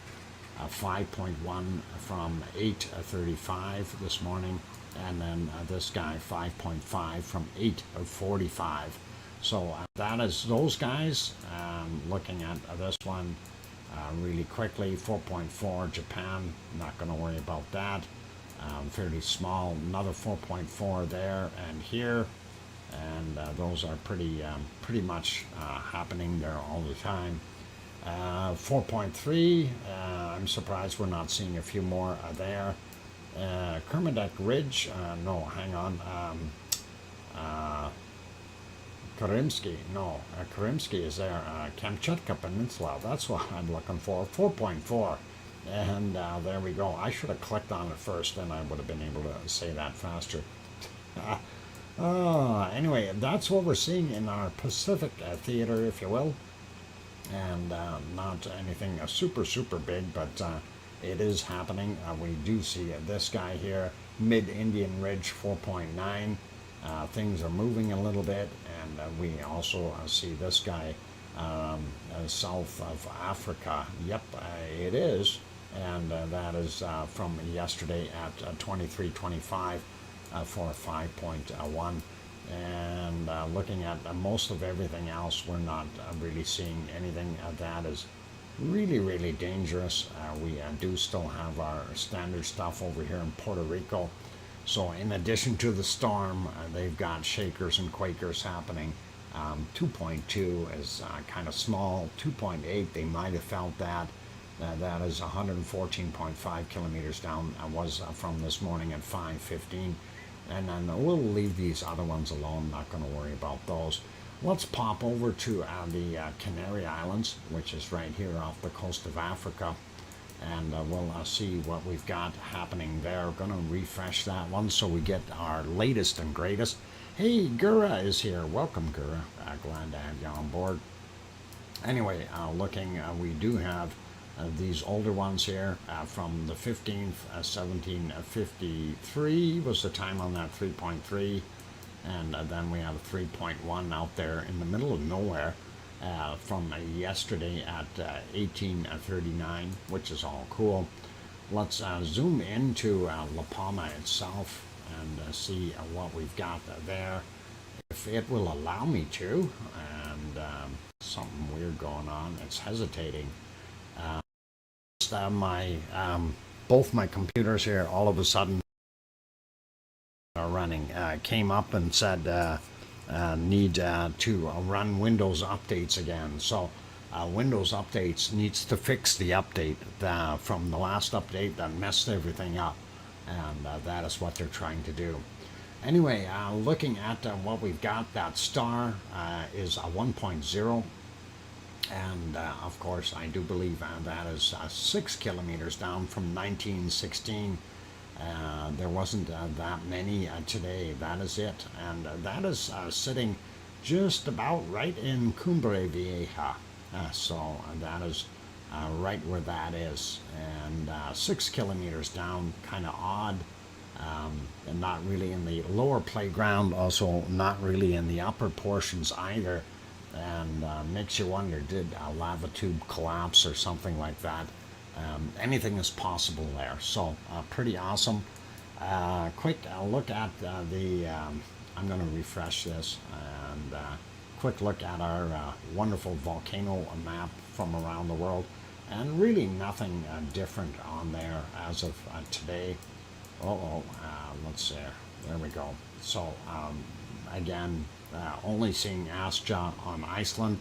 5.1 from 8:35 this morning, and then this guy 5.5 from 8:45. So that is those guys. Looking at this one really quickly, 4.4 Japan, not going to worry about that. Fairly small, another 4.4 there and here, and those are pretty much happening there all the time. 4.3, I'm surprised we're not seeing a few more there. Kermadec Ridge, no, hang on. Karimsky, no, Karimsky is there. Kamchatka Peninsula, that's what I'm looking for. 4.4, and there we go. I should have clicked on it first, then I would have been able to say that faster. Anyway, that's what we're seeing in our Pacific theater, if you will. And not anything super big, but it is happening. We do see this guy here, Mid-Indian Ridge 4.9. Things are moving a little bit, and we also see this guy south of Africa. Yep, it is, and that is from yesterday at 23:25 for 5.1. And looking at most of everything else, we're not really seeing anything that is really dangerous. We do still have our standard stuff over here in Puerto Rico. So in addition to the storm, they've got shakers and quakers happening. 2.2 is kind of small. 2.8, they might have felt that. That is 114.5 kilometers down. Was from this morning at 5:15. And then we'll leave these other ones alone, not going to worry about those. Let's pop over to the Canary Islands, which is right here off the coast of Africa, and we'll see what we've got happening there. Going to refresh that one so we get our latest and greatest. Hey, Gura is here. Welcome, Gura. Glad to have you on board. Anyway, looking, we do have these older ones here from the 15th, 1753 was the time on that 3.3, and then we have 3.1 out there in the middle of nowhere. from yesterday at 1839, which is all cool. Let's zoom into La Palma itself and see what we've got there, if it will allow me to. And something weird going on. It's hesitating. My both my computers here all of a sudden are running. Came up and said need to run Windows updates again. So Windows updates needs to fix the update from the last update that messed everything up, and that is what they're trying to do. Anyway, looking at what we've got, that star is a 1.0, and of course I do believe that is 6 kilometers down from 1916. There wasn't that many today. That is it, and that is sitting just about right in Cumbre Vieja. So that is right where that is, and 6 kilometers down, kind of odd, and not really in the lower playground, also not really in the upper portions either, and makes you wonder, did a lava tube collapse or something like that? Anything is possible there, so pretty awesome. Quick look at I'm going to refresh this, and quick look at our wonderful volcano map from around the world, and really nothing different on there as of today. Let's see, there we go. So again, only seeing Asja on Iceland,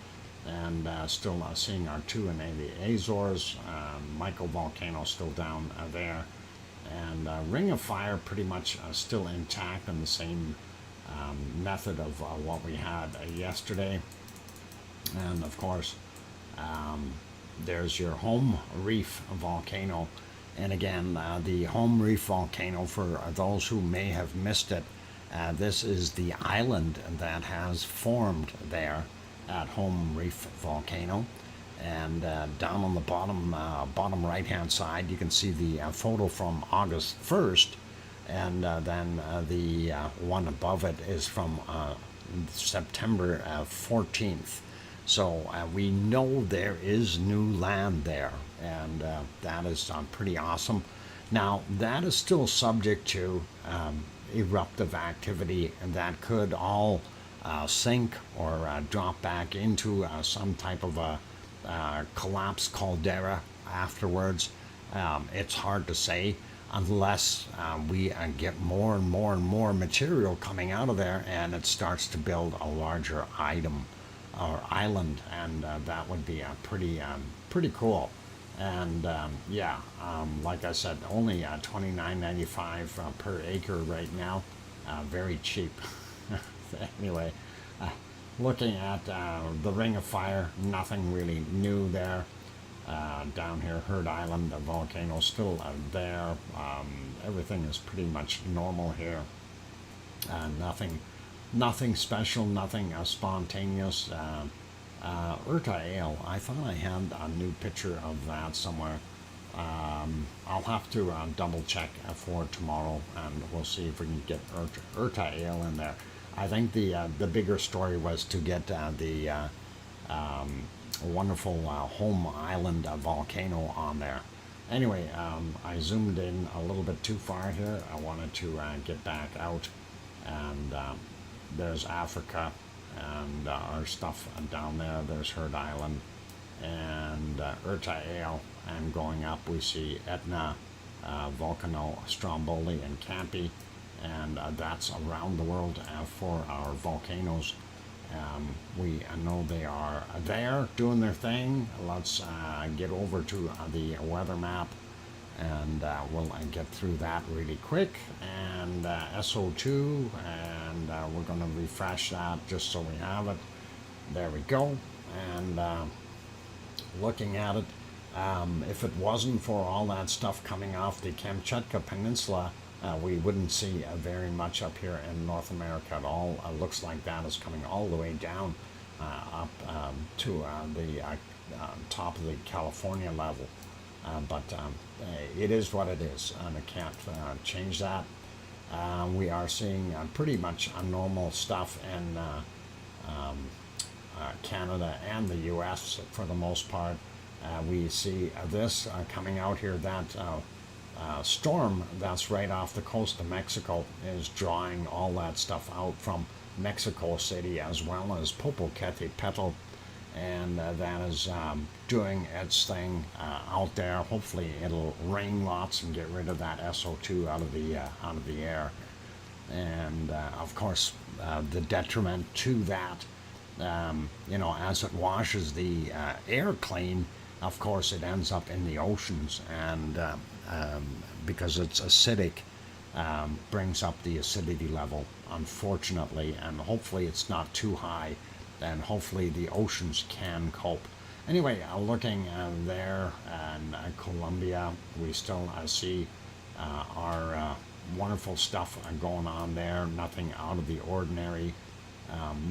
and still seeing our two in the Azores. Michael Volcano still down there, and Ring of Fire pretty much still intact in the same method of what we had yesterday. And of course, there's your home reef volcano. And again, the home reef volcano, for those who may have missed it, this is the island that has formed there at home reef volcano. And down on the bottom right hand side, you can see the photo from August 1st, and then the one above it is from September 14th. So we know there is new land there, and that is pretty awesome. Now, that is still subject to eruptive activity, and that could all sink or drop back into some type of a collapsed caldera afterwards. It's hard to say unless we get more and more and more material coming out of there, and it starts to build a larger item or island, and that would be pretty cool. And like I said, only $29.95 per acre right now, very cheap. Anyway, looking at the Ring of Fire, nothing really new there. Down here, Heard Island, the volcano still there. Everything is pretty much normal here. Nothing special, nothing spontaneous. Urta Ale, I thought I had a new picture of that somewhere. I'll have to double check for tomorrow, and we'll see if we can get Urta Ale in there. I think the bigger story was to get the wonderful home island volcano on there. Anyway, I zoomed in a little bit too far here. I wanted to get back out, and there's Africa, and our stuff down there. There's Heard Island and Urta Ale, and going up we see Etna, Volcano Stromboli, and Campi, and that's around the world for our volcanoes. We know they are there doing their thing. Let's get over to the weather map, and we'll get through that really quick. And SO2, and we're going to refresh that just so we have it. There we go. And looking at it, if it wasn't for all that stuff coming off the Kamchatka Peninsula, we wouldn't see very much up here in North America at all. Looks like that is coming all the way down up to the top of the California level. But it is what it is, and I can't change that. We are seeing pretty much normal stuff in Canada and the U.S. for the most part. We see this coming out here, that storm that's right off the coast of Mexico is drawing all that stuff out from Mexico City as well as Popocatépetl, and that is doing its thing out there. Hopefully it'll rain lots and get rid of that SO2 out of the air, and of course the detriment to that, as it washes the air clean, of course it ends up in the oceans, and because it's acidic, brings up the acidity level, unfortunately, and hopefully it's not too high, and hopefully the oceans can cope. Anyway, looking there in Colombia, we still see our wonderful stuff going on there, nothing out of the ordinary.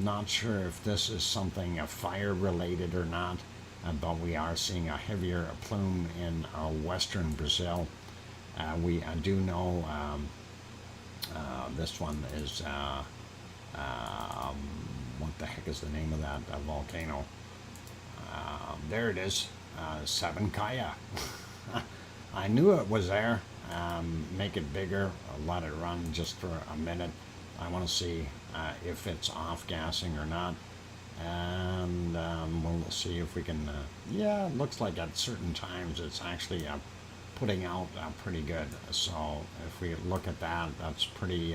Not sure if this is something fire related or not, but we are seeing a heavier plume in western Brazil. We do know this one is, what the heck is the name of that volcano? There it is, Sabancaya. I knew it was there. Make it bigger, let it run just for a minute. I want to see if it's off gassing or not. And we'll see if we can, yeah, it looks like at certain times it's actually putting out pretty good. So if we look at that, that's pretty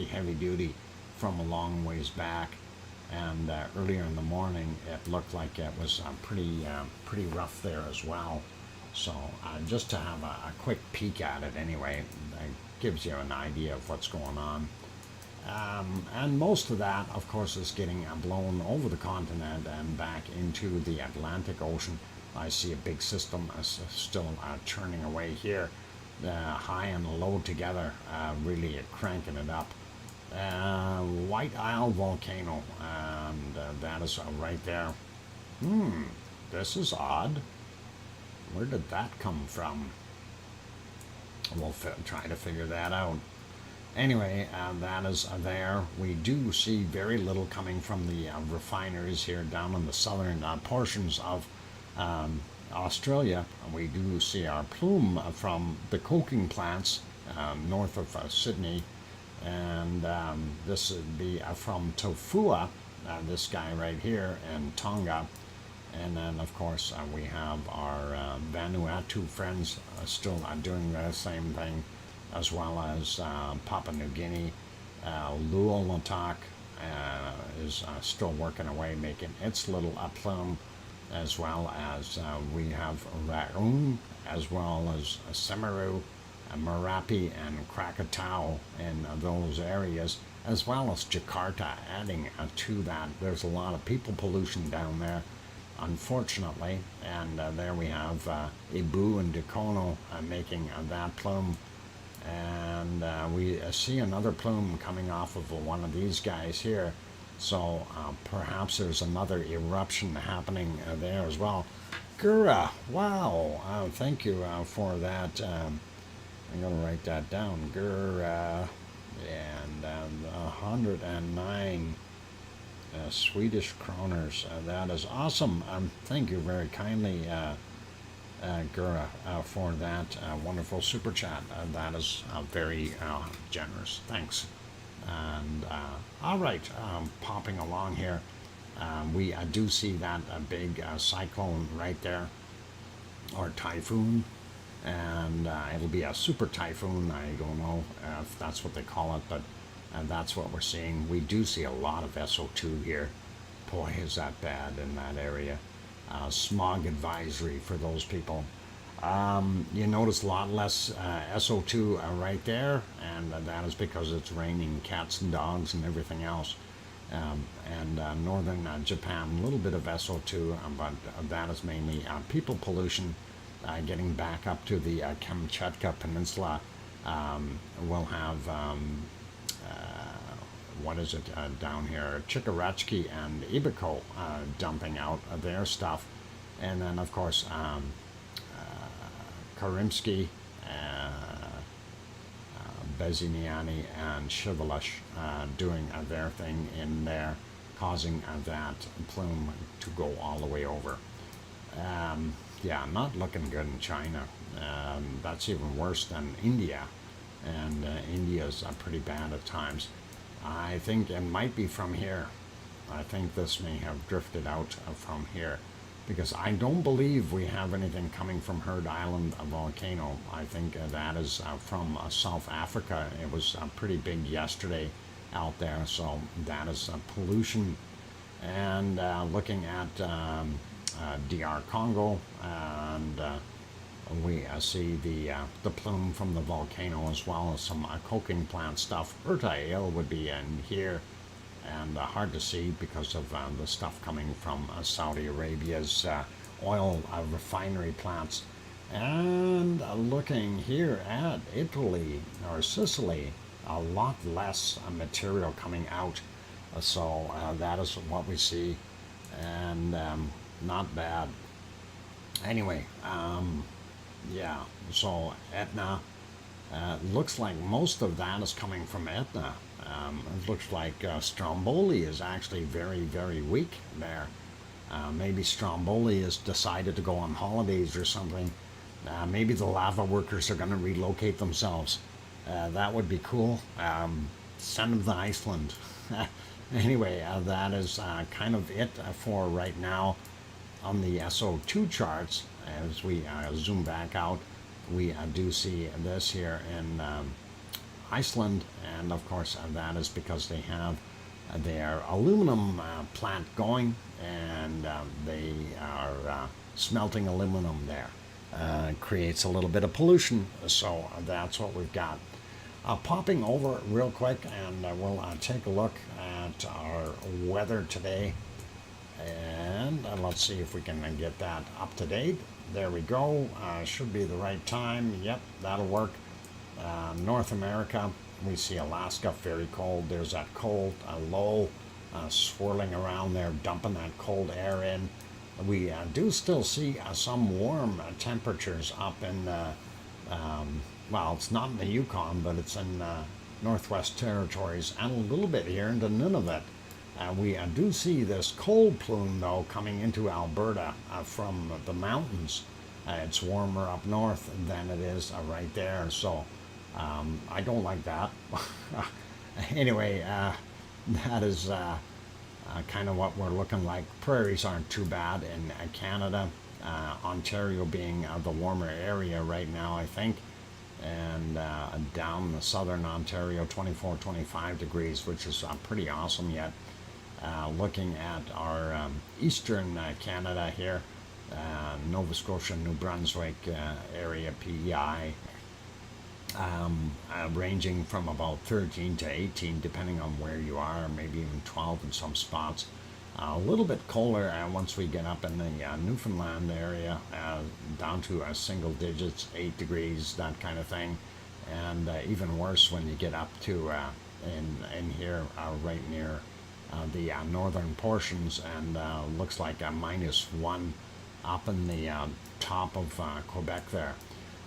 heavy duty from a long ways back. And earlier in the morning, it looked like it was pretty rough there as well. So just to have a quick peek at it anyway, that gives you an idea of what's going on. And most of that, of course, is getting blown over the continent and back into the Atlantic Ocean. I see a big system still churning away here, high and low together, really cranking it up. White Isle volcano, and that is right there. This is odd. Where did that come from? We'll try to figure that out. Anyway, that is there. We do see very little coming from the refineries here down in the southern portions of Australia. We do see our plume from the coking plants north of Sydney, and this would be from Tofua, this guy right here, and Tonga. And then, of course, we have our Vanuatu friends still doing the same thing, as well as Papua New Guinea. Luluatak is still working away, making its little plume, as well as we have Raun, as well as Semeru, Merapi, and Krakatau in those areas, as well as Jakarta adding to that. There's a lot of people pollution down there, unfortunately, and there we have Ibu and Dakono making that plume, and we see another plume coming off of one of these guys here, so perhaps there's another eruption happening there as well. Gura, wow, thank you for that. I'm going to write that down. Gura, and 109 Swedish kroners. That is awesome. Thank you very kindly, Gura, for that wonderful super chat. That is very generous. Thanks. And all right, popping along here, we do see that big cyclone right there, or typhoon, and it'll be a super typhoon. I don't know if that's what they call it, but that's what we're seeing. We do see a lot of SO2 here. Boy, is that bad in that area. Smog advisory for those people. You notice a lot less SO2 right there, and that is because it's raining cats and dogs and everything else. And northern Japan, a little bit of SO2, but that is mainly people pollution. Getting back up to the Kamchatka Peninsula, we'll have what is it down here? Chikarachki and Ibiko dumping out their stuff, and then of course Karimsky, Beziniani, and Shivalish doing their thing in there. causing that plume to go all the way over. Yeah, not looking good in China. That's even worse than India, and India's pretty bad at times. I think it might be from here. I think this may have drifted out from here, because I don't believe we have anything coming from Heard Island volcano. I think that is from South Africa. It was pretty big yesterday out there, so that is pollution. And looking at DR Congo, and we see the plume from the volcano, as well as some coking plant stuff. RTVE would be in here, and hard to see because of the stuff coming from Saudi Arabia's oil refinery plants. And looking here at Italy or Sicily, a lot less material coming out. So that is what we see, and not bad. Anyway, yeah, so Etna, looks like most of that is coming from Etna. It looks like Stromboli is actually very, very weak there. Maybe Stromboli has decided to go on holidays or something. Maybe the lava workers are going to relocate themselves. That would be cool. Send them to Iceland. Anyway, that is kind of it for right now on the SO2 charts. As we zoom back out, we do see this here in Iceland, and of course that is because they have their aluminum plant going, and they are smelting aluminum there. Creates a little bit of pollution, so that's what we've got. Popping over real quick, and we'll take a look at our weather today, and let's see if we can get that up to date. There we go. Should be the right time. Yep, that'll work. North America, we see Alaska very cold. There's that cold low swirling around there, dumping that cold air in. We do still see some warm temperatures up in well, it's not in the Yukon, but it's in Northwest Territories, and a little bit here into Nunavut. We do see this cold plume, though, coming into Alberta from the mountains. It's warmer up north than it is right there, so I don't like that. Anyway, that is kind of what we're looking like. Prairies aren't too bad in Canada. Ontario being the warmer area right now, I think. And down the southern Ontario, 24, 25 degrees, which is pretty awesome yet. Looking at our eastern Canada here, Nova Scotia, New Brunswick area, PEI, ranging from about 13 to 18, depending on where you are, maybe even 12 in some spots. A little bit colder once we get up in the Newfoundland area, down to single digits, 8 degrees, that kind of thing. And even worse when you get up to in here right near the northern portions, and looks like a -1 up in the top of Quebec there.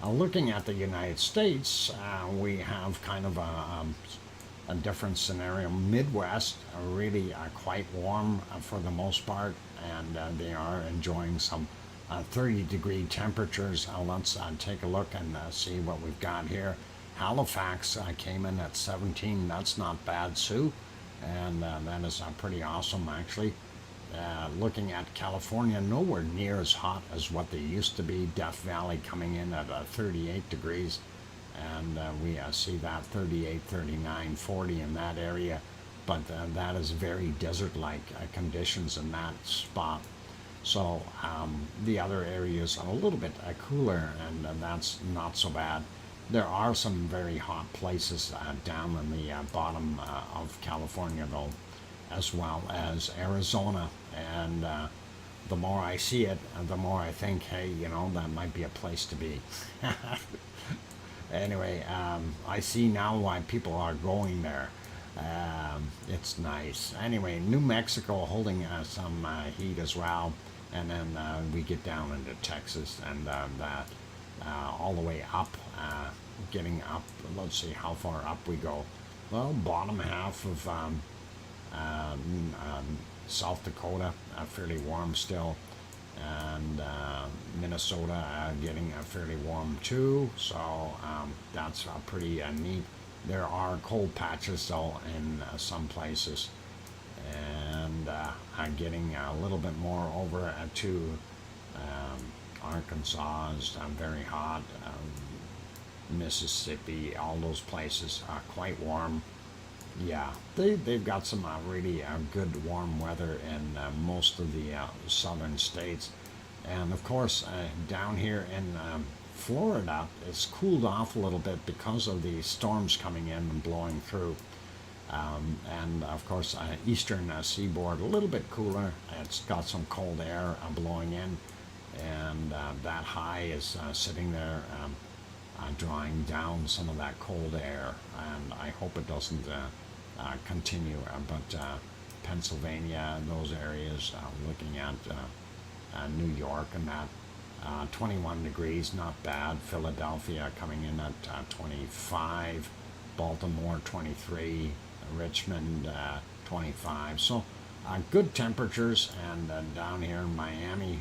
Looking at the United States, we have kind of a different scenario. Midwest are really quite warm for the most part, and they are enjoying some 30-degree temperatures. Let's take a look and see what we've got here. Halifax came in at 17. That's not bad, Sue, and that is pretty awesome, actually. Looking at California, nowhere near as hot as what they used to be. Death Valley coming in at 38 degrees, and we see that 38, 39, 40 in that area, but that is very desert-like conditions in that spot. So the other areas are a little bit cooler, and that's not so bad. There are some very hot places down in the bottom of California, though, as well as Arizona, and the more I see it, the more I think, hey, you know, that might be a place to be. Anyway, I see now why people are going there. It's nice. Anyway, New Mexico holding some heat as well, and then we get down into Texas, and that all the way up, getting up. Let's see how far up we go. Well, bottom half of South Dakota, fairly warm still, and Minnesota getting fairly warm too. So that's pretty neat. There are cold patches though in some places, and I'm getting a little bit more over to Arkansas is very hot. Mississippi, all those places are quite warm. Yeah, they've got some really good warm weather in most of the southern states. And of course, down here in Florida, it's cooled off a little bit because of the storms coming in and blowing through. And of course, eastern seaboard, a little bit cooler. It's got some cold air blowing in, and that high is sitting there drawing down some of that cold air. And I hope it doesn't continue. But Pennsylvania, those areas, looking at New York and that, 21 degrees, not bad. Philadelphia coming in at 25. Baltimore 23. Richmond 25. So good temperatures, and down here in Miami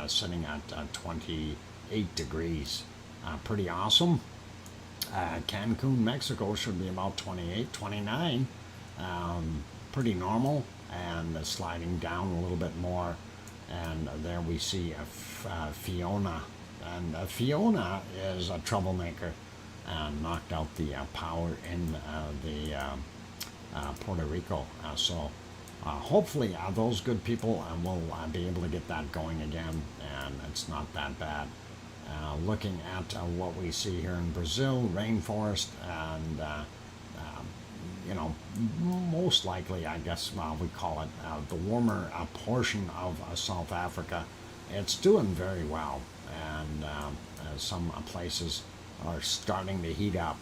sitting at 28 degrees. Pretty awesome. Cancun, Mexico should be about 28, 29. Pretty normal, and sliding down a little bit more. And there we see Fiona. And Fiona is a troublemaker. Knocked out the power in the Puerto Rico. So hopefully those good people will be able to get that going again, and it's not that bad. Looking at what we see here in Brazil, rainforest, and most likely, I guess we call it the warmer portion of South Africa. It's doing very well, and some places are starting to heat up,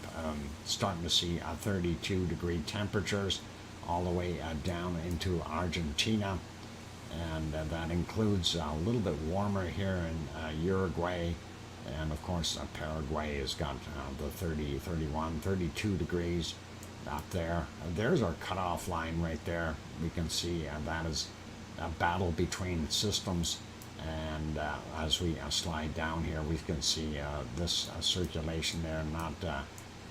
starting to see 32-degree temperatures all the way down into Argentina, and that includes a little bit warmer here in Uruguay, and of course Paraguay has got the 30, 31, 32 degrees up there. There's our cutoff line right there. We can see that is a battle between systems. And as we slide down here, we can see this circulation there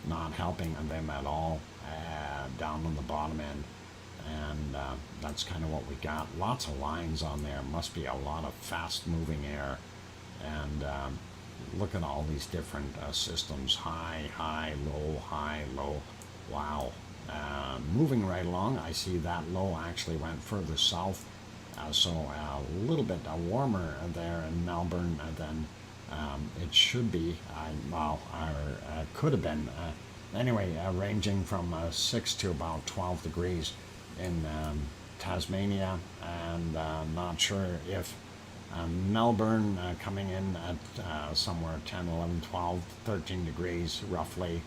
not helping them at all down on the bottom end. And that's kind of what we got. Lots of lines on there. Must be a lot of fast-moving air. And look at all these different systems. High, high, low. Wow. Moving right along, I see that low actually went further south. So a little bit warmer there in Melbourne than it should be. Could have been. Anyway, ranging from 6 to about 12 degrees in Tasmania, and not sure if Melbourne coming in at somewhere 10, 11, 12, 13 degrees roughly.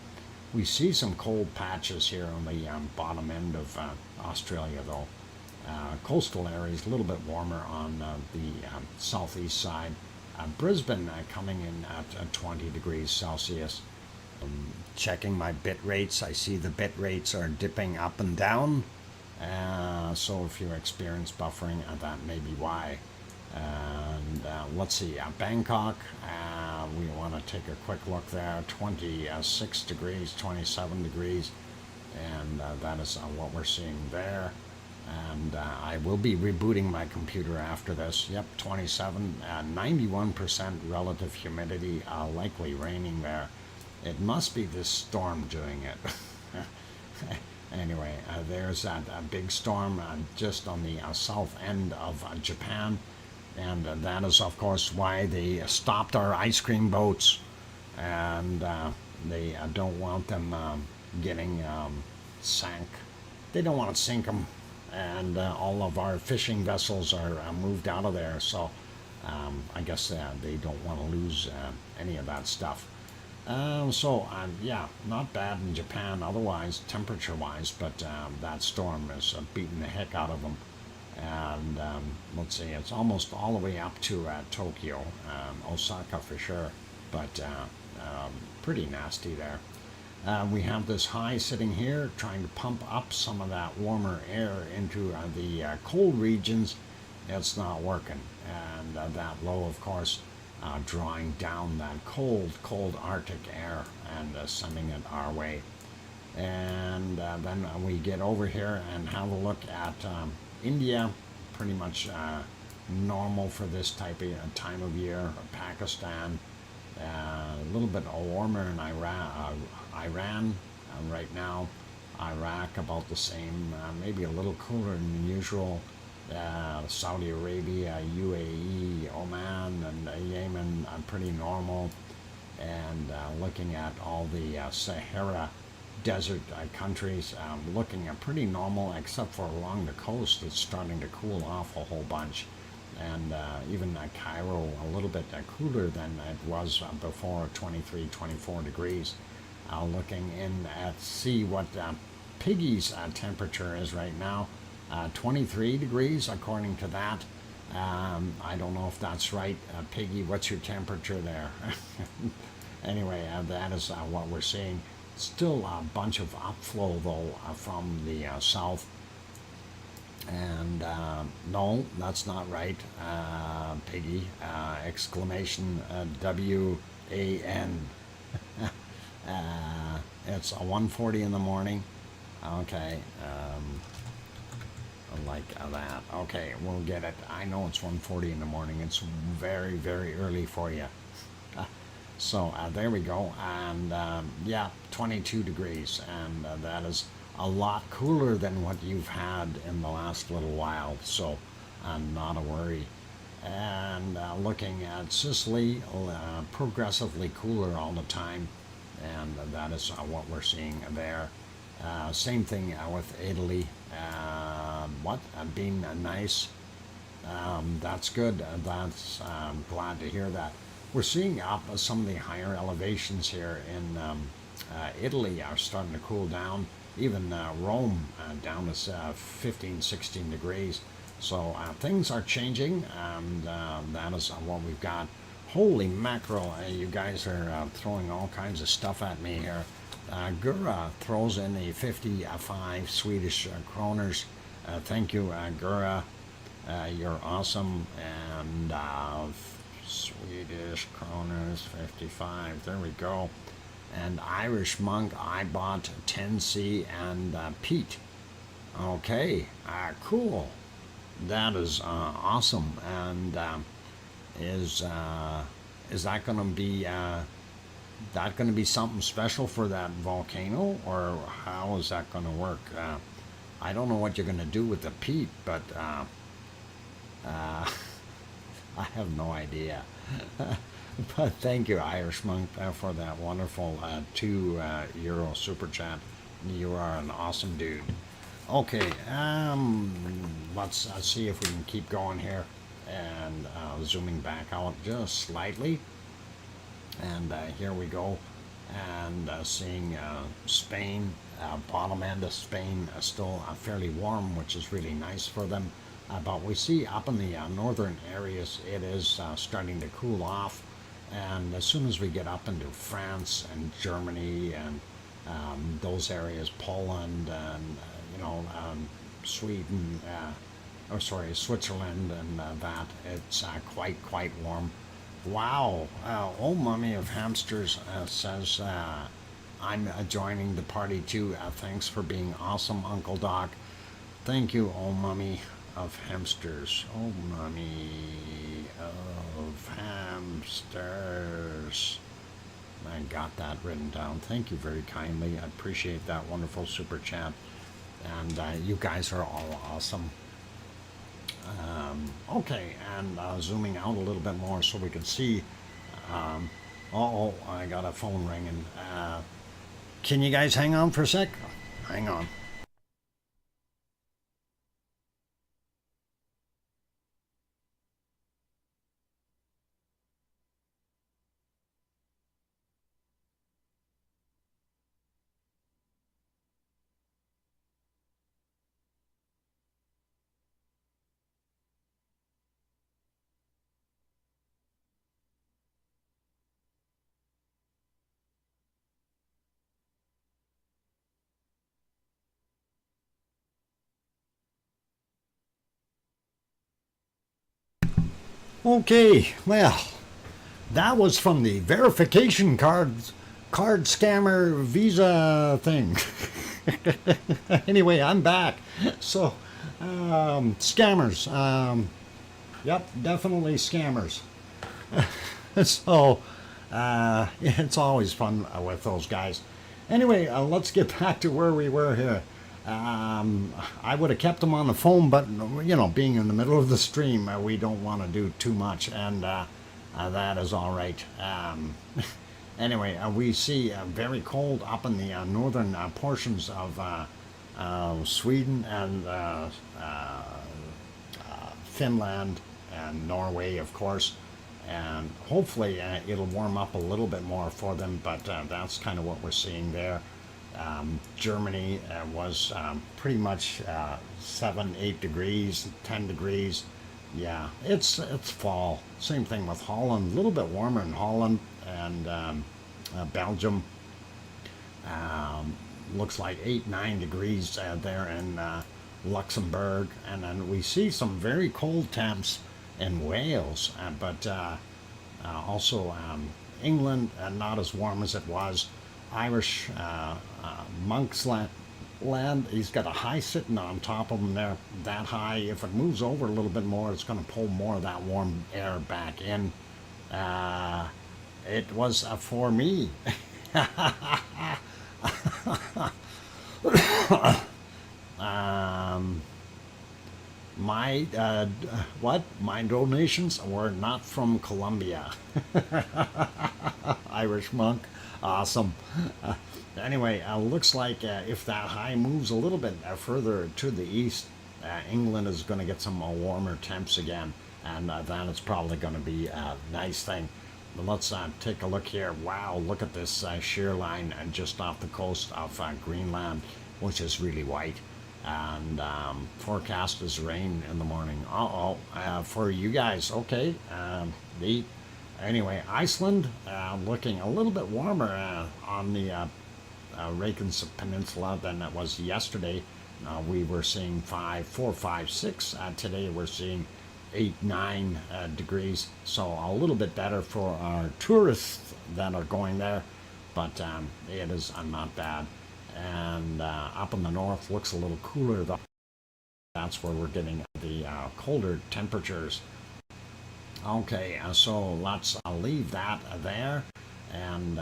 We see some cold patches here on the bottom end of Australia though. Coastal areas a little bit warmer on the southeast side. Brisbane coming in at 20 degrees Celsius. Checking my bit rates, I see the bit rates are dipping up and down. So if you experience buffering, that may be why. And let's see, Bangkok, we want to take a quick look there. 26 degrees, 27 degrees, and that is what we're seeing there. And I will be rebooting my computer after this. Yep, 27, 91% relative humidity, likely raining there. It must be this storm doing it. Anyway, there's that big storm just on the south end of Japan. And that is, of course, why they stopped our ice cream boats. And they don't want them getting sank. They don't want to sink them. And all of our fishing vessels are moved out of there, so I guess they don't want to lose any of that stuff. Yeah, not bad in Japan otherwise, temperature-wise, but that storm is beating the heck out of them. And let's see, it's almost all the way up to Tokyo, Osaka for sure, but pretty nasty there. We have this high sitting here trying to pump up some of that warmer air into the cold regions. It's not working. And that low, of course, drawing down that cold Arctic air and sending it our way. And then we get over here and have a look at India, pretty much normal for this type of time of year. Pakistan, a little bit warmer in Iran right now. Iraq about the same, maybe a little cooler than usual. Saudi Arabia, UAE, Oman, and Yemen are pretty normal. And looking at all the Sahara desert countries, looking at pretty normal, except for along the coast, it's starting to cool off a whole bunch. And even Cairo, a little bit cooler than it was before, 23, 24 degrees. Looking in at see what Piggy's temperature is right now. 23 degrees according to that. I don't know if that's right. Piggy, what's your temperature there? Anyway, that is what we're seeing. Still a bunch of upflow though from the south. And no, that's not right, Piggy. Exclamation WAN. It's a 1:40 in the morning. Okay. Like that. Okay, we'll get it. I know it's 1:40 in the morning. It's very, very early for you. So there we go. And yeah, 22 degrees. And that is a lot cooler than what you've had in the last little while. So not a worry. And looking at Sicily, progressively cooler all the time. And that is what we're seeing there. Same thing with Italy. Being nice. That's good. That's glad to hear that. We're seeing up some of the higher elevations here in Italy are starting to cool down. Even Rome down to 15, 16 degrees. So things are changing, and that is what we've got. Holy mackerel, you guys are throwing all kinds of stuff at me here. Gura throws in a 55 Swedish kroners. Thank you, Gura. You're awesome. And Swedish kroners 55. There we go. And Irish Monk, I bought 10C and Pete. Okay, cool. That is awesome. And is that going to be something special for that volcano, or how is that going to work? I don't know what you're going to do with the peat, but I have no idea. But thank you, Irish Monk, for that wonderful €2 super chat. You are an awesome dude. Okay, let's see if we can keep going here, and zooming back out just slightly. And here we go, and seeing Spain, bottom end of Spain, still fairly warm, which is really nice for them. But we see up in the northern areas, it is starting to cool off. And as soon as we get up into France and Germany and those areas, Poland and Sweden, Switzerland, and that, it's quite warm. Wow, old mummy of hamsters says, I'm joining the party too. Thanks for being awesome, Uncle Doc. Thank you, old mummy of hamsters. Old mummy of hamsters. I got that written down. Thank you very kindly. I appreciate that wonderful super chat. And you guys are all awesome. Okay, and zooming out a little bit more so we can see. I got a phone ringing. Can you guys hang on for a sec? Hang on. Okay, well, that was from the verification card scammer visa thing. Anyway, I'm back. So, scammers. Yep, definitely scammers. So, it's always fun with those guys. Anyway, let's get back to where we were here. I would have kept them on the phone, but you know, being in the middle of the stream, we don't want to do too much, and that is all right. Anyway, we see very cold up in the northern portions of Sweden and Finland and Norway, of course. And hopefully it'll warm up a little bit more for them, but that's kind of what we're seeing there. Germany was pretty much 7, 8 degrees, 10 degrees. Yeah, it's fall. Same thing with Holland, a little bit warmer in Holland, and Belgium. Looks like 8, 9 degrees there in Luxembourg, and then we see some very cold temps in Wales, but also England, not as warm as it was. Irish Monk's land, he's got a high sitting on top of him there, that high. If it moves over a little bit more, it's going to pull more of that warm air back in. It was for me. My my donations were not from Colombia. Irish monk, awesome. Anyway, looks like if that high moves a little bit further to the east, England is going to get some warmer temps again, and that is probably going to be a nice thing. But let's take a look here. Wow, look at this shear line just off the coast of Greenland, which is really white. And forecast is rain in the morning. For you guys, okay. Neat. Anyway, Iceland looking a little bit warmer on the Reykjanes Peninsula than it was yesterday. We were seeing 4, 5, 6. Today we're seeing 8, 9 degrees. So a little bit better for our tourists that are going there, but it is not bad. And up in the north looks a little cooler though. That's where we're getting the colder temperatures. Okay, so let's leave that there, and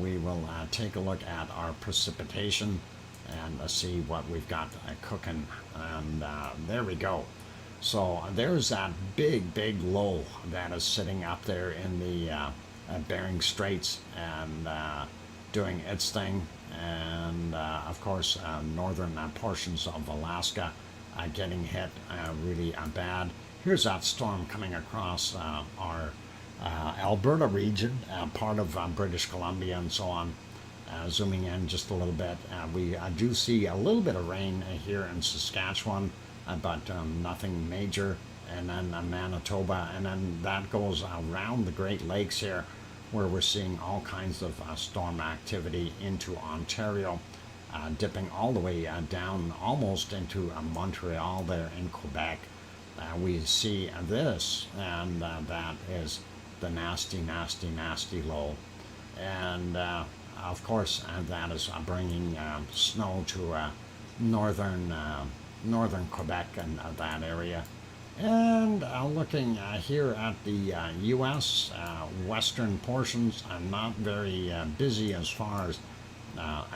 we will take a look at our precipitation and see what we've got cooking. And there we go. So there's that big low that is sitting up there in the Bering Straits and doing its thing. And of course, northern portions of Alaska getting hit really bad. Here's that storm coming across our Alberta region, part of British Columbia and so on. Zooming in just a little bit, we do see a little bit of rain here in Saskatchewan, but nothing major. And then Manitoba, and then that goes around the Great Lakes here, where we're seeing all kinds of storm activity into Ontario, dipping all the way down almost into Montreal there in Quebec. We see this, and that is the nasty low. And of course, that is bringing snow to northern Quebec and that area. And looking here at the U.S. Western portions, not very busy as far as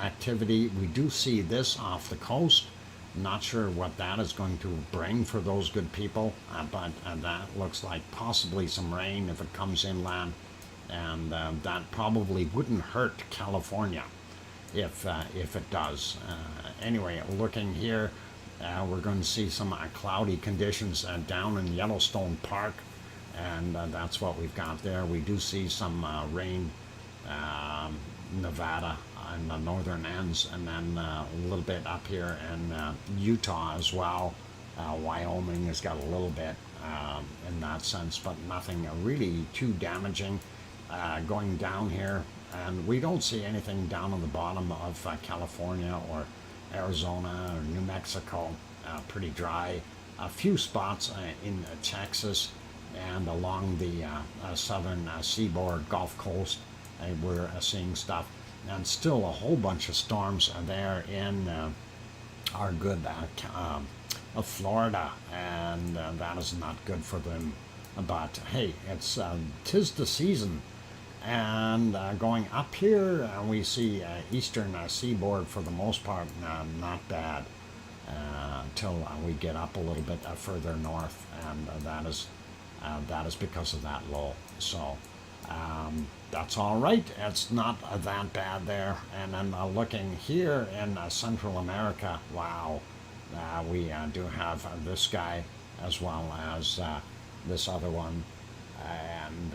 activity. We do see this off the coast. Not sure what that is going to bring for those good people, but that looks like possibly some rain if it comes inland, and that probably wouldn't hurt California if it does. Anyway, looking here, we're going to see some cloudy conditions down in Yellowstone Park, and that's what we've got there. We do see some rain, Nevada in the northern ends, and then a little bit up here in Utah as well. Wyoming has got a little bit in that sense, but nothing really too damaging going down here. And we don't see anything down on the bottom of California or Arizona or New Mexico. Pretty dry. A few spots in Texas, and along the southern seaboard Gulf Coast, we're seeing stuff. And still a whole bunch of storms there in our good of Florida, and that is not good for them. But hey, it's 'tis the season, and going up here, we see eastern seaboard for the most part not bad until we get up a little bit further north, and that is because of that low. So that's all right. It's not that bad there. And then looking here in Central America, wow, we do have this guy as well as this other one, and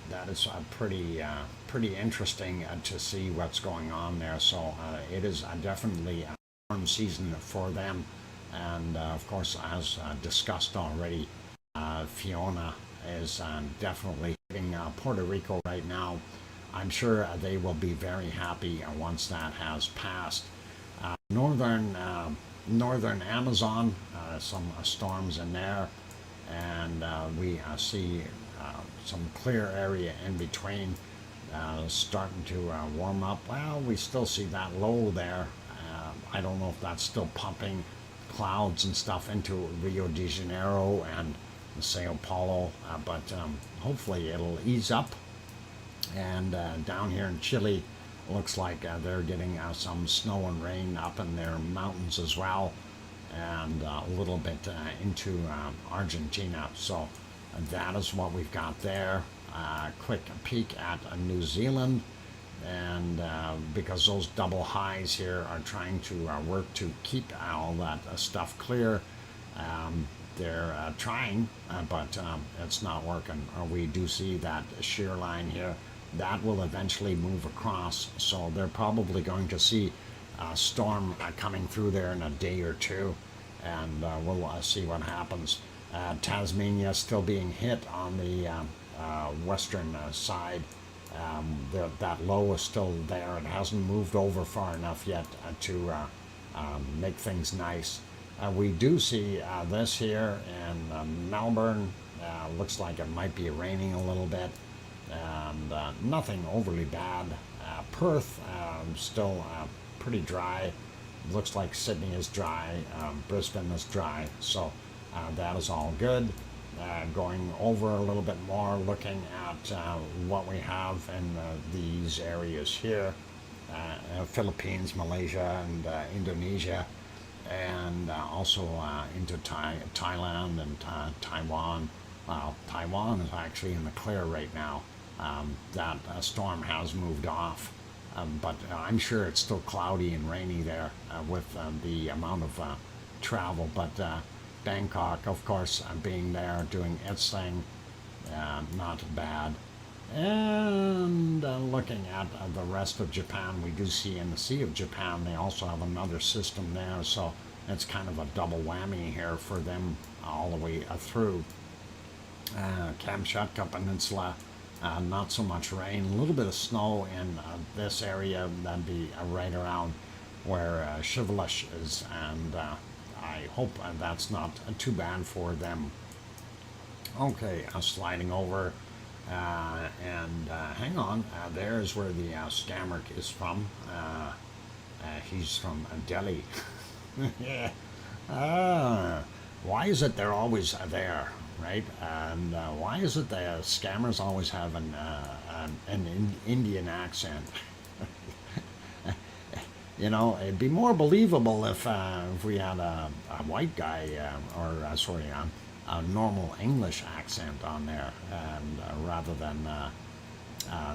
that is pretty interesting to see what's going on there. So it is definitely a warm season for them, and of course, as discussed already, Fiona is definitely hitting Puerto Rico right now. I'm sure they will be very happy once that has passed. Northern Amazon, some storms in there, and we see some clear area in between starting to warm up. Well, we still see that low there. I don't know if that's still pumping clouds and stuff into Rio de Janeiro and Sao Paulo, but hopefully it'll ease up. And down here in Chile, looks like they're getting some snow and rain up in their mountains as well, and a little bit into Argentina. So that is what we've got there. Quick peek at New Zealand, and because those double highs here are trying to work to keep all that stuff clear, they're trying, but it's not working. We do see that shear line here. That will eventually move across, so they're probably going to see a storm coming through there in a day or two, and we'll see what happens. Tasmania still being hit on the western side. That low is still there. It hasn't moved over far enough yet to make things nice. We do see this here in Melbourne. Looks like it might be raining a little bit, and nothing overly bad. Perth still pretty dry. Looks like Sydney is dry. Brisbane is dry. So that is all good. Going over a little bit more, looking at what we have in these areas here. Philippines, Malaysia, and Indonesia, and also into Thailand and Taiwan. Taiwan is actually in the clear right now. That storm has moved off, but I'm sure it's still cloudy and rainy there with the amount of travel. But Bangkok, of course, being there, doing its thing, not bad. And looking at the rest of Japan, we do see in the Sea of Japan, they also have another system there, so it's kind of a double whammy here for them all the way through. Kamchatka Peninsula, not so much rain, a little bit of snow in this area. That'd be right around where Shivalish is, and I hope that's not too bad for them. Okay, sliding over. And hang on, there's where the scammer is from. He's from Delhi. Yeah. Why is it they're always there, right? And why is it the scammers always have an Indian accent? You know, it'd be more believable if we had a white guy, or sorry, a normal English accent on there, and rather than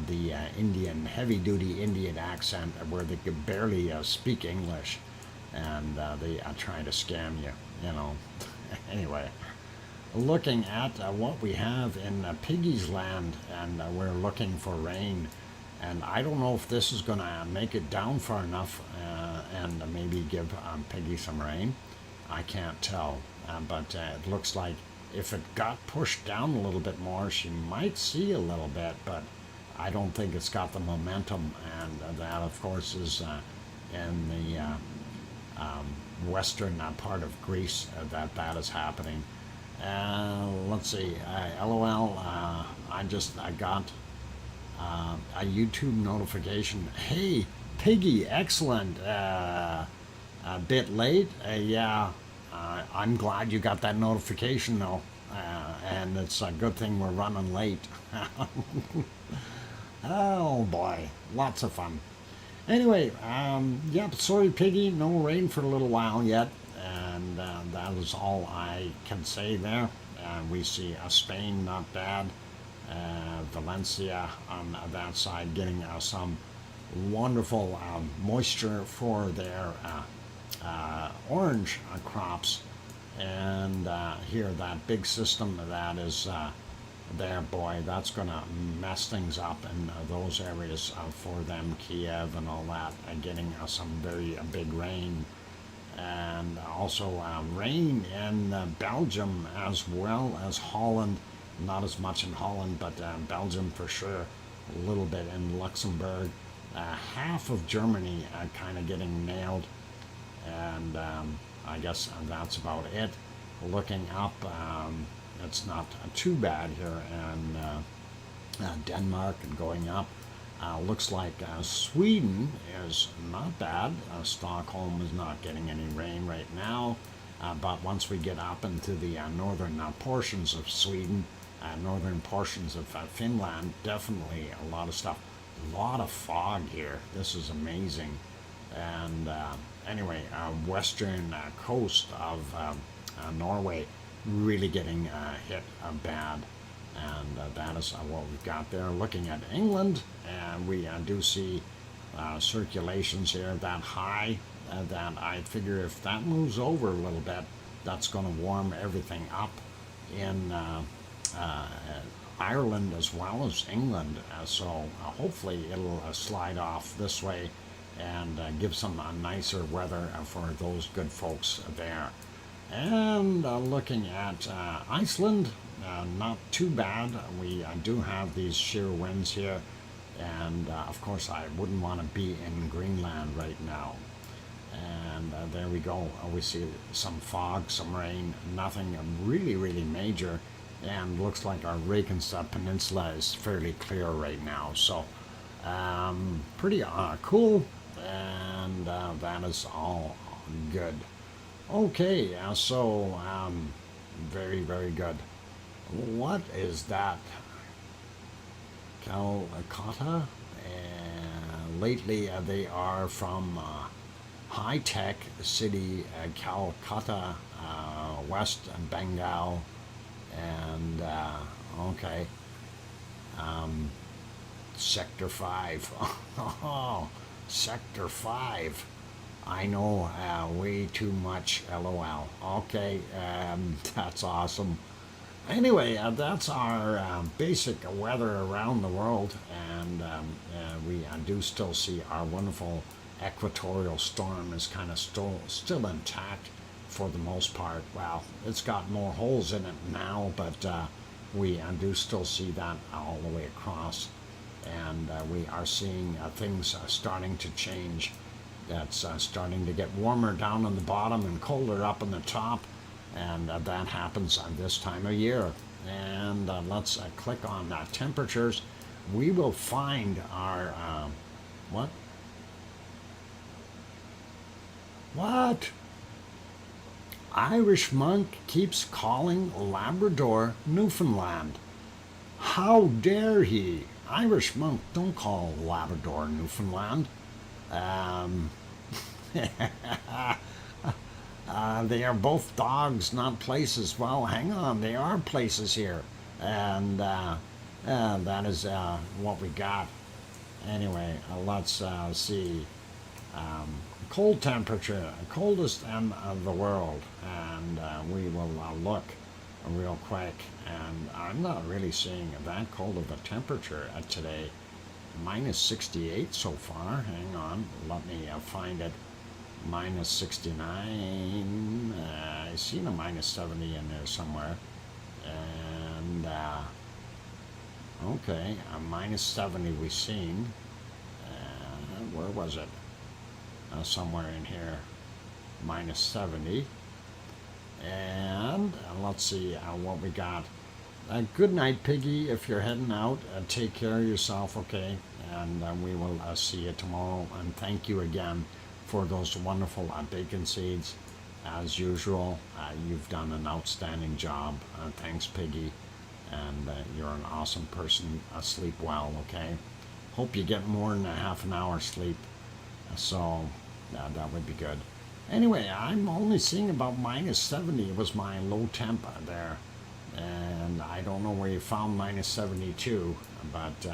the Indian, heavy-duty Indian accent where they could barely speak English, and they try to scam you, you know. Anyway, looking at what we have in Piggy's land, and we're looking for rain, and I don't know if this is going to make it down far enough and maybe give Piggy some rain. I can't tell, but it looks like if it got pushed down a little bit more, she might see a little bit, but I don't think it's got the momentum, and that, of course, is in the western part of Greece that is happening. let's see. LOL. I got a YouTube notification. Hey, Piggy, excellent. A bit late. Yeah, I'm glad you got that notification though. And it's a good thing we're running late. Oh boy, lots of fun. Anyway, yep, sorry Piggy, no rain for a little while yet. And that is all I can say there. We see Spain, not bad. Valencia on that side getting some wonderful moisture for their orange crops. And here, that big system that is there, boy, that's going to mess things up in those areas for them, Kiev and all that, getting some very big rain. And also rain in Belgium as well as Holland. Not as much in Holland, but Belgium for sure. A little bit in Luxembourg. Half of Germany kind of getting nailed. And I guess that's about it. Looking up, it's not too bad here in Denmark and going up. Looks like Sweden is not bad. Stockholm is not getting any rain right now. But once we get up into the northern portions of Sweden, northern portions of Finland, definitely a lot of stuff. A lot of fog here. This is amazing. And anyway, western coast of Norway really getting hit bad. And that is what we've got there. Looking at England, and we do see circulations here that high that I figure if that moves over a little bit, that's going to warm everything up in Ireland as well as England. So hopefully it'll slide off this way and give some nicer weather for those good folks there. And looking at Iceland, not too bad. We do have these sheer winds here, and of course I wouldn't want to be in Greenland right now. And there we go. We see some fog, some rain, nothing really major, and looks like our Reykjanes Peninsula is fairly clear right now. So pretty cool, and that is all good. Okay, so very good. What is that? Calcutta? Lately they are from high-tech city Calcutta, West Bengal, and okay, Sector 5. Oh, Sector 5. I know way too much, LOL. Okay, that's awesome. Anyway, that's our basic weather around the world, and we do still see our wonderful equatorial storm is kind of still intact for the most part. Well, it's got more holes in it now, but we do still see that all the way across, and we are seeing things starting to change. That's starting to get warmer down on the bottom and colder up on the top, and that happens this time of year. And let's click on temperatures. We will find our what? Irish monk keeps calling Labrador Newfoundland. How dare he? Irish monk, don't call Labrador Newfoundland. They are both dogs, not places. Well, hang on, they are places here, and that is what we got. Anyway, let's see. Cold temperature, coldest in the world, and we will look real quick. And I'm not really seeing that cold of a temperature today. Minus 68 so far. Hang on, let me find it. Minus 69. I seen a minus 70 in there somewhere. And okay, a minus 70 we've seen. Where was it? Somewhere in here. Minus 70. And let's see what we got. Good night, Piggy. If you're heading out, take care of yourself, okay? And we will see you tomorrow. And thank you again for those wonderful bacon seeds. As usual, you've done an outstanding job. Thanks, Piggy. And you're an awesome person. Sleep well, okay? Hope you get more than a half an hour sleep. So that would be good. Anyway, I'm only seeing about minus 70. It was my low temp there. And I don't know where you found minus 72, but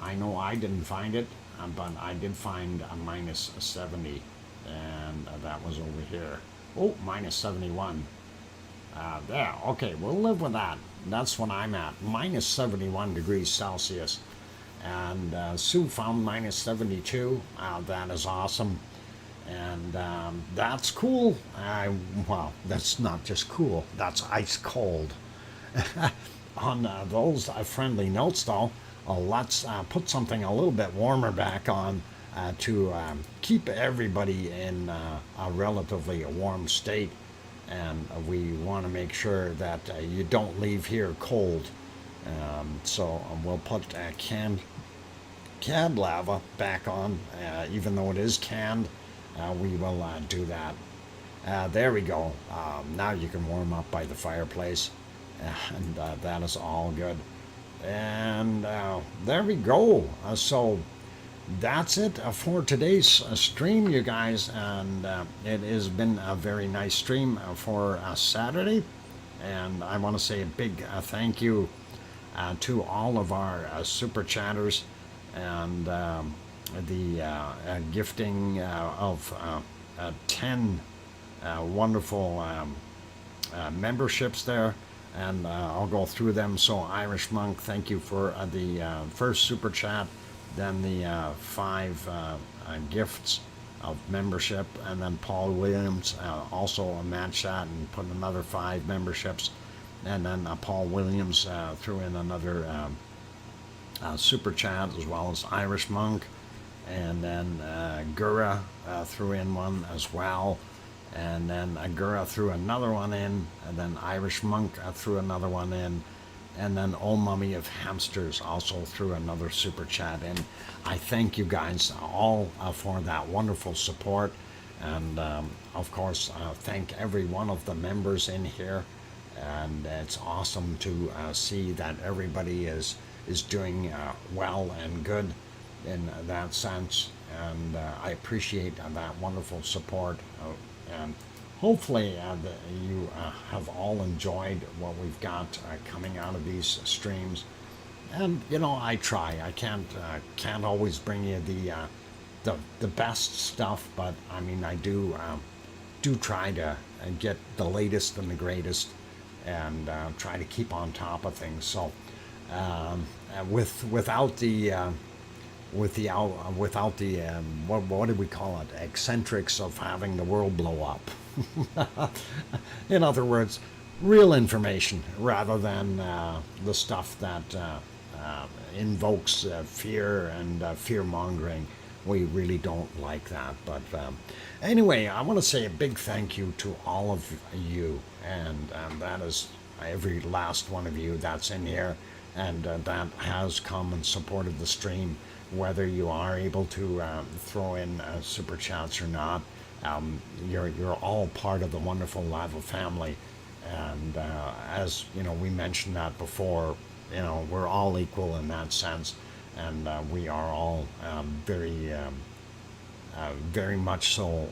I know I didn't find it, but I did find a minus 70, and that was over here. Oh, minus 71. There, okay, we'll live with that. That's what I'm at, minus 71 degrees Celsius. And Sue found minus 72. That is awesome. And that's cool. Well, that's not just cool, that's ice cold. On those friendly notes, though, let's put something a little bit warmer back on to keep everybody in a relatively warm state. And we want to make sure that you don't leave here cold. So we'll put canned lava back on, even though it is canned. We will do that. There we go. Now you can warm up by the fireplace, and that is all good. And there we go. So that's it for today's stream, you guys. And it has been a very nice stream for Saturday. And I want to say a big thank you to all of our super chatters and the gifting of 10 wonderful memberships there. And I'll go through them. So Irish Monk, thank you for the first super chat, then the 5 gifts of membership, and then Paul Williams also a match that and put another 5 memberships, and then Paul Williams threw in another super chat, as well as Irish Monk, and then Gura threw in one as well. And then Agura threw another one in, and then Irish Monk threw another one in, and then Old Mummy of Hamsters also threw another super chat in. I thank you guys all for that wonderful support, and of course thank every one of the members in here. And it's awesome to see that everybody is doing well and good in that sense, and I appreciate that wonderful support. And hopefully you have all enjoyed what we've got coming out of these streams. And you know, I try. I can't always bring you the best stuff, but I mean, I do try to get the latest and the greatest, and try to keep on top of things. So without the what do we call it, eccentrics of having the world blow up. In other words, real information rather than the stuff that invokes fear and fear mongering. We really don't like that. But anyway, I want to say a big thank you to all of you, and that is every last one of you that's in here and that has come and supported the stream. Whether you are able to throw in super chats or not, you're all part of the wonderful Lava family. And as you know, we mentioned that before. You know, we're all equal in that sense, and we are all very much so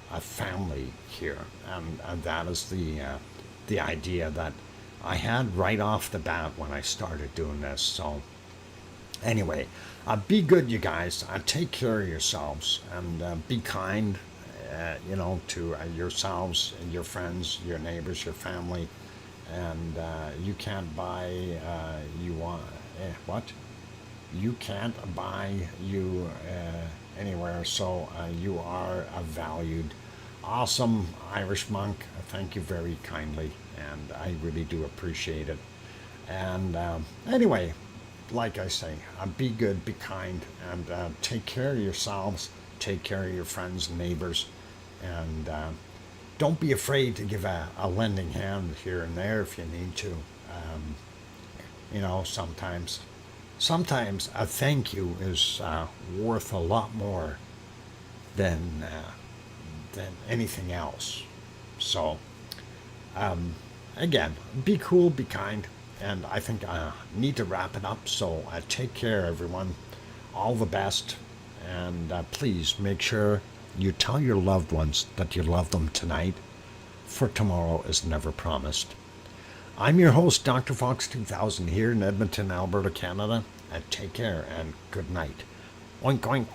a family here. And that is the idea that I had right off the bat when I started doing this. So anyway, be good, you guys. Take care of yourselves, and be kind, you know, to yourselves, your friends, your neighbors, your family. And you can't buy you want what? You can't buy you anywhere. So you are valued. Awesome, Irish Monk. Thank you very kindly, and I really do appreciate it. And anyway, like I say, be good, be kind, and take care of yourselves, take care of your friends and neighbors, and don't be afraid to give a lending hand here and there if you need to. Sometimes a thank you is worth a lot more than anything else. So, again, be cool, be kind, and I think I need to wrap it up. So, take care, everyone. All the best, and please make sure you tell your loved ones that you love them tonight, for tomorrow is never promised. I'm your host, DrFox2000, here in Edmonton, Alberta, Canada. And take care and good night. Oink, oink.